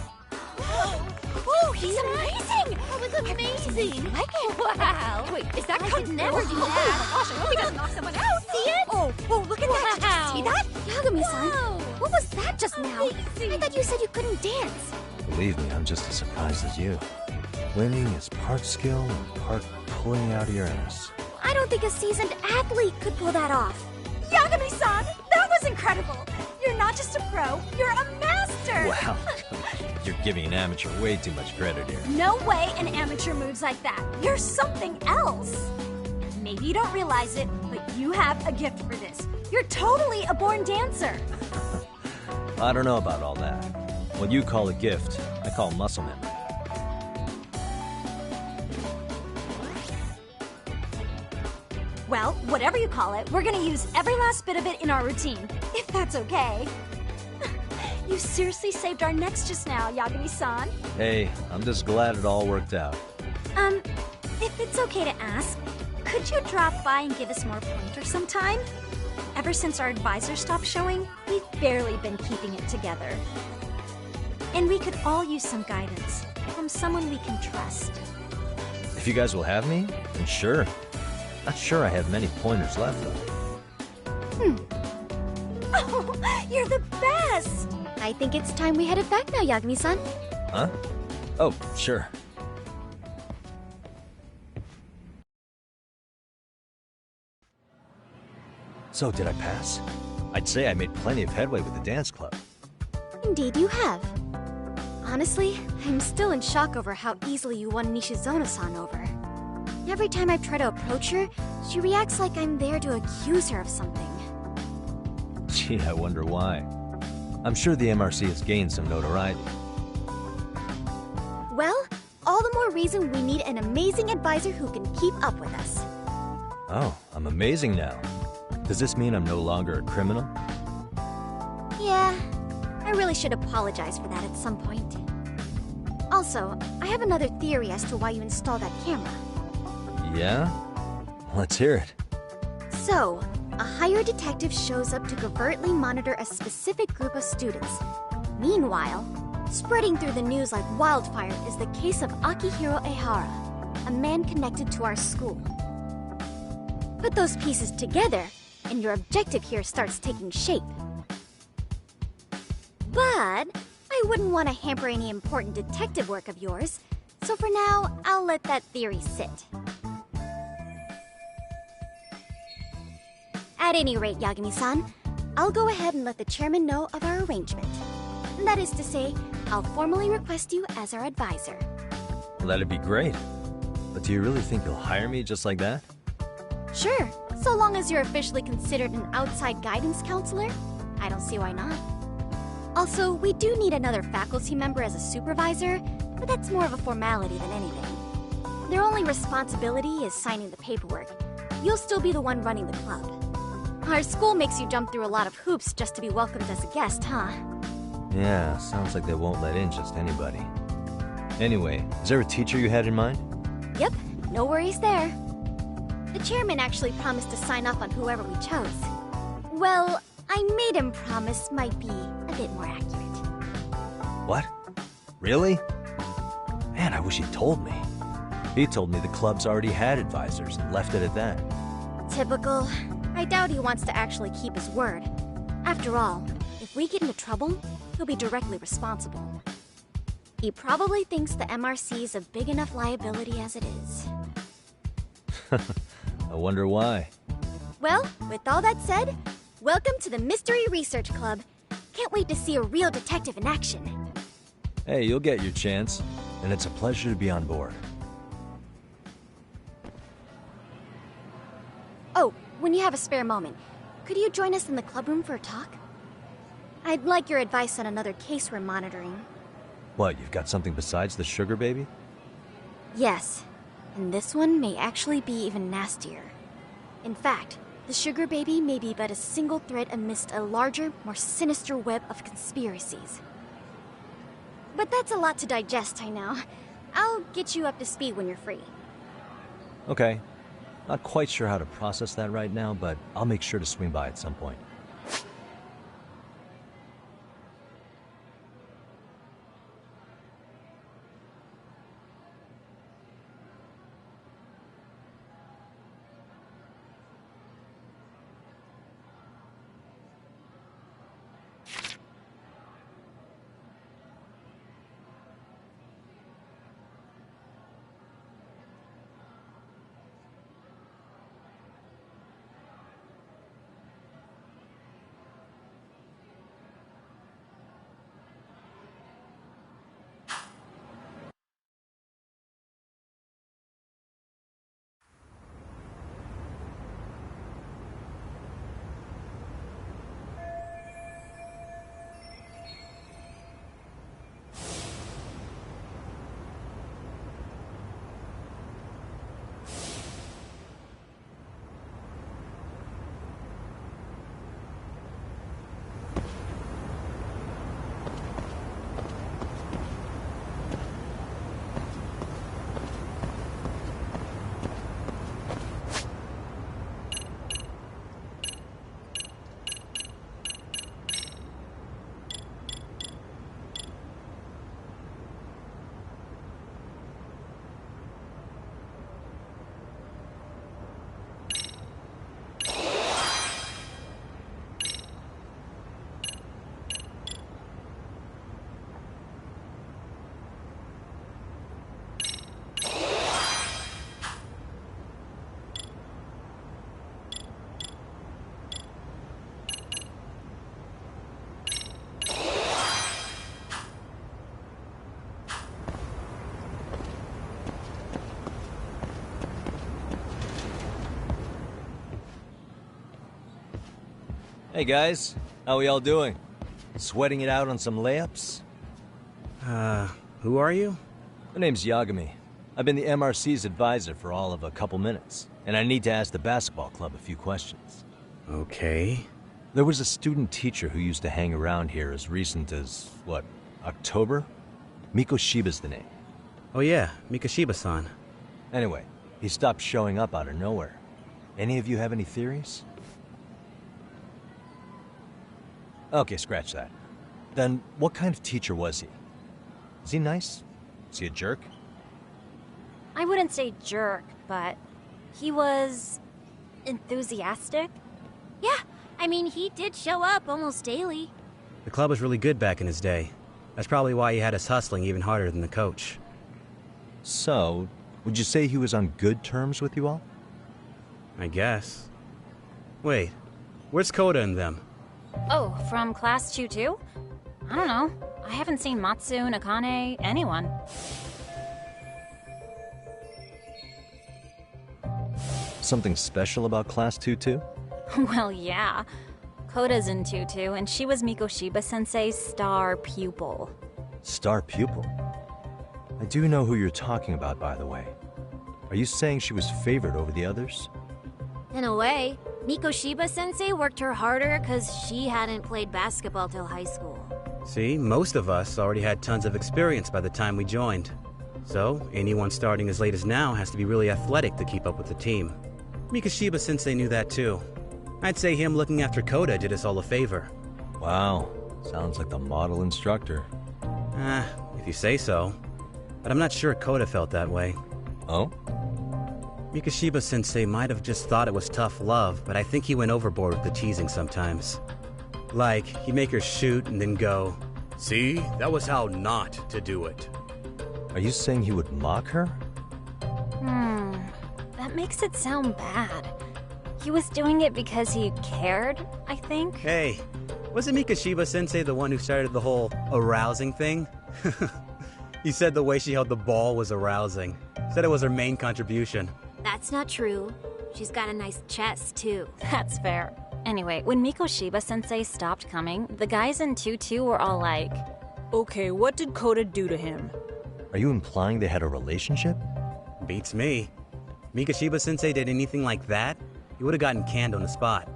Oh, he's amazing! That was amazing! Wow! Wait, is that Kung Fu? Never do that! Oh my gosh, I hope he doesn't knock someone out! See it? Oh, look at that! Did you see that? Yagami-san, what was that just now? I thought you said you couldn't dance. Believe me, I'm just as surprised as you. Winning is part skill and part pulling out of your ass. I don't think a seasoned athlete could pull that off. Yagami-san, that was incredible! You're not just a pro, you're a master! Wow, you're giving an amateur way too much credit here. No way an amateur moves like that. You're something else. Maybe you don't realize it, but you have a gift for this. You're totally a born dancer. I don't know about all that. What you call a gift, I call muscle memory. Well, whatever you call it, we're gonna use every last bit of it in our routine, if that's okay. You seriously saved our necks just now, Yagami-san. Hey, I'm just glad it all worked out. If it's okay to ask, Could you drop by and give us more pointers sometime? Ever since our advisor stopped showing, we've barely been keeping it together. And we could all use some guidance from someone we can trust. If you guys will have me, then sure. Not sure I have many pointers left, though. Oh, you're the best! I think it's time we headed back now, Yagami-san. Huh? Oh, sure. So, did I pass? I'd say I made plenty of headway with the dance club. Indeed you have. Honestly, I'm still in shock over how easily you won Nishizono-san over. Every time I try to approach her, she reacts like I'm there to accuse her of something. Gee, I wonder why. I'm sure the MRC has gained some notoriety. Well, all the more reason we need an amazing advisor who can keep up with us. Oh, I'm amazing now. Does this mean I'm no longer a criminal? Yeah, I really should apologize for that at some point. Also, I have another theory as to why you installed that camera. Yeah? Let's hear it. So, a hired detective shows up to covertly monitor a specific group of students. Meanwhile, spreading through the news like wildfire is the case of Akihiro Ehara, a man connected to our school. Put those pieces together, and your objective here starts taking shape. But I wouldn't want to hamper any important detective work of yours, so for now, I'll let that theory sit. At any rate, Yagami-san, I'll go ahead and let the chairman know of our arrangement. That is to say, I'll formally request you as our advisor. Well, that'd be great. But do you really think you'll hire me just like that? Sure, so long as you're officially considered an outside guidance counselor, I don't see why not. Also, we do need another faculty member as a supervisor, but that's more of a formality than anything. Their only responsibility is signing the paperwork. You'll still be the one running the club. Our school makes you jump through a lot of hoops just to be welcomed as a guest, huh? Yeah, sounds like they won't let in just anybody. Anyway, is there a teacher you had in mind? Yep, no worries there. The chairman actually promised to sign off on whoever we chose. Well, I made him promise might be a bit more accurate. What? Really? Man, I wish he'd told me. He told me the club's already had advisors and left it at that. Typical. I doubt he wants to actually keep his word. After all, if we get into trouble, he'll be directly responsible. He probably thinks the MRC is a big enough liability as it is. I wonder why. Well, with all that said, welcome to the Mystery Research Club. Can't wait to see a real detective in action. Hey, you'll get your chance, and it's a pleasure to be on board. Oh, when you have a spare moment, could you join us in the clubroom for a talk? I'd like your advice on another case we're monitoring. What, you've got something besides the sugar baby? Yes, and this one may actually be even nastier. In fact, the sugar baby may be but a single thread amidst a larger, more sinister web of conspiracies. But that's a lot to digest, I know. I'll get you up to speed when you're free. Okay. Not quite sure how to process that right now, but I'll make sure to swing by at some point. Hey guys, how we all doing? Sweating it out on some layups? Who are you? My name's Yagami. I've been the MRC's advisor for all of a couple minutes, and I need to ask the basketball club a few questions. Okay. There was a student teacher who used to hang around here as recent as, what, October? Mikoshiba's the name. Oh yeah, Mikoshiba-san. Anyway, he stopped showing up out of nowhere. Any of you have any theories? Okay, scratch that. Then, what kind of teacher was he? Is he nice? Is he a jerk? I wouldn't say jerk, but he was enthusiastic. Yeah, I mean, he did show up almost daily. The club was really good back in his day. That's probably why he had us hustling even harder than the coach. So, would you say he was on good terms with you all? I guess. Wait, where's Koda and them? Oh, from class 2-2? I don't know. I haven't seen Matsu, Nakane, anyone. Something special about Class 2-2? Well, yeah. Koda's in 2-2, and she was Mikoshiba-sensei's star pupil. Star pupil? I do know who you're talking about, by the way. Are you saying she was favored over the others? In a way, Mikoshiba-sensei worked her harder because she hadn't played basketball till high school. See, most of us already had tons of experience by the time we joined. So, anyone starting as late as now has to be really athletic to keep up with the team. Mikoshiba-sensei knew that too. I'd say him looking after Koda did us all a favor. Wow, sounds like the model instructor. If you say so. But I'm not sure Koda felt that way. Oh? Mikoshiba-sensei might have just thought it was tough love, but I think he went overboard with the teasing sometimes. Like, he'd make her shoot and then go, "See, that was how not to do it." Are you saying he would mock her? That makes it sound bad. He was doing it because he cared, I think. Hey, wasn't Mikoshiba-sensei the one who started the whole arousing thing? He said the way she held the ball was arousing. Said it was her main contribution. That's not true. She's got a nice chest, too. That's fair. Anyway, when Mikoshiba-sensei stopped coming, the guys in 2-2 were all like, "Okay, what did Koda do to him?" Are you implying they had a relationship? Beats me. Mikoshiba-sensei did anything like that, he would have gotten canned on the spot.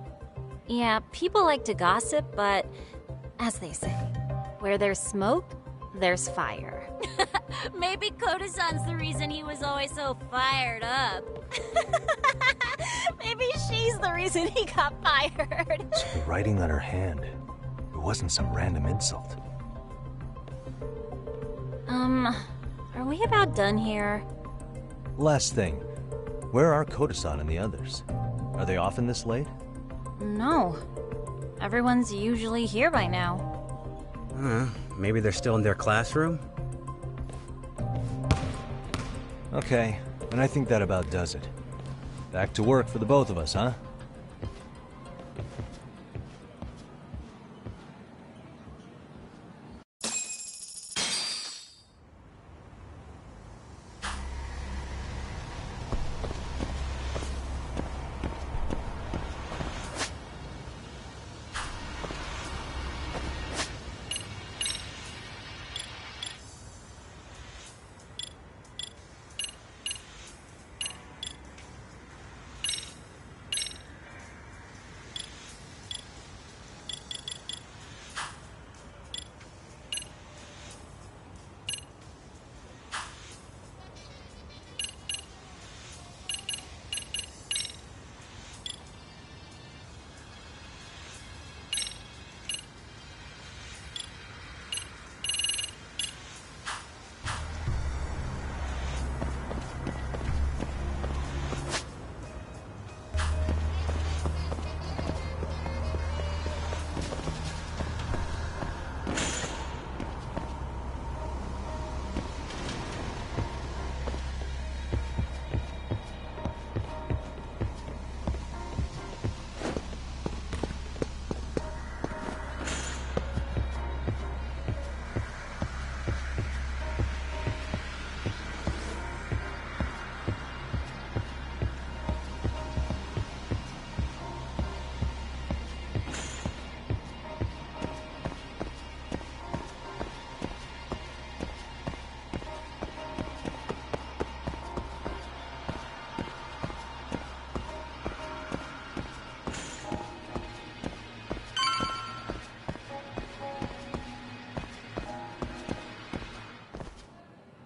yeah, people like to gossip, but as they say, where there's smoke, there's fire. Maybe Koda-san's the reason he was always so fired up. Maybe she's the reason he got fired. So the writing on her hand, it wasn't some random insult. Are we about done here? Last thing, where are Koda-san and the others? Are they often this late? No. Everyone's usually here by now. Maybe they're still in their classroom? Okay, and I think that about does it. Back to work for the both of us, huh?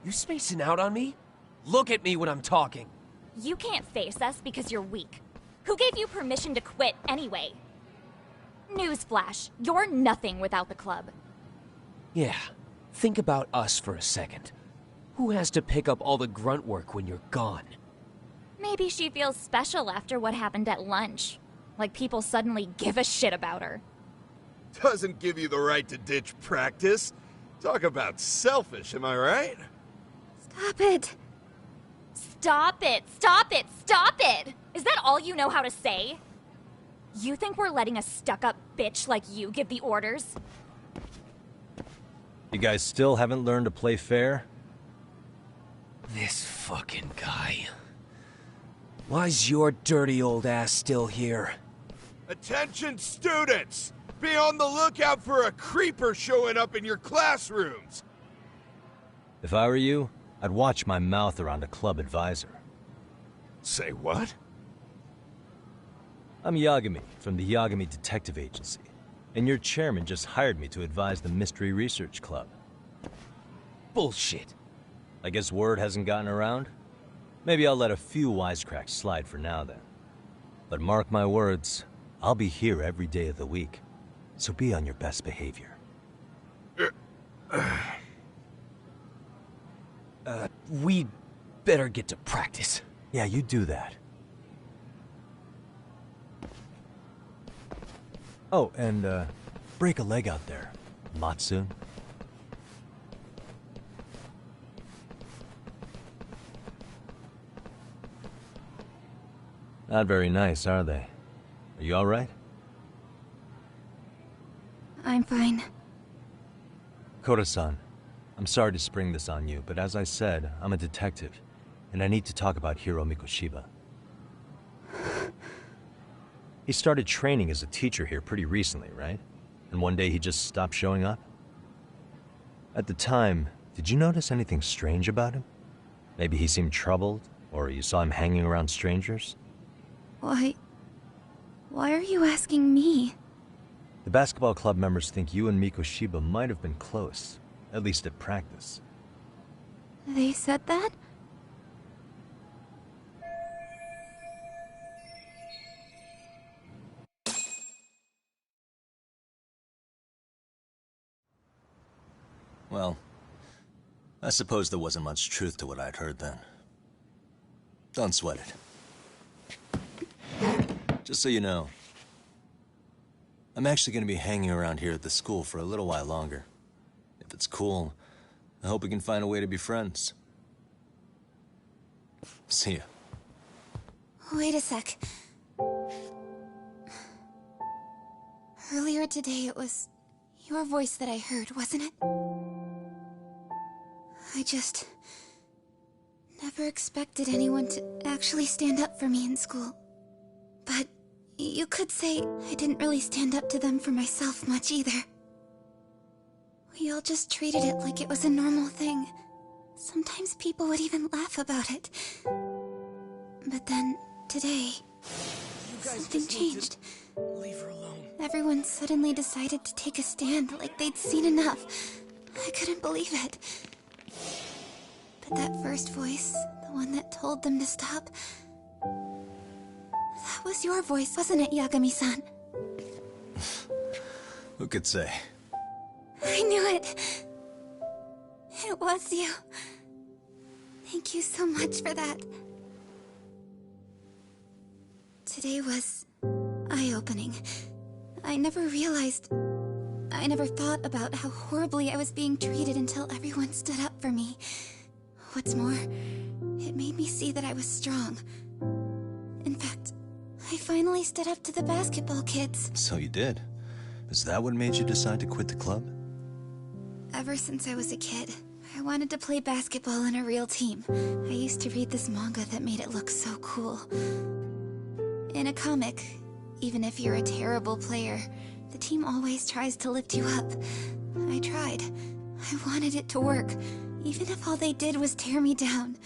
You spacing out on me? Look at me when I'm talking. You can't face us because you're weak. Who gave you permission to quit anyway? Newsflash, you're nothing without the club. Yeah, think about us for a second. Who has to pick up all the grunt work when you're gone? Maybe she feels special after what happened at lunch. Like people suddenly give a shit about her. Doesn't give you the right to ditch practice. Talk about selfish, am I right? Stop it. Stop it! Stop it! Stop it! Is that all you know how to say? You think we're letting a stuck-up bitch like you give the orders? You guys still haven't learned to play fair? This fucking guy. Why's your dirty old ass still here? Attention students! Be on the lookout for a creeper showing up in your classrooms! If I were you, I'd watch my mouth around a club advisor. Say what? I'm Yagami from the Yagami Detective Agency, and your chairman just hired me to advise the Mystery Research Club. Bullshit. I guess word hasn't gotten around? Maybe I'll let a few wisecracks slide for now then. But mark my words, I'll be here every day of the week, so be on your best behavior. We'd better get to practice. Yeah, you do that. Oh, and, break a leg out there, Matsun. Not very nice, are they? Are you alright? I'm fine. Koda-san, I'm sorry to spring this on you, but as I said, I'm a detective, and I need to talk about Hiro Mikoshiba. He started training as a teacher here pretty recently, right? And one day he just stopped showing up? At the time, did you notice anything strange about him? Maybe he seemed troubled, or you saw him hanging around strangers? Why are you asking me? The basketball club members think you and Mikoshiba might have been close, at least at practice. They said that? Well, I suppose there wasn't much truth to what I'd heard then. Don't sweat it. Just so you know, I'm actually going to be hanging around here at the school for a little while longer. If it's cool, I hope we can find a way to be friends. See ya. Wait a sec. Earlier today it was your voice that I heard, wasn't it? I just never expected anyone to actually stand up for me in school. But you could say I didn't really stand up to them for myself much either. We all just treated it like it was a normal thing. Sometimes people would even laugh about it. But then, today, something changed. Leave her alone. Everyone suddenly decided to take a stand like they'd seen enough. I couldn't believe it. But that first voice, the one that told them to stop, that was your voice, wasn't it, Yagami-san? Who could say? I knew it. It was you. Thank you so much for that. Today was eye-opening. I never thought about how horribly I was being treated until everyone stood up for me. What's more, it made me see that I was strong. In fact, I finally stood up to the basketball kids. So you did. Is that what made you decide to quit the club? Ever since I was a kid, I wanted to play basketball in a real team. I used to read this manga that made it look so cool. In a comic, even if you're a terrible player, the team always tries to lift you up. I tried. I wanted it to work, even if all they did was tear me down.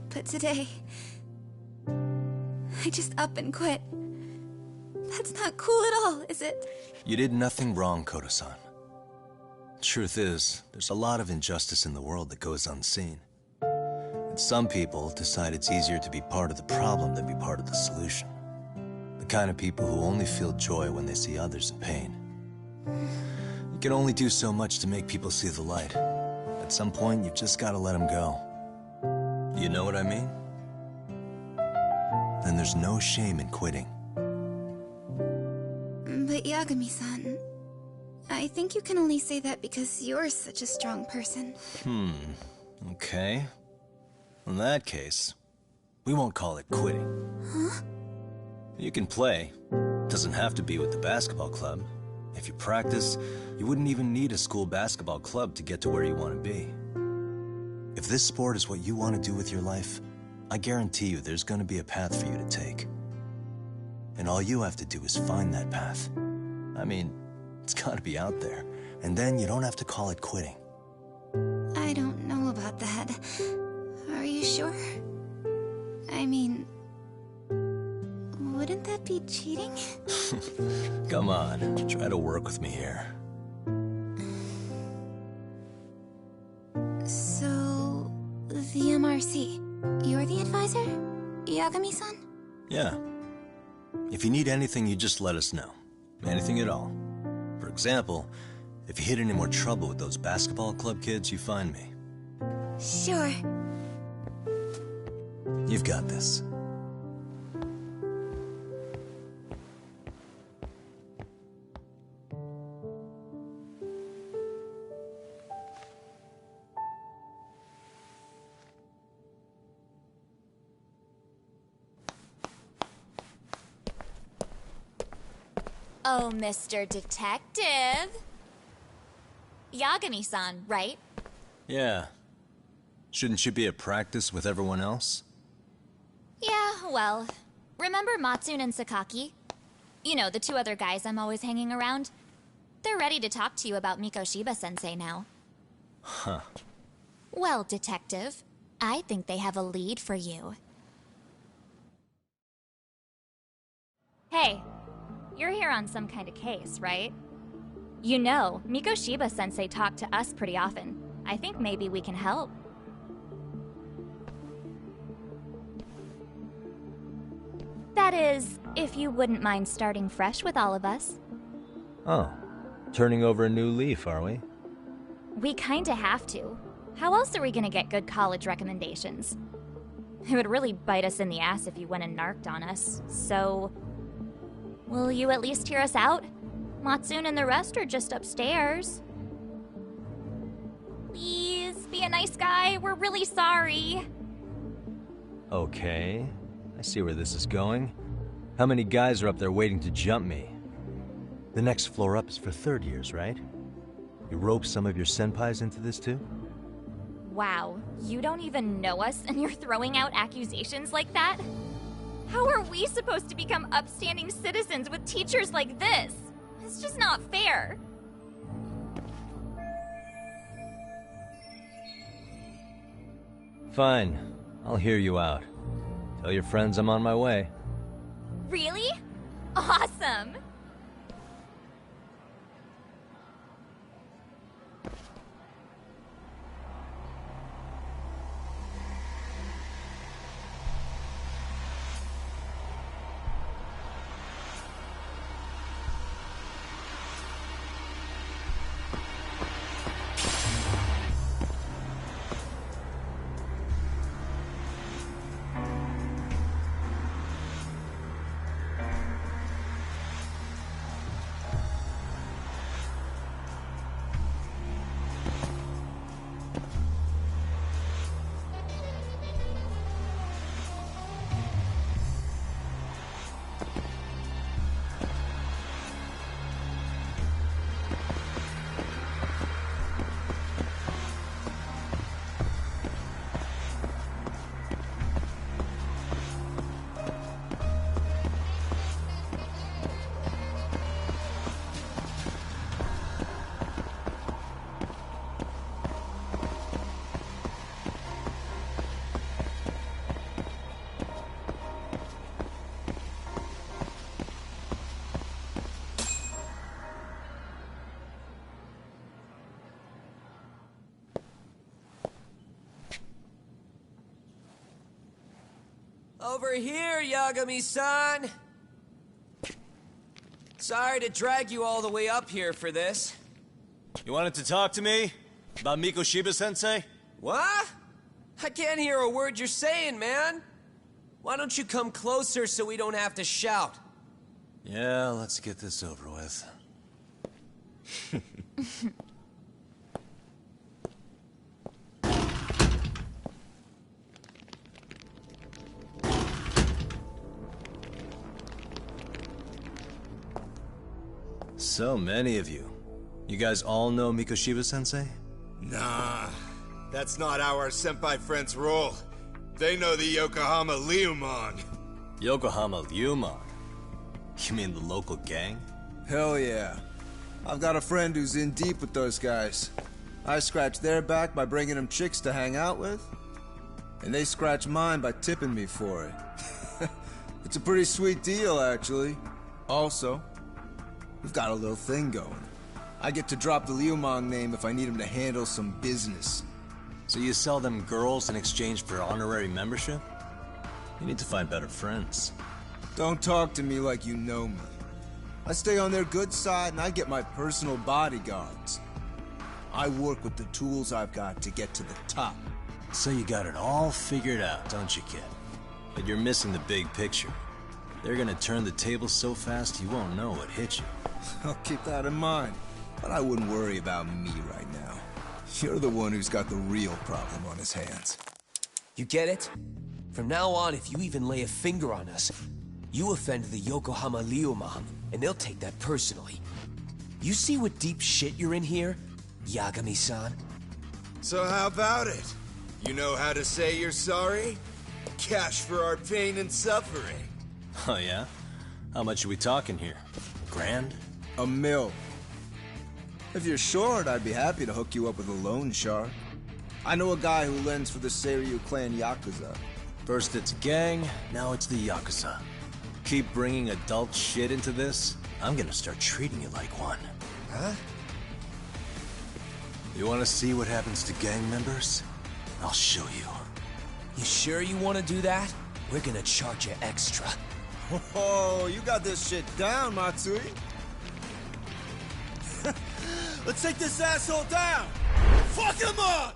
But today, I just up and quit. That's not cool at all, is it? You did nothing wrong, Koda-san. Truth is, there's a lot of injustice in the world that goes unseen. And some people decide it's easier to be part of the problem than be part of the solution. The kind of people who only feel joy when they see others in pain. You can only do so much to make people see the light. At some point, you've just got to let them go. You know what I mean? Then there's no shame in quitting. But Yagami-san, I think you can only say that because you're such a strong person. Okay. In that case, we won't call it quitting. Huh? You can play. Doesn't have to be with the basketball club. If you practice, you wouldn't even need a school basketball club to get to where you want to be. If this sport is what you want to do with your life, I guarantee you there's going to be a path for you to take. And all you have to do is find that path. I mean, it's got to be out there. And then you don't have to call it quitting. I don't know about that. Are you sure? I mean, wouldn't that be cheating? Come on, try to work with me here. So, the MRC, you're the advisor? Yagami-san? Yeah. If you need anything, you just let us know. Anything at all. For example, if you hit any more trouble with those basketball club kids, you find me. Sure. You've got this. Oh, Mr. Detective. Yagami-san, right? Yeah. Shouldn't you be at practice with everyone else? Yeah, well, remember Matsune and Sakaki? You know, the two other guys I'm always hanging around? They're ready to talk to you about Mikoshiba-sensei now. Huh. Well, Detective, I think they have a lead for you. Hey, you're here on some kind of case, right? You know, Mikoshiba-sensei talked to us pretty often. I think maybe we can help. That is, if you wouldn't mind starting fresh with all of us. Oh. Turning over a new leaf, are we? We kinda have to. How else are we gonna get good college recommendations? It would really bite us in the ass if you went and narked on us, so... Will you at least hear us out? Matsune and the rest are just upstairs. Please, be a nice guy. We're really sorry. Okay. I see where this is going. How many guys are up there waiting to jump me? The next floor up is for third years, right? You rope some of your senpais into this too? Wow, you don't even know us and you're throwing out accusations like that? How are we supposed to become upstanding citizens with teachers like this? It's just not fair. Fine. I'll hear you out. Tell your friends I'm on my way. Really? Awesome! Over here, Yagami-san! Sorry to drag you all the way up here for this. You wanted to talk to me? About Mikoshiba-sensei? What? I can't hear a word you're saying, man. Why don't you come closer so we don't have to shout? Yeah, let's get this over with. So many of you. You guys all know Mikoshiba-sensei? Nah, that's not how our senpai friends roll. They know the Yokohama Liumon. Yokohama Liumon? You mean the local gang? Hell yeah. I've got a friend who's in deep with those guys. I scratch their back by bringing them chicks to hang out with, and they scratch mine by tipping me for it. It's a pretty sweet deal, actually. Also, we've got a little thing going. I get to drop the Liumong name if I need him to handle some business. So you sell them girls in exchange for honorary membership? You need to find better friends. Don't talk to me like you know me. I stay on their good side and I get my personal bodyguards. I work with the tools I've got to get to the top. So you got it all figured out, don't you, kid? But you're missing the big picture. They're gonna turn the tables so fast you won't know what hit you. I'll keep that in mind. But I wouldn't worry about me right now. You're the one who's got the real problem on his hands. You get it? From now on, if you even lay a finger on us, you offend the Yokohama Liumon, and they'll take that personally. You see what deep shit you're in here, Yagami-san? So how about it? You know how to say you're sorry? Cash for our pain and suffering. Oh yeah? How much are we talking here? $1,000? $1 million. If you're short, I'd be happy to hook you up with a loan shark. I know a guy who lends for the Seiryu clan Yakuza. First it's gang, now it's the Yakuza. Keep bringing adult shit into this, I'm gonna start treating you like one. Huh? You wanna see what happens to gang members? I'll show you. You sure you want to do that? We're gonna charge you extra. Oh, you got this shit down, Matsui. Let's take this asshole down! Fuck him up!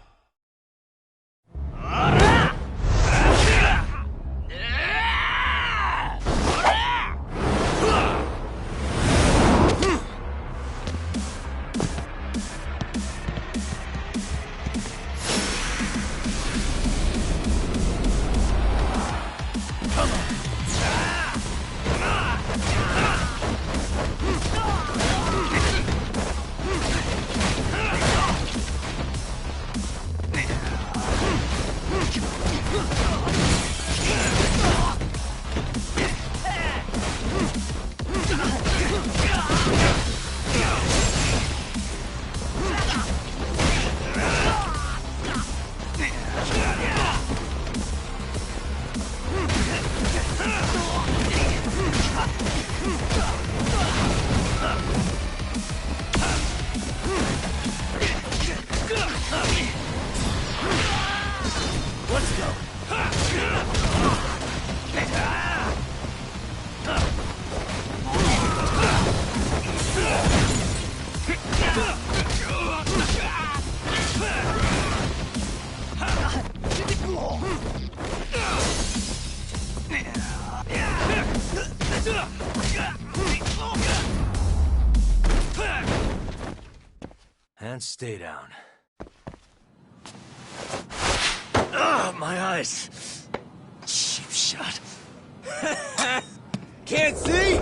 And stay down. Ah, my eyes! Cheap shot. Can't see?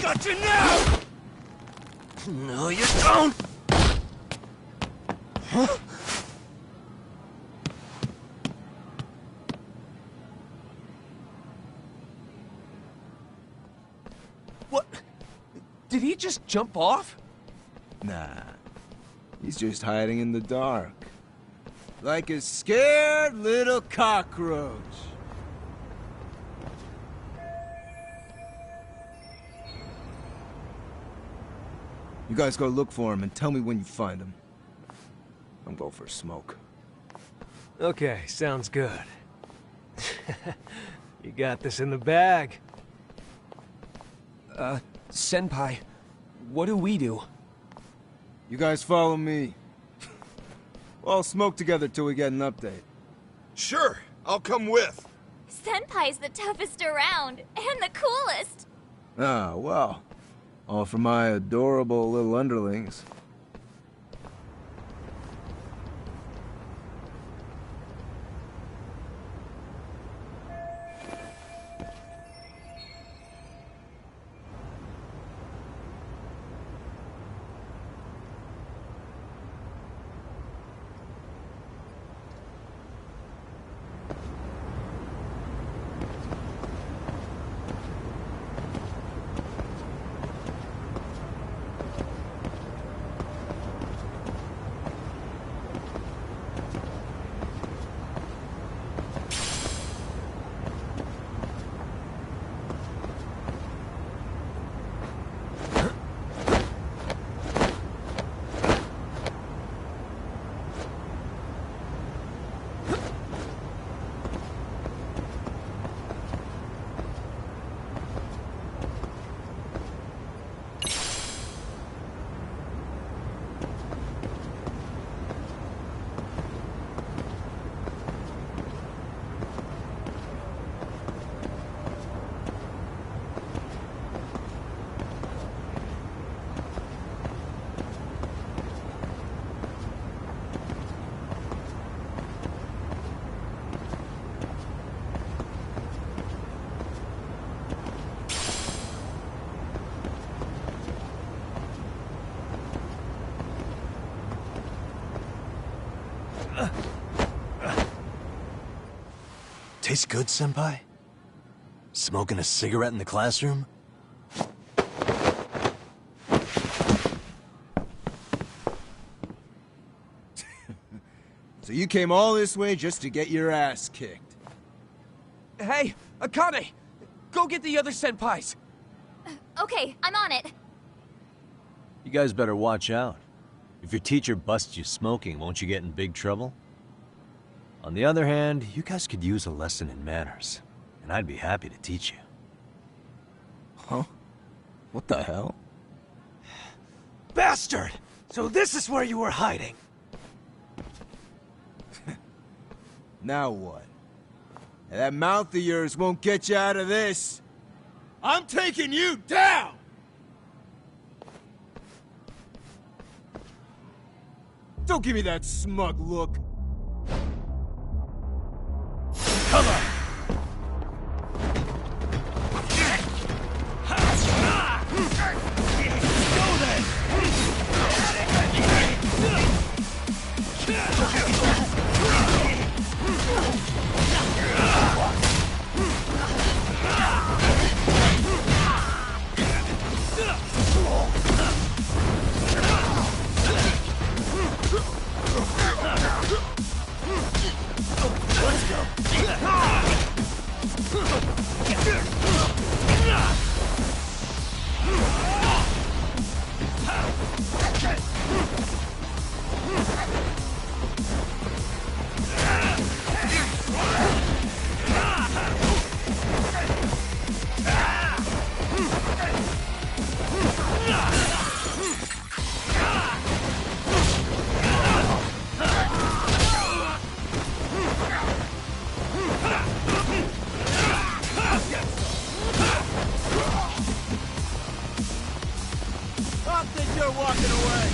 Got you now! No, you don't! Huh? What? Did he just jump off? Nah. He's just hiding in the dark. Like a scared little cockroach. You guys go look for him and tell me when you find him. I'm going for a smoke. Okay, sounds good. You got this in the bag. Senpai, what do we do? You guys follow me. We'll all smoke together till we get an update. Sure, I'll come with. Senpai's the toughest around, and the coolest. Ah, well. All for my adorable little underlings. Tastes good, Senpai? Smoking a cigarette in the classroom? So you came all this way just to get your ass kicked? Hey, Akane! Go get the other senpais! Okay, I'm on it. You guys better watch out. If your teacher busts you smoking, won't you get in big trouble? On the other hand, you guys could use a lesson in manners, and I'd be happy to teach you. Huh? What the hell? Bastard! So this is where you were hiding! Now what? That mouth of yours won't get you out of this! I'm taking you down! Don't give me that smug look. Come on! Go then! Let's go! I think you're walking away.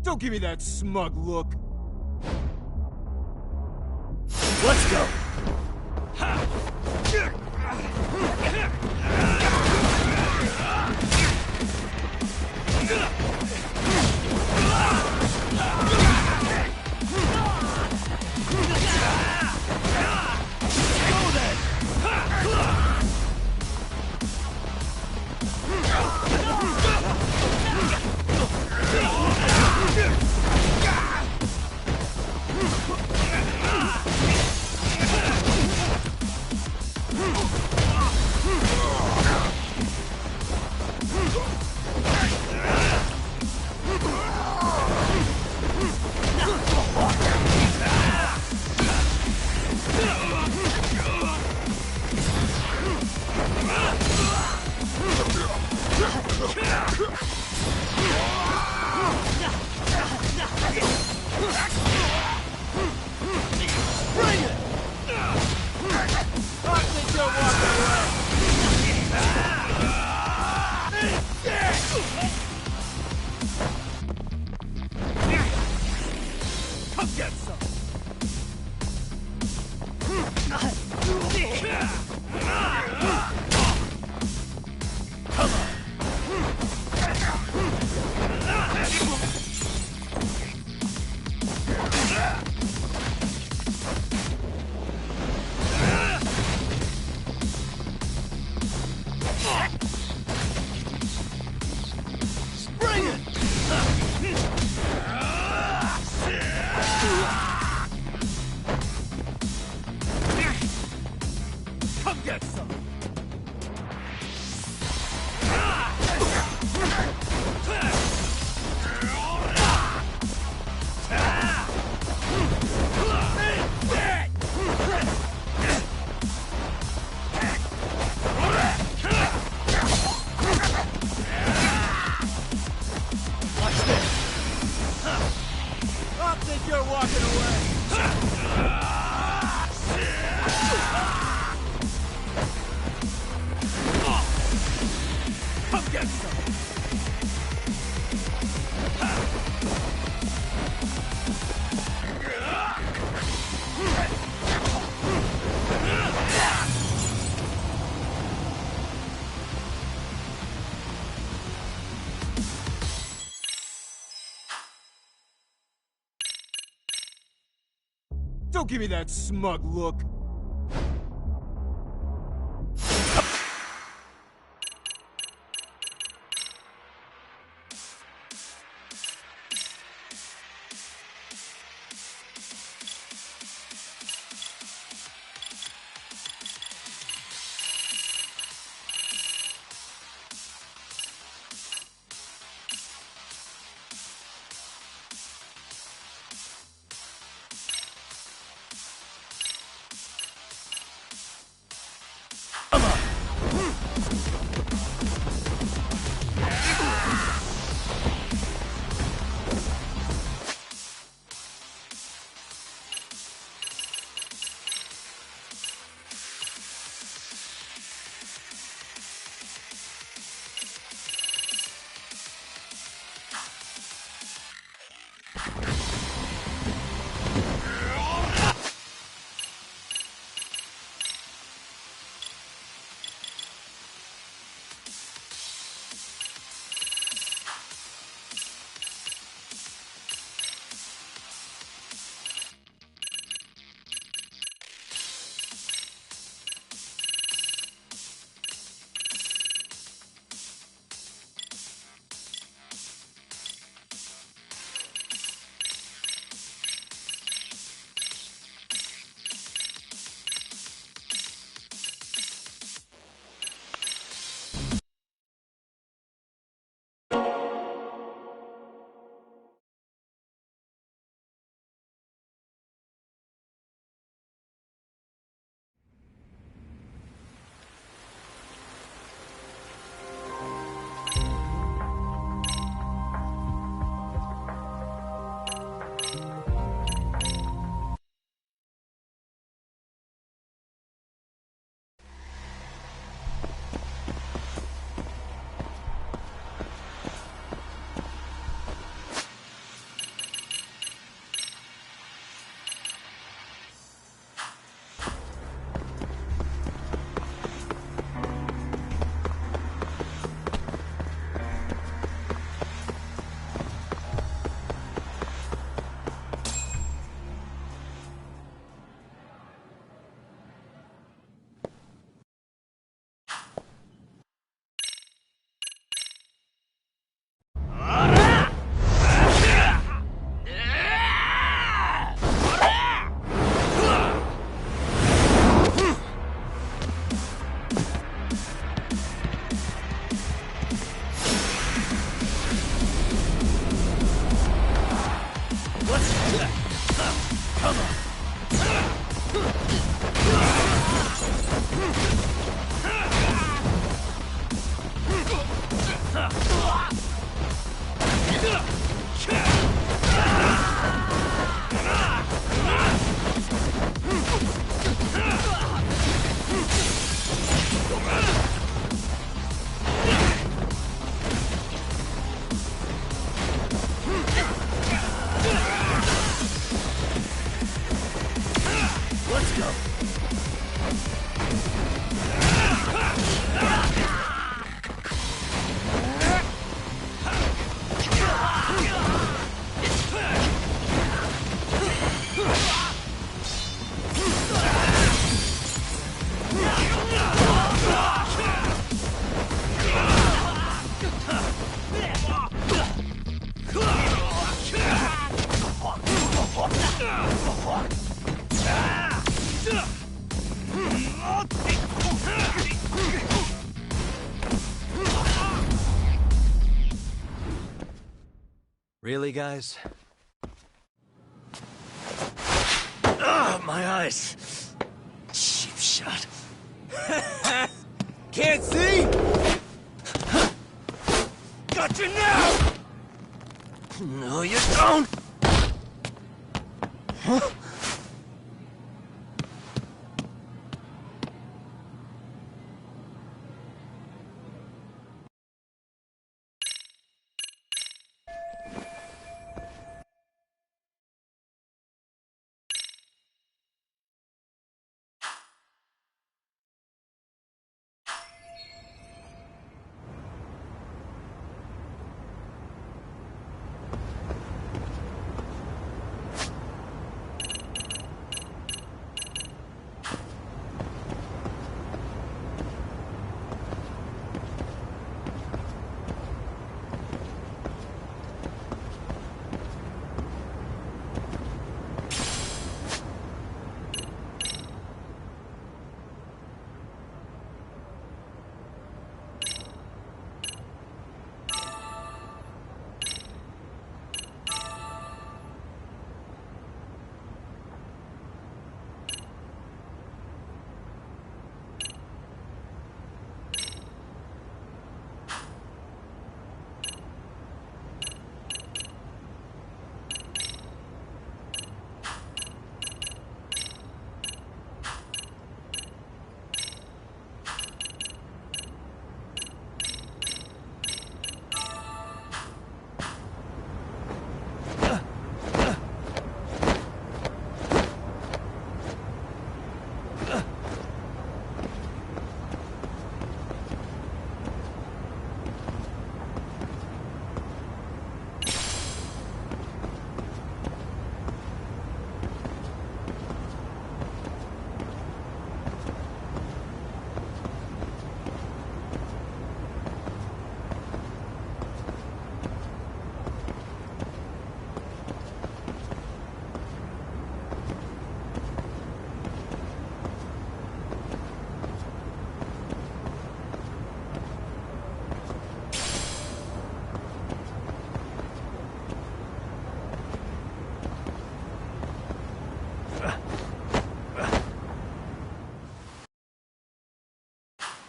Don't give me that smug look. Let's go. Go then. Come get some! I think you're walking away! Come get some! Don't give me that smug look. Let's go! Really, guys? Ugh, my eyes! Cheap shot. Can't see? Got you now! No, you don't! Huh?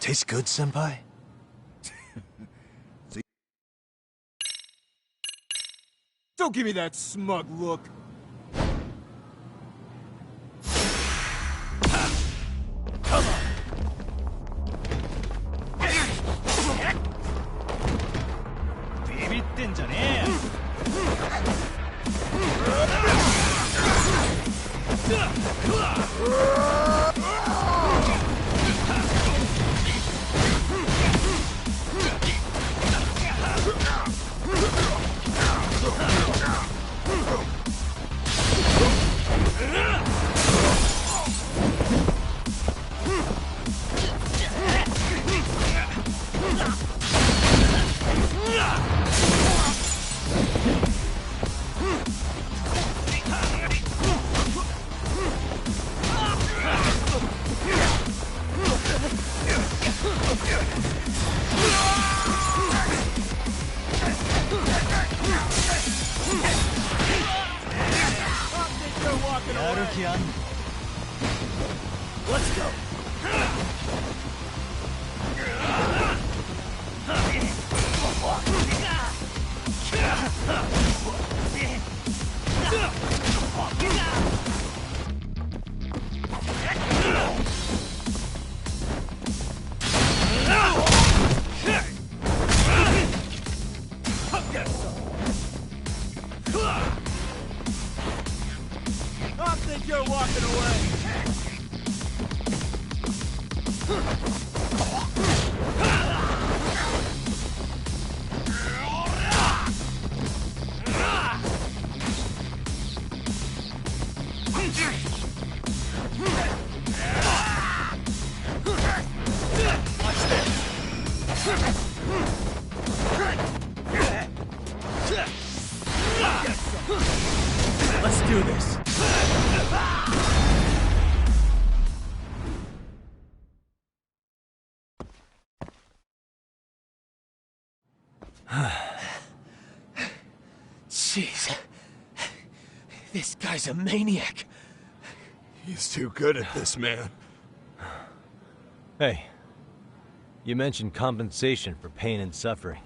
Tastes good, Senpai? Don't give me that smug look. Let's go. I think you're walking away. Jeez. This guy's a maniac. He's too good at this, man. Hey, you mentioned compensation for pain and suffering.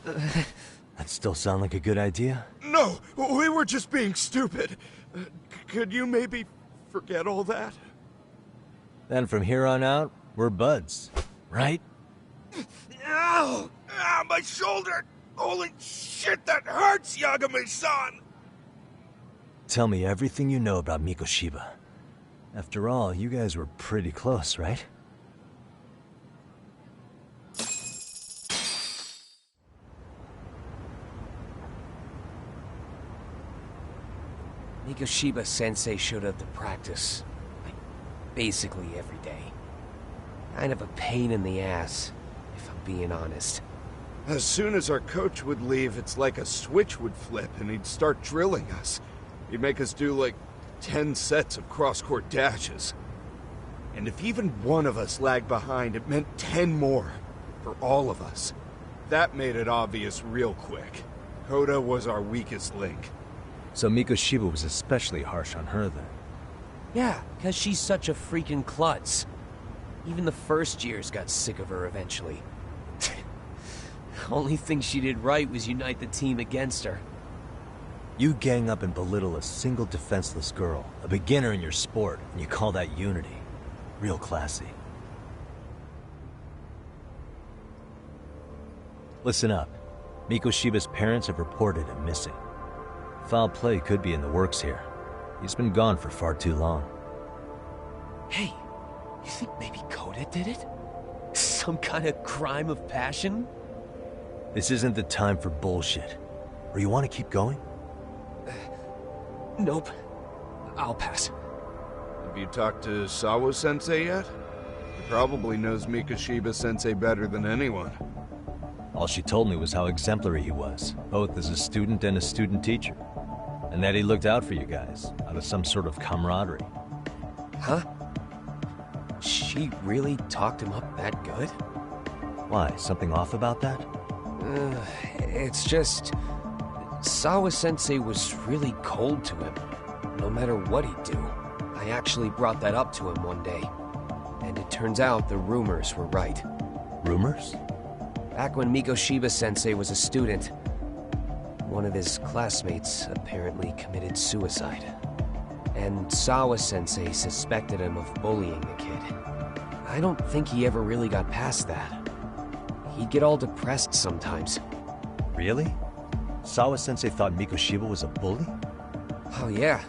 That still sound like a good idea? No, we were just being stupid. Could you maybe forget all that? Then from here on out, we're buds, right? Ow! Ah, my shoulder! Holy shit, that hurts, Yagami-san! Tell me everything you know about Mikoshiba. After all, you guys were pretty close, right? Mikoshiba-sensei showed up to practice, like, basically every day. Kind of a pain in the ass, if I'm being honest. As soon as our coach would leave, it's like a switch would flip and he'd start drilling us. He'd make us do like 10 sets of cross-court dashes. And if even one of us lagged behind, it meant 10 more. For all of us. That made it obvious real quick. Koda was our weakest link. So Mikoshiba was especially harsh on her then? Yeah, because she's such a freaking klutz. Even the first years got sick of her eventually. Only thing she did right was unite the team against her. You gang up and belittle a single defenseless girl, a beginner in your sport, and you call that unity. Real classy. Listen up. Mikoshiba's parents have reported him missing. Foul play could be in the works here. He's been gone for far too long. Hey, you think maybe Koda did it? Some kind of crime of passion? This isn't the time for bullshit. Or you want to keep going? Nope. I'll pass. Have you talked to Sawa-sensei yet? He probably knows Mikoshiba-sensei better than anyone. All she told me was how exemplary he was, both as a student and a student teacher. And that he looked out for you guys, out of some sort of camaraderie. Huh? She really talked him up that good? Why, something off about that? It's just... Sawa-sensei was really cold to him, no matter what he'd do. I actually brought that up to him one day. And it turns out the rumors were right. Rumors? Back when Mikoshiba-sensei was a student, one of his classmates apparently committed suicide. And Sawa-sensei suspected him of bullying the kid. I don't think he ever really got past that. He'd get all depressed sometimes. Really? Sawa-sensei thought Mikoshiba was a bully? Oh yeah.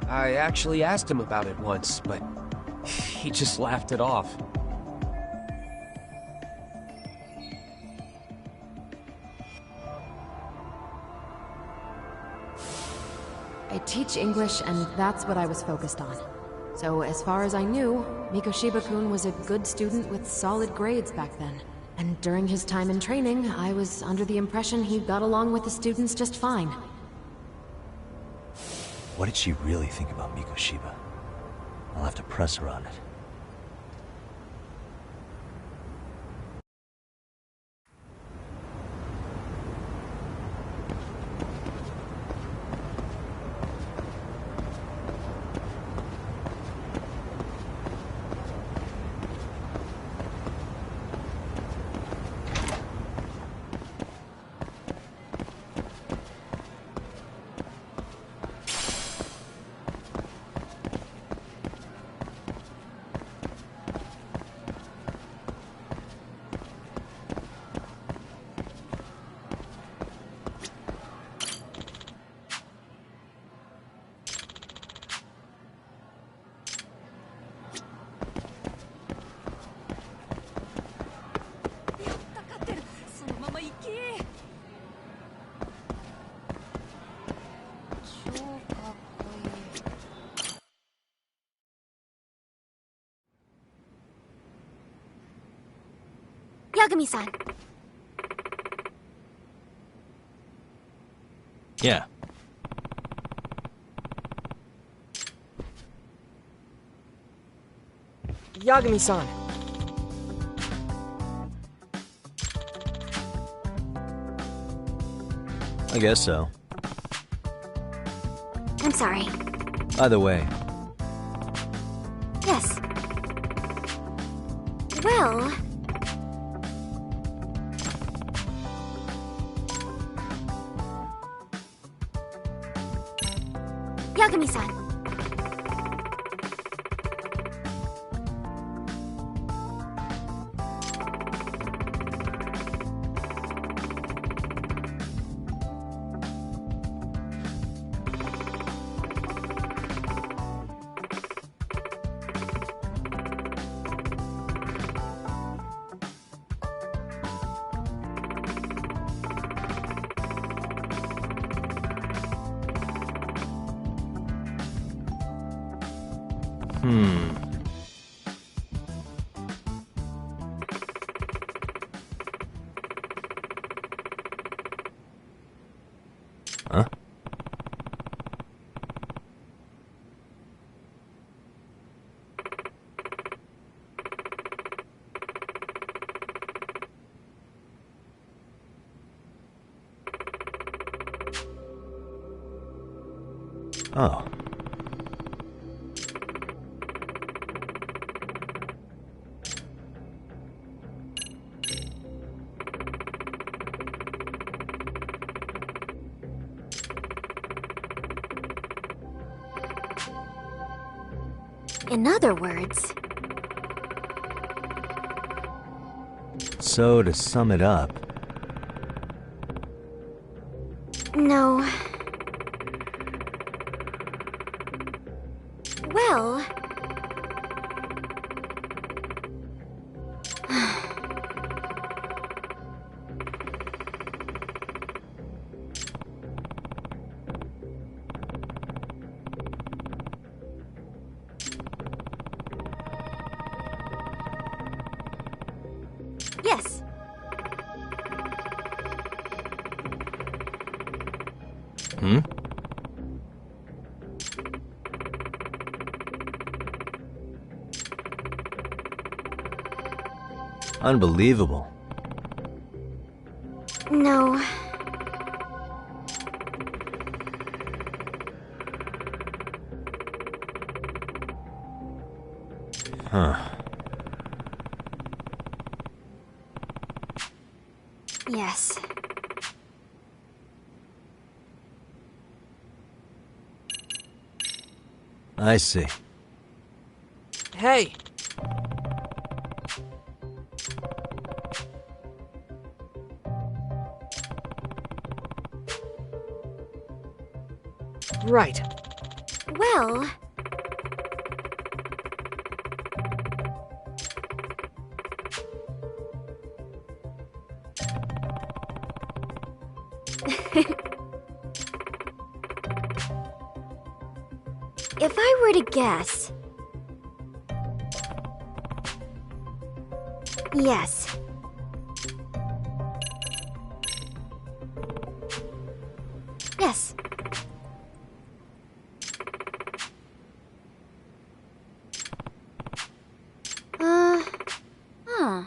I actually asked him about it once, but he just laughed it off. I teach English, and that's what I was focused on. So as far as I knew, Mikoshiba-kun was a good student with solid grades back then. And during his time in training, I was under the impression he got along with the students just fine. What did she really think about Mikoshiba? I'll have to press her on it. Yagami-san. Yeah. Yagami-san. I guess so. I'm sorry. Either way. Yes. Well... Yagami-san. Huh? Oh. In other words... So, to sum it up... No. Well... Yes. Hmm? Unbelievable. No. Huh. Yes. I see. Hey! Right. Well... If I were to guess... Yes. Yes. Huh.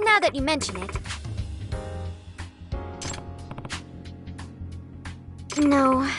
Now that you mention it... No.